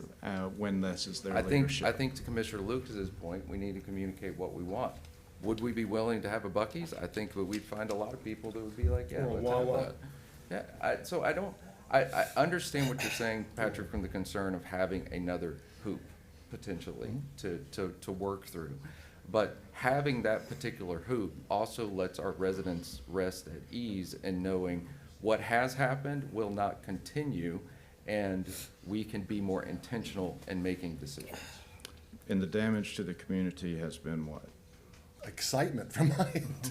when this is their I leadership? think to Commissioner Lucas's point, we need to communicate what we want. Would we be willing to have a Buc-ee's? I think that we'd find a lot of people that would be like, yeah, Or a let's have Wawa. that. Yeah, I understand what you're saying, Patrick, from the concern of having another hoop potentially to work through. But having that particular hoop also lets our residents rest at ease in knowing what has happened will not continue, and we can be more intentional in making decisions. And the damage to the community has been what? Excitement from my end.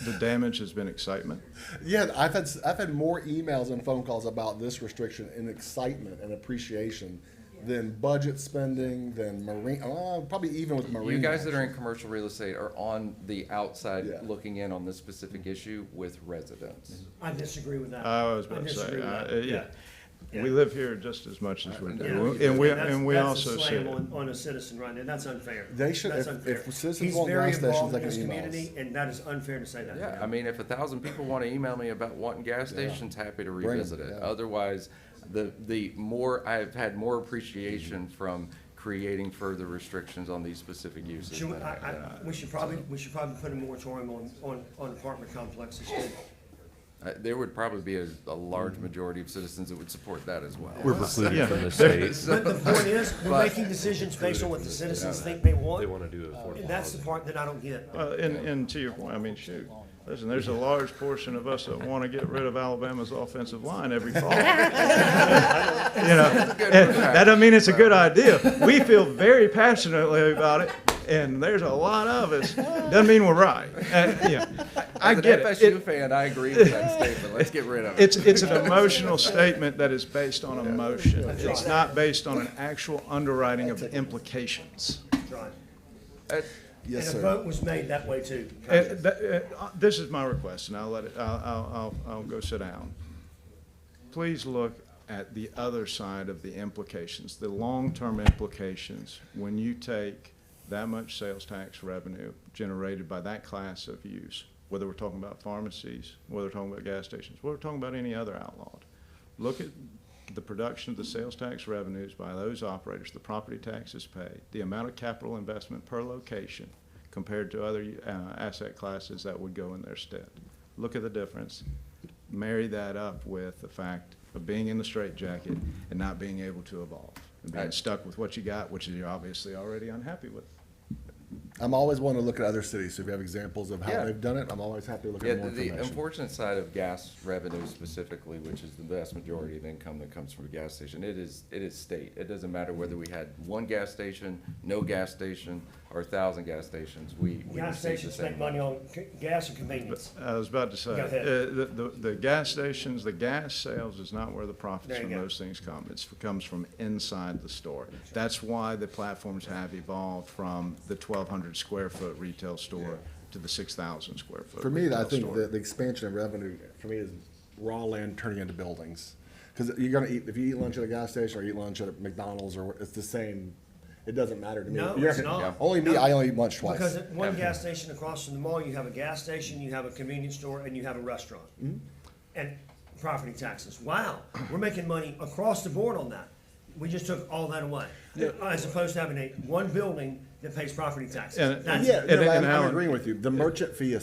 The damage has been excitement. Yeah, I've had more emails and phone calls about this restriction in excitement and appreciation than budget spending, than marine, probably even with marine. You guys that are in action. commercial real estate are on the outside Yeah. looking in on this specific issue with residents. I disagree with that. I was about to disagree say, with that. yeah. Yeah. We live here just as much as we Yeah. do. And we That's also a say, slam on a citizen right there. That's unfair. They should- That's if unfair. citizens He's want very gas stations, involved they in can his email us. community, and that is unfair to say that. to Yeah, him. I mean, if 1,000 people want to email me about wanting gas stations, happy to Bring 'em, revisit it. yeah. Otherwise, the more, I've had more appreciation from creating further restrictions on these specific uses. Should we, than I- we should probably put a moratorium on apartment complexes too. There would probably be a large majority of citizens that would support that as well. We're precluded Yeah. from the state. But the point is, we're But- making decisions based on what the citizens think they want. They want to do affordable And that's the housing. part that I don't get. and to your point, I mean, shoot, listen, there's a large portion of us that want to get rid of Alabama's offensive line every fall. That doesn't mean it's a good idea. We feel very passionately about it, and there's a lot of us. Doesn't mean we're right. I As an get it. FSU fan, I agree with that statement. Let's get rid of it. It's an emotional statement that is based on emotion. It's not based on an actual underwriting of implications. Right. Yes, And a sir. vote was made that way too. This is my request, and I'll go sit down. Please look at the other side of the implications, the long-term implications, when you take that much sales tax revenue generated by that class of use, whether we're talking about pharmacies, whether we're talking about gas stations, whether we're talking about any other outlawed. Look at the production of the sales tax revenues by those operators, the property taxes paid, the amount of capital investment per location compared to other asset classes that would go in their stead. Look at the difference. marry that up with the fact of being in the straitjacket and not being able to evolve, and being stuck with what you got, which you're obviously already unhappy with. I'm always wanting to look at other cities, so if you have examples of how Yeah. they've done it, I'm always happy to look Yeah, at more the information. unfortunate side of gas revenue specifically, which is the vast majority of income that comes from a gas station, it is state. It doesn't matter whether we had one gas station, no gas station, or 1,000 gas stations, we Gas receive the stations same make money on gas and convenience. I was about to say, Go ahead. the gas stations, the gas sales is not where the profits There you from go. those things come. It comes from inside the store. That's why the platforms have evolved from the 1,200 square foot retail store to the 6,000 square foot For me, retail I think store. the expansion of revenue, for me, is raw land turning into buildings. Because you're gonna eat, if you eat lunch at a gas station or eat lunch at a McDonald's, or it's the same, it doesn't matter to me. No, You're it's gonna- not. Only me, No. I only eat lunch twice. Because at one gas station across from the mall, you have a gas station, you have a convenience store, and you have a restaurant. Mm-hmm. And property taxes. Wow, we're making money across the board on that. We just took all that away. As opposed to having one building that pays property taxes. And- That's Yeah, it. no, I'm Alan- agreeing with you. The merchant fee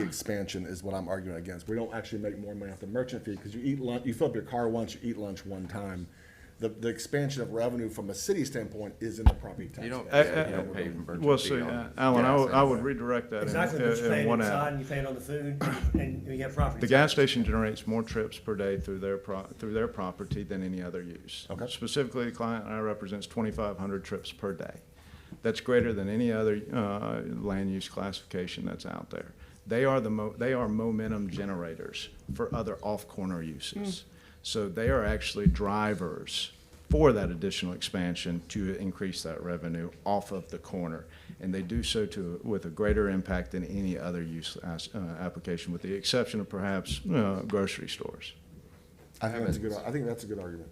expansion is what I'm arguing against. We don't actually make more money off the merchant fee, because you eat lunch, you fill up your car once, you eat lunch one time. The expansion of revenue from a city standpoint is in the property tax. You don't, base. yeah, you don't pay merchant Well, fee see, on Alan, gas I would anyway. redirect that Exactly, but you pay in it one inside out. and you pay it on the food, and you have property The taxes. gas station generates more trips per day through their property than any other use. Okay. Specifically, the client I represents 2,500 trips per day. That's greater than any other land use classification that's out there. They are momentum generators for other off-corner uses. So they are actually drivers for that additional expansion to increase that revenue off of the corner. And they do so with a greater impact than any other use application, with the exception of perhaps grocery stores. I think that's a good argument.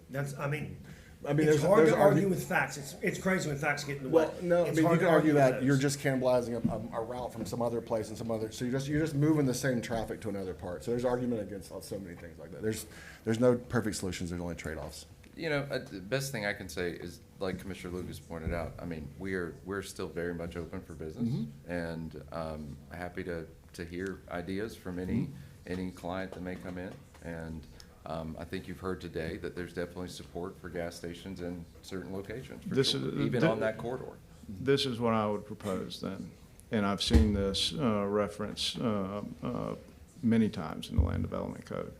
I mean, it's there's- hard there's to argue argu- with facts. It's crazy when facts get in the way. Well, no, I It's mean, you hard can to argue that with you're those. just cannibalizing a route from some other place and some other, so you're just moving the same traffic to another part. So there's argument against so many things like that. There's no perfect solutions, there's only trade-offs. You know, the best thing I can say is, like Commissioner Lucas pointed out, I mean, we're still very much open for business, and happy to hear ideas from any client that may come in. And I think you've heard today that there's definitely support for gas stations in certain locations, for This sure, is- even th- on that corridor. This is what I would propose then, and I've seen this reference many times in the Land Development Code.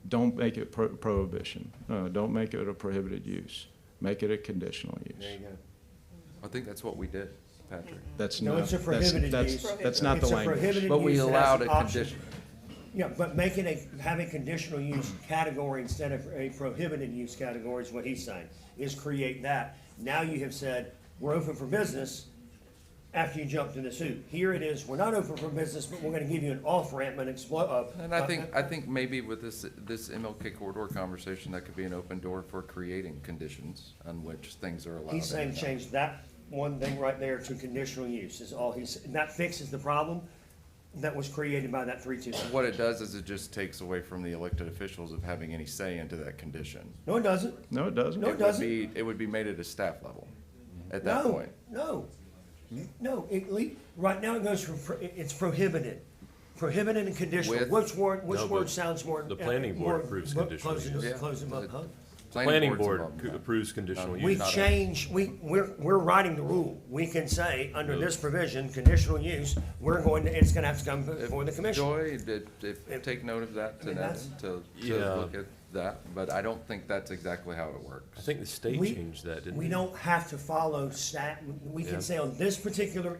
Don't make it prohibition. Don't make it a prohibited use. Make it a conditional use. There you go. I think that's what we did, Patrick. That's No, not, it's a prohibited use. that's not the It's a language. prohibited But we use that has allowed the a option. condition. Yeah, but having conditional use category instead of a prohibited use category is what he's saying, is create that. Now you have said, we're open for business after you jump to this hoop. Here it is, we're not open for business, but we're gonna give you an off-ramp and And I think maybe with this MLK corridor conversation, that could be an open door for creating conditions on which things are allowed. He's saying anyhow. change that one thing right there to conditional use is all and that fixes the problem that was created by that 3-2. What it does is it just takes away from the elected officials of having any say into that condition. No, it doesn't. No, it doesn't. No, it doesn't. It would be made at a staff level at that No, point. no, no, right now it goes from, it's prohibited. Prohibited and conditional. With- Which word No, but word sounds more? the planning board more- approves more- conditional close it- use. Yeah. Close them up, huh? Planning board's board involved in that. approves conditional Not- We use. not a- change, we're writing the rule. We can say, under this provision, conditional use, it's gonna have to come before the commission. Joy, take note of that I mean, that's- to Yeah. look at that, but I don't think that's exactly how it works. I think the state We- changed that, didn't We it? don't have to follow we Yeah. can say on this particular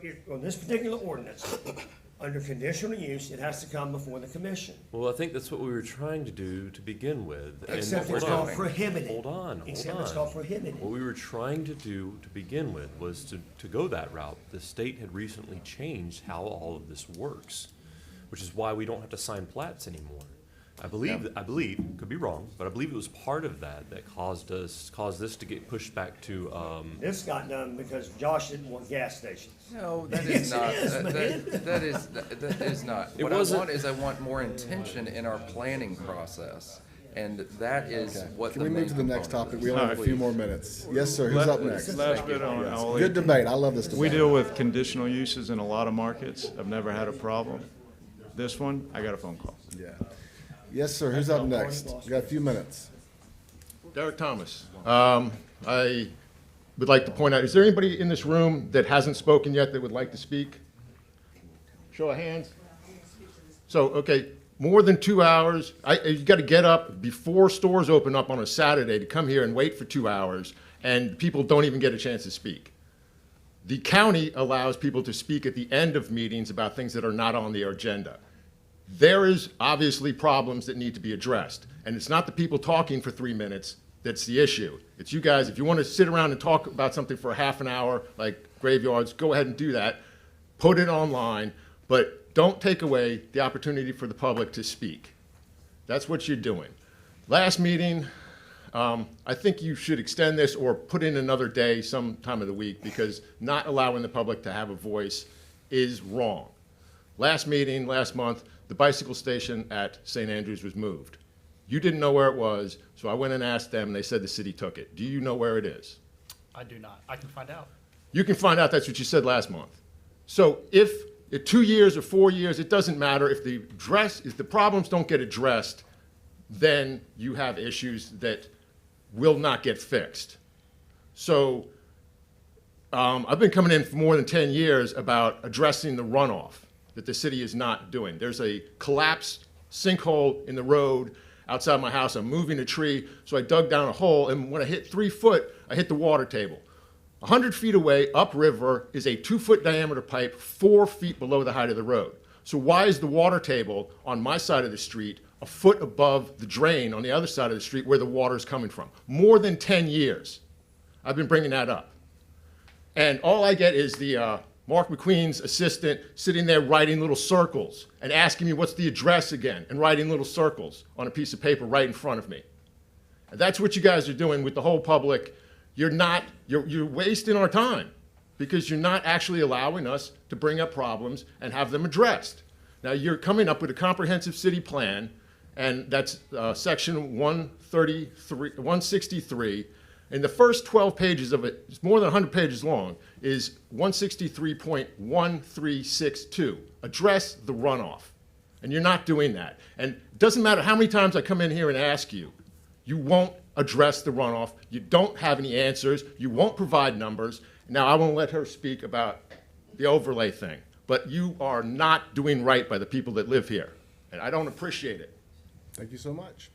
ordinance, under conditional use, it has to come before the commission. Well, I think that's what we were trying to do to begin with. and Except hold it's on. called prohibited. Hold on. Except it's called prohibited. What we were trying to do to begin with was to go that route. The state had recently changed how all of this works, which is why we don't have to sign plats anymore. I believe, could be wrong, but I believe it was part of that caused this to get pushed back to, This got done because Josh didn't want gas stations. No, that Yes, is it not, is, that is not. It What I wasn't- want is I want more intention in our planning process, and that is what the Can we main move to the next component topic? is. We only have a few Please. more minutes. Yes, sir, who's up next? Last bit on, I'll Good debate, I love this debate. We deal with conditional uses in a lot of markets. I've never had a problem. This one, I got a phone call. Yeah. Yes, sir. Who's up next? We got a few minutes. Derek Thomas. I would like to point out, is there anybody in this room that hasn't spoken yet that would like to speak? Show of hands. So, okay, more than 2 hours. You got to get up before stores open up on a Saturday to come here and wait for 2 hours, and people don't even get a chance to speak. The county allows people to speak at the end of meetings about things that are not on the agenda. There is obviously problems that need to be addressed, and it's not the people talking for 3 minutes that's the issue. It's you guys. If you want to sit around and talk about something for a half an hour, like graveyards, go ahead and do that. Put it online, but don't take away the opportunity for the public to speak. That's what you're doing. Last meeting, I think you should extend this or put in another day some time of the week, because not allowing the public to have a voice is wrong. Last meeting, last month, the bicycle station at St. Andrews was moved. You didn't know where it was, so I went and asked them, and they said the city took it. Do you know where it is? I do not. I can find out. You can find out. That's what you said last month. So if 2 years or 4 years, it doesn't matter. If the problems don't get addressed, then you have issues that will not get fixed. So I've been coming in for more than 10 years about addressing the runoff that the city is not doing. There's a collapsed sinkhole in the road outside my house. I'm moving a tree, so I dug down a hole, and when I hit 3 foot, I hit the water table. 100 feet away, upriver, is a 2-foot diameter pipe 4 feet below the height of the road. So why is the water table on my side of the street a foot above the drain on the other side of the street where the water is coming from? More than 10 years I've been bringing that up. And all I get is the Mark McQueen's assistant sitting there writing little circles and asking me what's the address again, and writing little circles on a piece of paper right in front of me. And that's what you guys are doing with the whole public. You're wasting our time, because you're not actually allowing us to bring up problems and have them addressed. Now, you're coming up with a comprehensive city plan, and that's section 163. And the first 12 pages of it, it's more than 100 pages long, is 163.1362, address the runoff. And you're not doing that. And it doesn't matter how many times I come in here and ask you, you won't address the runoff. You don't have any answers. You won't provide numbers. Now, I won't let her speak about the overlay thing, but you are not doing right by the people that live here, and I don't appreciate it. Thank you so much.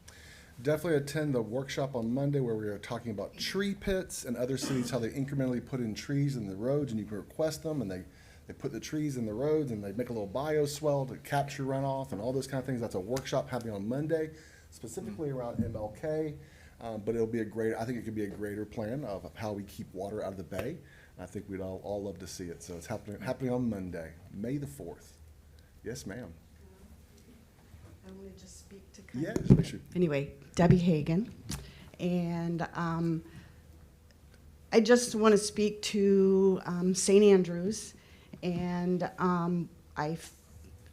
Definitely attend the workshop on Monday where we are talking about tree pits and other cities, how they incrementally put in trees in the roads, and you can request them, and they put the trees in the roads, and they make a little bioswale to capture runoff and all those kind of things. That's a workshop happening on Monday, specifically around MLK. But it'll be I think it could be a greater plan of how we keep water out of the bay. I think we'd all love to see it. So it's happening on Monday, May the 4th. Yes, ma'am. I want to just speak to Yes, we should. Anyway, Debbie Hagan. And I just want to speak to St. Andrews. And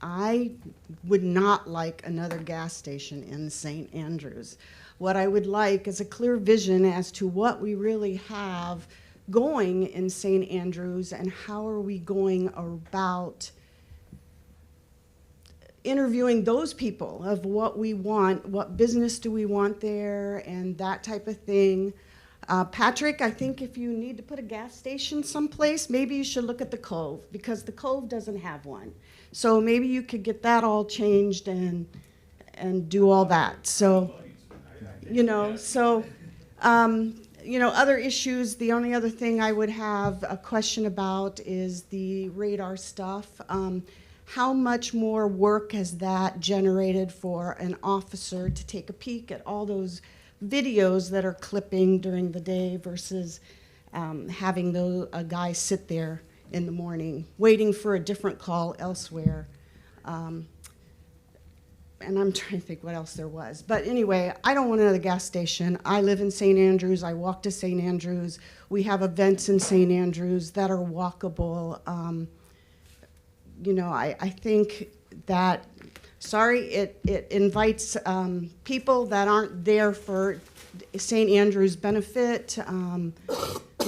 I would not like another gas station in St. Andrews. What I would like is a clear vision as to what we really have going in St. Andrews, and how are we going about interviewing those people of what we want, what business do we want there, and that type of thing. Patrick, I think if you need to put a gas station someplace, maybe you should look at the Cove, because the Cove doesn't have one. So maybe you could get that all changed and do all that. So, other issues, the only other thing I would have a question about is the radar stuff. How much more work has that generated for an officer to take a peek at all those videos that are clipping during the day versus having a guy sit there in the morning waiting for a different call elsewhere? And I'm trying to think what else there was. But anyway, I don't want another gas station. I live in St. Andrews. I walk to St. Andrews. We have events in St. Andrews that are walkable. I think that, it invites people that aren't there for St. Andrews' benefit.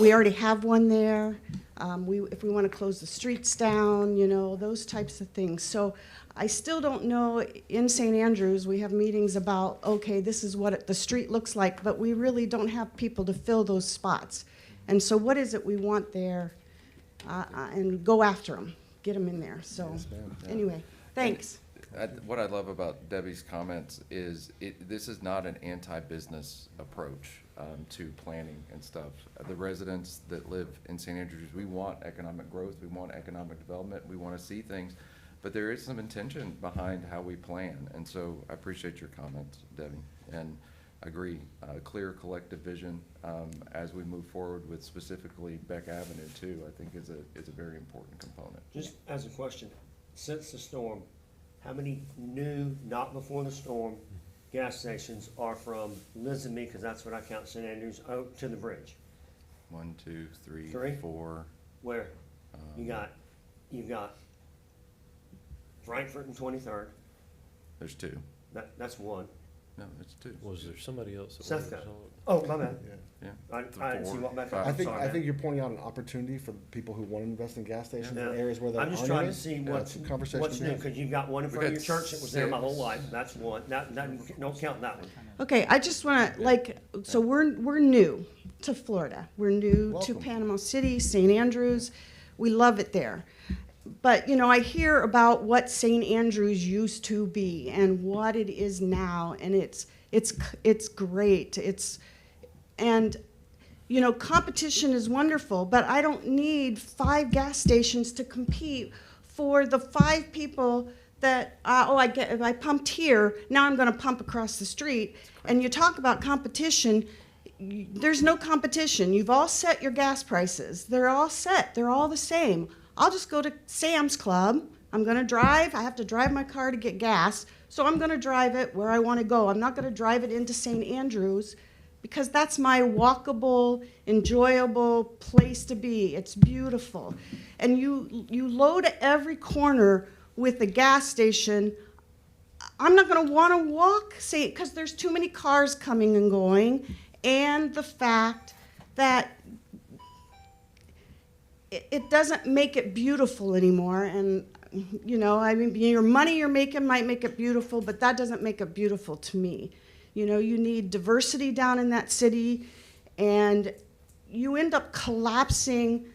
We already have one there. If we want to close the streets down, those types of things. So I still don't know, in St. Andrews, we have meetings about, okay, this is what the street looks like, but we really don't have people to fill those spots. And so what is it we want there? And go after them, get them in there. So Yes, ma'am. Yeah. anyway, thanks. What I love about Debbie's comments is this is not an anti-business approach to planning and stuff. The residents that live in St. Andrews, we want economic growth, we want economic development, we want to see things, but there is some intention behind how we plan. And so I appreciate your comments, Debbie, and I agree. Clear collective vision as we move forward with specifically Beck Avenue too, I think is a very important component. Just as a question, since the storm, how many new, not before the storm, gas stations are from Liz and me, because that's what I count St. Andrews, out to the bridge? 1, 2, 3, Three? 4. Where? You've got Frankfurt and 23rd, There's 2. that's one. No, it's 2. Was there somebody else? that Sethco. was on? Oh, my bad. Yeah. I didn't see what back up. I think, Sorry, I man. think you're pointing out an opportunity for people who want to invest in gas stations Yeah. in areas where there I'm aren't just trying any. to see Yeah, what's it's a conversation what's to new, have. because you've got one in We front of got your church that was there my whole 6. life, that's one, don't count that one. Okay, I just want to, like, so we're new to Florida. We're new to Welcome. Panama City, St. Andrews. We love it there. But, you know, I hear about what St. Andrews used to be and what it is now, and it's great. And, you know, competition is wonderful, but I don't need 5 gas stations to compete for the 5 people that, if I pumped here, now I'm going to pump across the street. And you talk about competition, there's no competition. You've all set your gas prices. They're all set. They're all the same. I'll just go to Sam's Club. I'm going to drive. I have to drive my car to get gas. So I'm going to drive it where I want to go. I'm not going to drive it into St. Andrews because that's my walkable, enjoyable place to be. It's beautiful. And you load every corner with a gas station. I'm not going to want to walk, say, because there's too many cars coming and going, and the fact that it doesn't make it beautiful anymore. And, you know, I mean, your money you're making might make it beautiful, but that doesn't make it beautiful to me. You know, you need diversity down in that city, and you end up collapsing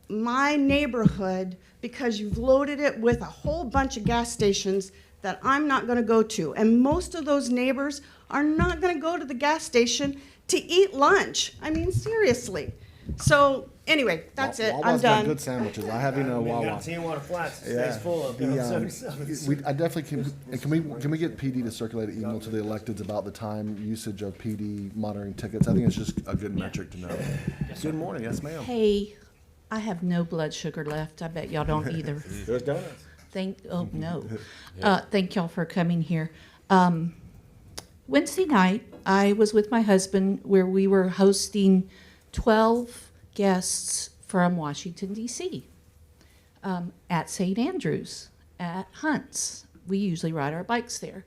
my neighborhood because you've loaded it with a whole bunch of gas stations that I'm not going to go to. And most of those neighbors are not going to go to the gas station to eat lunch. I mean, seriously. So anyway, that's it. I'm Wawa's got done. good sandwiches. I have eaten a We Wawa. got Tijuana Flats, it Yeah. stays full of, I definitely can we get PD to circulate an email to the electeds about the time usage of PD monitoring tickets? I think it's just a good metric to know. Good morning, yes ma'am. Hey, I have no blood sugar left. I bet y'all don't either. There's donuts. Thank y'all for coming here. Wednesday night, I was with my husband where we were hosting 12 guests from Washington, D.C. At St. Andrews, at Hunt's. We usually ride our bikes there.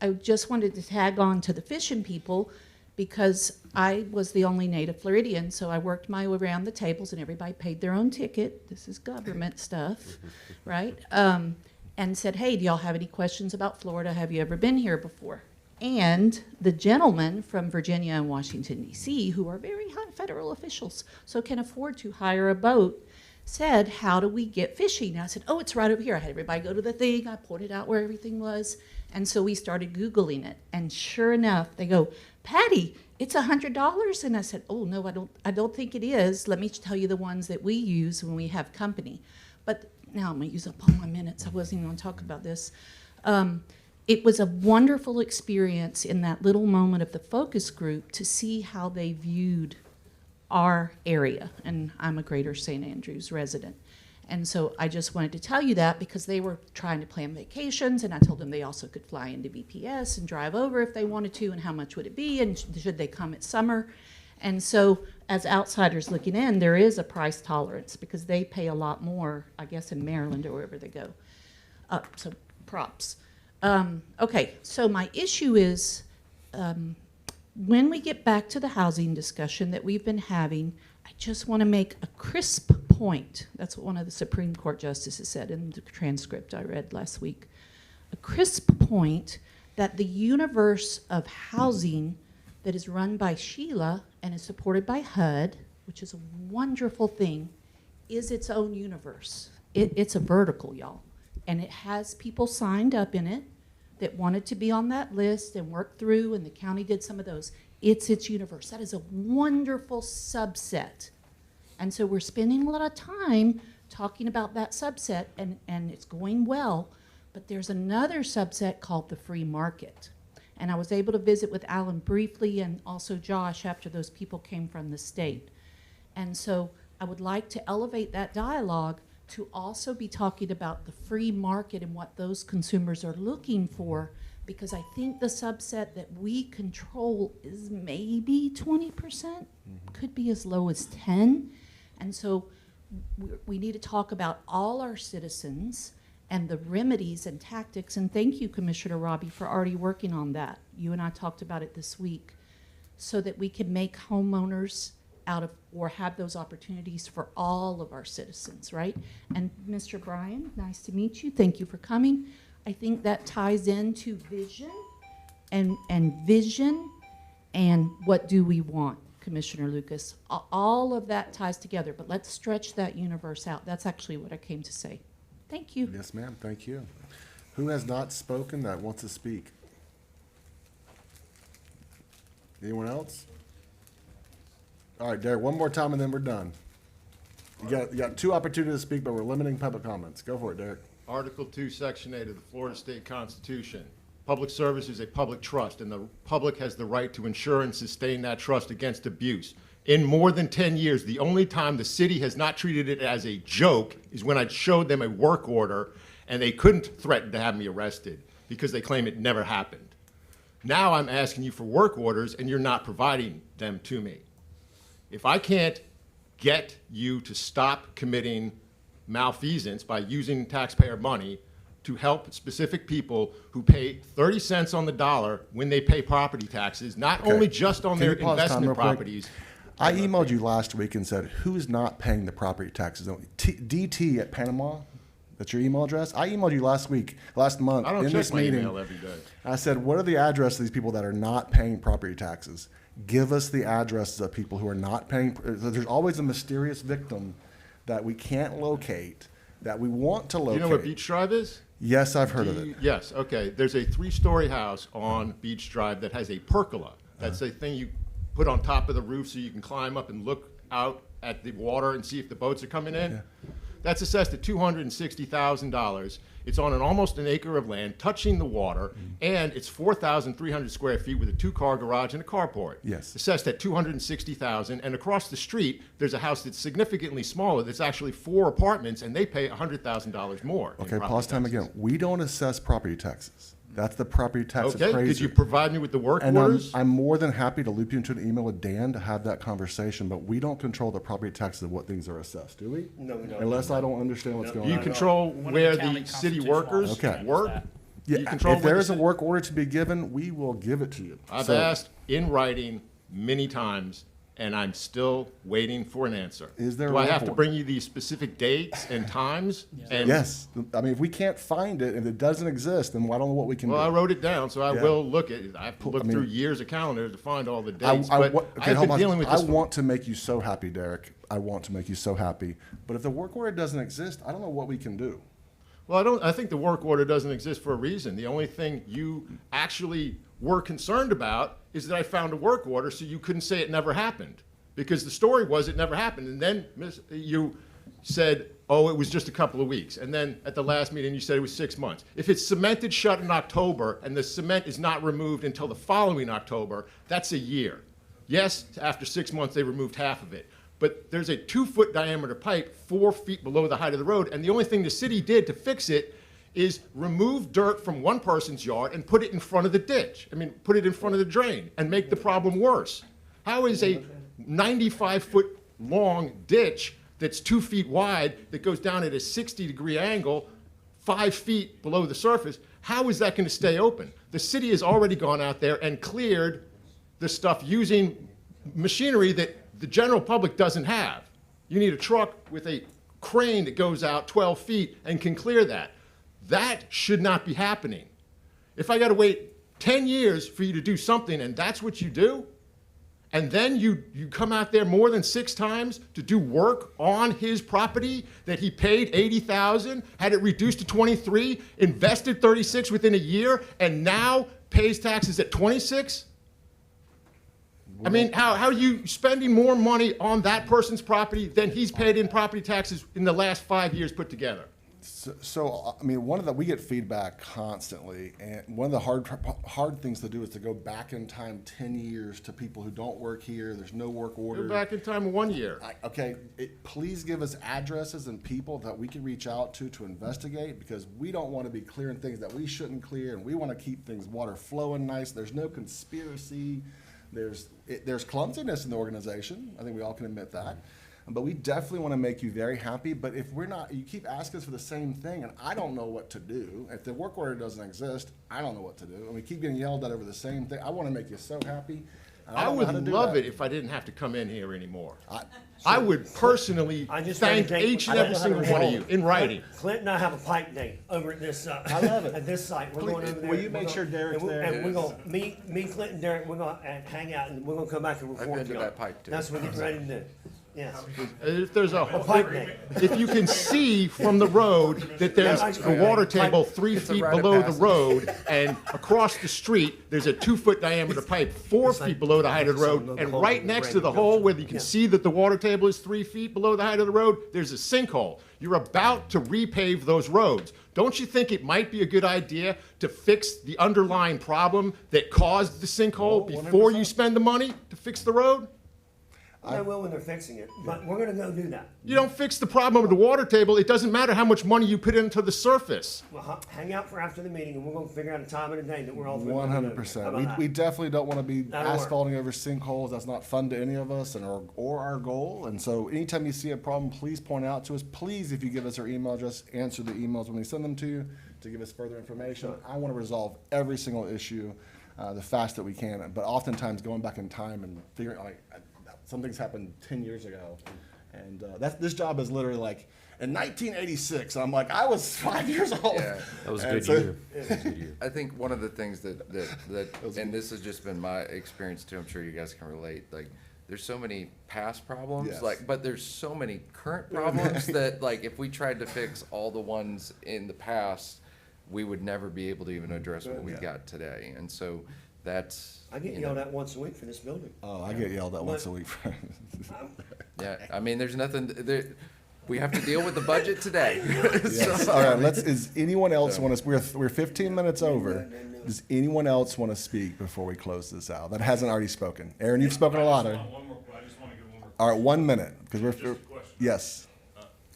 I just wanted to tag on to the fishing people because I was the only native Floridian, so I worked my way around the tables and everybody paid their own ticket. This is government stuff, right? And said, hey, do y'all have any questions about Florida? Have you ever been here before? And the gentlemen from Virginia and Washington, D.C., who are very high federal officials, so can afford to hire a boat, said, how do we get fishing? And I said, oh, it's right over here. I had everybody go to the thing. I pointed out where everything was. And so we started Googling it. And sure enough, they go, Patty, it's $100. And I said, oh, no, I don't think it is. Let me tell you the ones that we use when we have company. But now I'm going to use up all my minutes. I wasn't even going to talk about this. It was a wonderful experience in that little moment of the focus group to see how they viewed our area. And I'm a Greater St. Andrews resident. And so I just wanted to tell you that because they were trying to plan vacations, and I told them they also could fly into BPS and drive over if they wanted to, and how much would it be, and should they come at summer. And so as outsiders looking in, there is a price tolerance because they pay a lot more, I guess, in Maryland or wherever they go. So props. Okay, so my issue is when we get back to the housing discussion that we've been having, I just want to make a crisp point. That's what one of the Supreme Court justices said in the transcript I read last week. a crisp point that the universe of housing that is run by Sheila and is supported by HUD, which is a wonderful thing, is its own universe. It's a vertical, y'all. And it has people signed up in it that wanted to be on that list and work through, and the county did some of those. It's its universe. That is a wonderful subset. And so we're spending a lot of time talking about that subset, and it's going well. But there's another subset called the free market. And I was able to visit with Alan briefly and also Josh after those people came from the state. And so I would like to elevate that dialogue to also be talking about the free market and what those consumers are looking for, because I think the subset that we control is maybe 20%, could be as low as 10. And so we need to talk about all our citizens and the remedies and tactics. And thank you, Commissioner Robbie, for already working on that. You and I talked about it this week, so that we can make homeowners out of, or have those opportunities for all of our citizens, right? And Mr. Bryan, nice to meet you. Thank you for coming. I think that ties into vision and vision and what do we want, Commissioner Lucas. All of that ties together, but let's stretch that universe out. That's actually what I came to say. Thank you. Yes, ma'am. Thank you. Who has not spoken that wants to speak? Anyone else? All right, Derek, one more time and then we're done. You got 2 opportunities to speak, but we're limiting public comments. Go for it, Derek. Article 2, Section 8 of the Florida State Constitution. Public service is a public trust, and the public has the right to ensure and sustain that trust against abuse. In more than 10 years, the only time the city has not treated it as a joke is when I showed them a work order and they couldn't threaten to have me arrested because they claim it never happened. Now I'm asking you for work orders and you're not providing them to me. If I can't get you to stop committing malfeasance by using taxpayer money to help specific people who pay 30 cents on the dollar when they pay property taxes, not only just on Can their you pause time investment real quick? properties. I emailed you last week and said, who's not paying the property taxes? DT at Panama, that's your email address? I emailed you last month I don't in check this my meeting. email every day. I said, what are the addresses of these people that are not paying property taxes? Give us the addresses of people who are not paying. There's always a mysterious victim that we can't locate, that we want to Do locate. you know what Beach Drive is? Yes, I've heard of it. Yes, okay. There's a 3-story house on Beach Drive that has a pergola. That's a thing you put on top of the roof so you can climb up and look out at the water and see if the boats are coming in. That's assessed at $260,000. It's on almost an acre of land, touching the water, and it's 4,300 square feet with a 2-car garage and a carport. Yes. Assessed at $260,000, and across the street, there's a house that's significantly smaller, that's actually 4 apartments, and they pay $100,000 more. in Okay, property pause time taxes. again. We don't assess property taxes. That's the property tax Okay, appraiser. could you provide me with the work And orders? I'm more than happy to loop you into an email with Dan to have that conversation, but we don't control the property taxes of what things are assessed, do we? No, we don't. Unless I don't understand what's going You on. control One of where the county the city constitutional workers laws Okay. work? that. You Yeah, control if where there the is a ci- work order to be given, we will give it to you. I've So, asked in writing many times, and I'm still waiting for an answer. Is there Do a I have work to order? bring you the specific dates and times? And- Yes. I mean, if we can't find it, if it doesn't exist, then I don't know what we can Well, I do. wrote it down, so I Yeah. will look at it. I have to look I mean- through years of calendars to find all the I, dates, I, but wa- okay, I've hold been on. dealing with I this. want to make you so happy, Derek. I want to make you so happy. But if the work order doesn't exist, I don't know what we can do. Well, I think the work order doesn't exist for a reason. The only thing you actually were concerned about is that I found a work order, so you couldn't say it never happened. Because the story was it never happened. And then you said, oh, it was just a couple of weeks. And then at the last meeting, you said it was 6 months. If it's cemented shut in October and the cement is not removed until the following October, that's a year. Yes, after 6 months, they removed half of it. But there's a 2-foot diameter pipe 4 feet below the height of the road. And the only thing the city did to fix it is remove dirt from one person's yard and put it in front of the ditch. I mean, put it in front of the drain and make the problem worse. How is a 95-foot long ditch that's 2 feet wide that goes down at a 60-degree angle 5 feet below the surface, how is that going to stay open? The city has already gone out there and cleared the stuff using machinery that the general public doesn't have. You need a truck with a crane that goes out 12 feet and can clear that. That should not be happening. If I got to wait 10 years for you to do something and that's what you do, and then you come out there more than 6 times to do work on his property that he paid $80,000, had it reduced to 23, invested 36 within a year, and now pays taxes at 26? I mean, how are you spending more money on that person's property than he's paid in property taxes in the last 5 years put together? So I mean, we get feedback constantly, and one of the hard things to do is to go back in time 10 years to people who don't work here. There's no work order. Go back in time 1 year. Okay, please give us addresses and people that we can reach out to investigate, because we don't want to be clearing things that we shouldn't clear, and we want to keep things water flowing nice. There's no conspiracy. There's clumsiness in the organization. I think we all can admit that. But we definitely want to make you very happy. But if we're not, you keep asking us for the same thing, and I don't know what to do. If the work order doesn't exist, I don't know what to do. And we keep getting yelled at over the same thing. I want to make you so happy. I would love it if I didn't have to come in here anymore. I would personally thank each and every single one of you in writing. Clint and I have a pipe day over at this, I love it. at this site. We're going over there. Will you make sure Derek's there? And we're gonna, me, Clint and Derek, we're gonna hang out and we're gonna come back and report been to you. that pipe too. That's what we're getting ready to do. Yes. If there's pipe day. if you can see from the road that there's a water table 3 feet rite of below the passage. road, and across the street, there's a 2-foot diameter pipe 4 feet below the height of the road, and right next to the hole where you can see that the water table is 3 feet below the height of the road, there's a sinkhole. You're about to repave those roads. Don't you think it might be a good idea to fix the underlying problem that caused the sinkhole before you spend the money to fix the road? They will when they're fixing it, but we're gonna go do that. You don't fix the problem of the water table. It doesn't matter how much money you put into the surface. Well, hang out for after the meeting and we're gonna figure out a time and a day that we're all. 100%. We definitely don't want to be That'll work. asphalting over sinkholes. That's not fun to any of us or our goal. And so anytime you see a problem, please point out to us. Please, if you give us our email address, answer the emails when we send them to you to give us further information. I want to resolve every single issue the fast that we can. But oftentimes going back in time and figuring, like, some things happened 10 years ago. And this job is literally like, in 1986, I'm like, I was 5 years old. Yeah. That was a And good year. That was a good year. I think one of the things that and this has just been my experience too, I'm sure you guys can relate, like, there's so many past problems, Yes. like, but there's so many current problems that, like, if we tried to fix all the ones in the past, we would never be able to even address what we got today. And so that's, I get you know, yelled at once a week for this building. Oh, I get yelled at once a week. yeah, I mean, there's nothing, we have to deal with the budget today. Yes. So, All I right. mean, Is anyone else want to? We're 15 minutes over. Does anyone else want to speak before we close this out? That hasn't already spoken. Aaron, you've spoken a lot. I just want to get one more. All right, 1 minute because we're. Yes.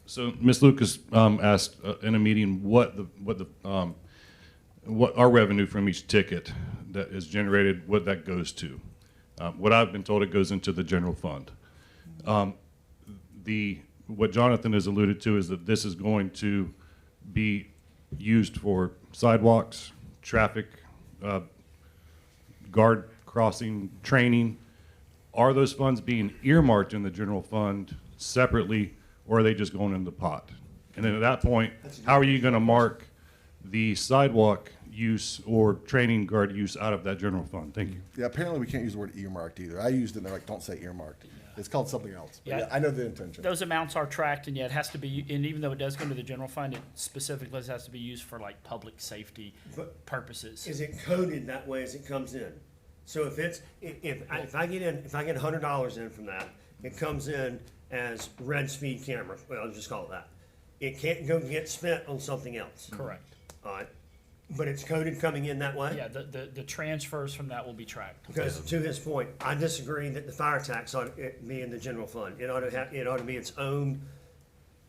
So Ms. Lucas asked in a meeting what our revenue from each ticket that is generated, what that goes to. What I've been told, it goes into the general fund. What Jonathan has alluded to is that this is going to be used for sidewalks, traffic, guard crossing, training. Are those funds being earmarked in the general fund separately, or are they just going in the pot? And then at that point, how are you going to mark the sidewalk use or training guard use out of that general fund? Thank you. Yeah. Apparently, we can't use the word earmarked either. I used it. And they're like, don't say earmarked. It's called something else. But yeah, I know the intention. Those amounts are tracked, and yet it has to be, and even though it does go into the general fund, it specifically has to be used for like public safety purposes. Is it coded that way as it comes in? So if it's, if I get $100 in from that, it comes in as red speed camera, well, I'll just call it that. It can't go get spent on something else. Correct. All right, but it's coded coming in that way? Yeah, the transfers from that will be tracked. Because to his point, I disagree that the fire tax ought to be in the general fund. It ought to be its own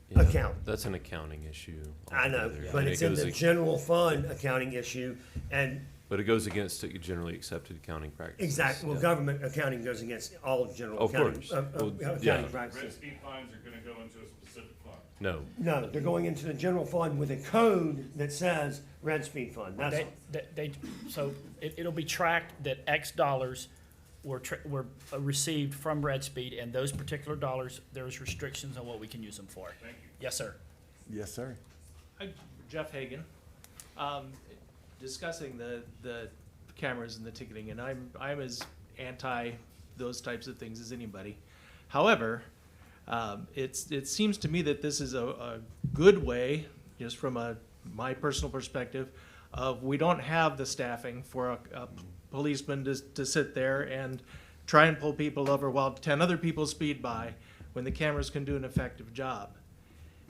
Yeah, account. That's an accounting issue. I know, altogether. but And it's it in goes the ag- general fund accounting issue, and But it goes against the generally accepted accounting practices. exactly, well, Yeah. government accounting goes against all general Of accounting, course. Well, yeah. accounting practices. Red speed fines are going to go into a specific fund. No. No, they're going into the general fund with a code that says red speed fund, that's all. So it'll be tracked that X dollars were received from Red Speed, and those particular dollars, there's restrictions on what we can use them for. Thank you. Yes, sir. Yes, sir. Jeff Hagan. Discussing the cameras and the ticketing, and I'm as anti those types of things as anybody. However, it seems to me that this is a good way, just from my personal perspective, of we don't have the staffing for a policeman to sit there and try and pull people over while 10 other people speed by when the cameras can do an effective job.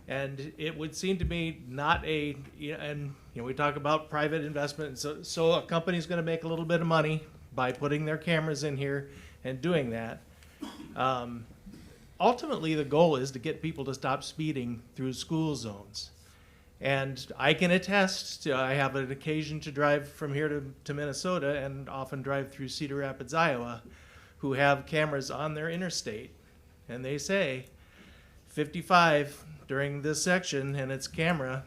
And it would seem to me not a, and we talk about private investment, and so a company's going to make a little bit of money by putting their cameras in here and doing that. Ultimately, the goal is to get people to stop speeding through school zones. And I can attest to, I have an occasion to drive from here to Minnesota and often drive through Cedar Rapids, Iowa, who have cameras on their interstate. And they say 55 during this section and it's camera.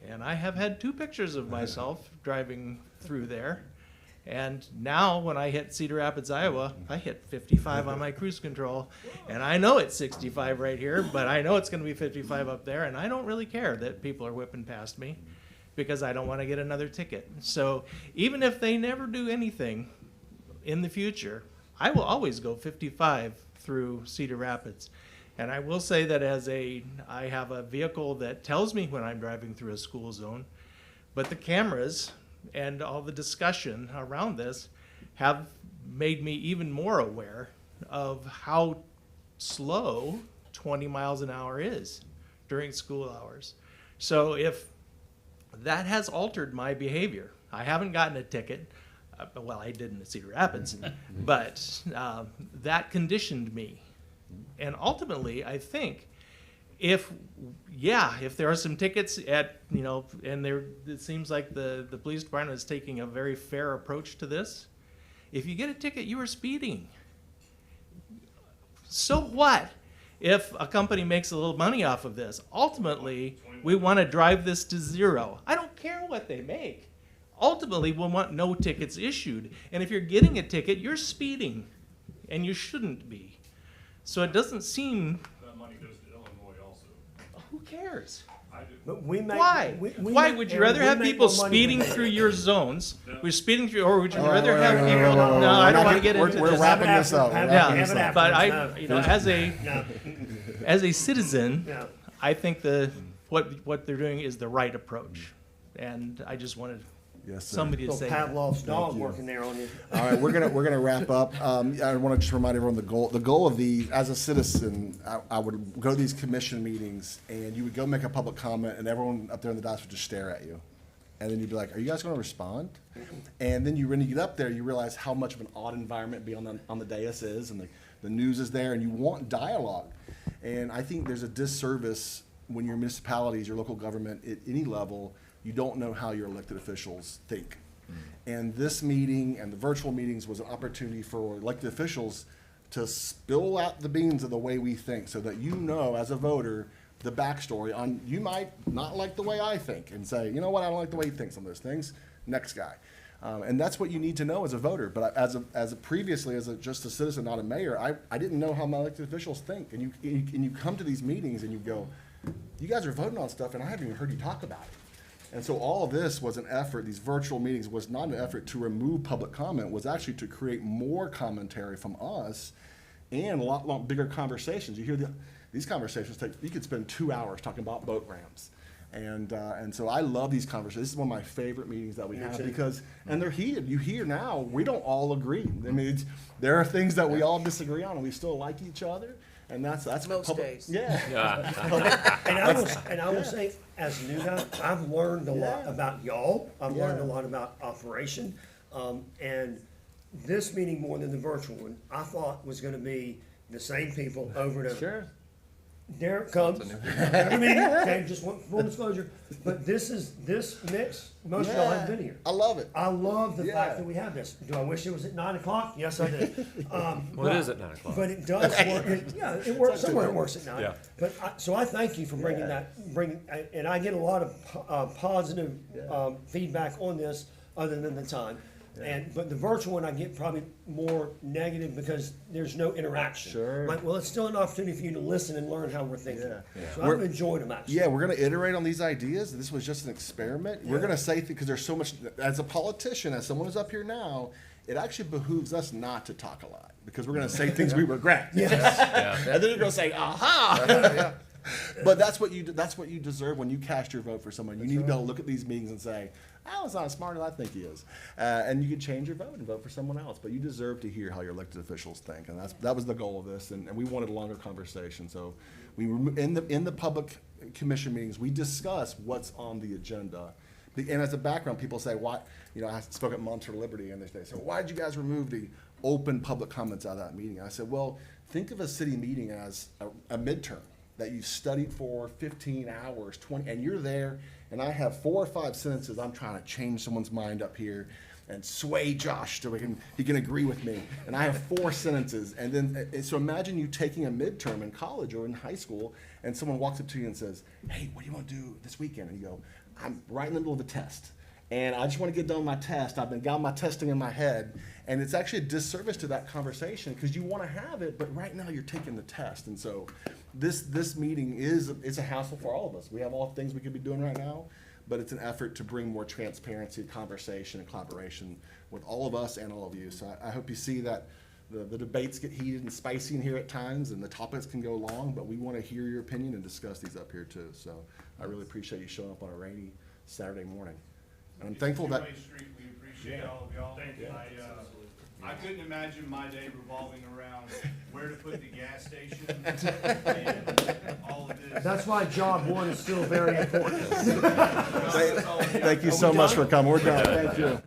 And I have had 2 pictures of myself driving through there. And now when I hit Cedar Rapids, Iowa, I hit 55 on my cruise control. And I know it's 65 right here, but I know it's going to be 55 up there. And I don't really care that people are whipping past me because I don't want to get another ticket. So even if they never do anything in the future, I will always go 55 through Cedar Rapids. And I will say that I have a vehicle that tells me when I'm driving through a school zone, but the cameras and all the discussion around this have made me even more aware of how slow 20 miles an hour is during school hours. So if that has altered my behavior, I haven't gotten a ticket. Well, I did in Cedar Rapids, but that conditioned me. And ultimately, I think if there are some tickets at, and it seems like the police department is taking a very fair approach to this. If you get a ticket, you are speeding. So what if a company makes a little money off of this? Ultimately, we want to drive this to zero. I don't care what they make. Ultimately, we'll want no tickets issued. And if you're getting a ticket, you're speeding, and you shouldn't be. So it doesn't seem. That money goes to Illinois also. Who cares? I do. But we make, Why? Why would you rather have people speeding through your zones? We're speeding through, or would you rather have people? No, I don't want to get into this. We're wrapping this up. Yeah, but as a citizen, I think what they're doing is the right approach, and I just wanted somebody to say that. Pavlov's dog working there on you. All right, we're gonna wrap up. I want to just remind everyone the goal. The goal of as a citizen, I would go to these commission meetings, and you would go make a public comment, and everyone up there in the dais would just stare at you, and then you'd be like, "Are you guys going to respond?" And then when you get up there, you realize how much of an odd environment being on the dais is, and the news is there, and you want dialogue. And I think there's a disservice when your municipalities, your local government, at any level, you don't know how your elected officials think. And this meeting and the virtual meetings was an opportunity for elected officials to spill out the beans of the way we think, so that as a voter, the backstory on, you might not like the way I think and say, you know what, I don't like the way he thinks on those things, next guy. And that's what you need to know as a voter. But previously, as just a citizen, not a mayor, I didn't know how my elected officials think. And you come to these meetings and you go, you guys are voting on stuff and I haven't even heard you talk about it. And so all of this was an effort, these virtual meetings was not an effort to remove public comment, was actually to create more commentary from us and a lot bigger conversations. You hear these conversations you could spend 2 hours talking about boat ramps. And so I love these conversations. This is one of my favorite meetings that we have because, and they're heated. You hear now, we don't all agree. I mean, there are things that we all disagree on and we still like each other. And that's most days. Yeah. And I will say, as a new guy, I've learned a lot about y'all. I've learned a lot about operation. And this meeting, more than the virtual one, I thought was going to be the same people over and over. Sure. Derek comes every meeting. Okay, just full disclosure. But this mix, most of y'all haven't been here. I love it. I love the fact that we have this. Do I wish it was at 9 o'clock? Yes, I do. Well, it is at 9 o'clock. But it does work. It works somewhere. It works at 9. Yeah. But so I thank you for bringing and I get a lot of positive feedback on this, other than the time. But the virtual one, I get probably more negative because there's no interaction. Sure. Like, well, it's still an opportunity for you to listen and learn how we're thinking. So We're- I've enjoyed them actually. Yeah, we're going to iterate on these ideas. This was just an experiment. We're going to say, because there's so much, as a politician, as someone who's up here now, it actually behooves us not to talk a lot because we're going to say things we regret. And then you're going to say, aha! But that's what you deserve when you cast your vote for someone. You need to be able to look at these meetings and say, Alan's not as smart as I think he is. And you can change your vote and vote for someone else. But you deserve to hear how your elected officials think. And that was the goal of this. And we wanted a longer conversation. So we were in the public commission meetings, we discuss what's on the agenda. And as a background, people say, why, I spoke at Monster Liberty and they say, why did you guys remove the open public comments out of that meeting? I said, well, think of a city meeting as a midterm that you've studied for 15 hours, 20, and you're there, and I have 4 or 5 sentences I'm trying to change someone's mind up here and sway Josh so he can agree with me. And I have 4 sentences. And then, so imagine you taking a midterm in college or in high school, and someone walks up to you and says, hey, what do you want to do this weekend? And you go, I'm right in the middle of a test. And I just want to get done with my test. I've got my testing in my head. And it's actually a disservice to that conversation because you want to have it, but right now you're taking the test. And so this meeting is a hassle for all of us. We have all the things we could be doing right now, but it's an effort to bring more transparency, conversation, and collaboration with all of us and all of you. So I hope you see that the debates get heated and spicy in here at times, and the topics can go long, but we want to hear your opinion and discuss these up here too. So I really appreciate you showing up on a rainy Saturday morning. And I'm thankful that. Street, we appreciate all of y'all. Thank you. I couldn't imagine my day revolving around where to put the gas station and all of this. That's why job 1 is still very important. Thank you so much for coming. We're done. Thank you.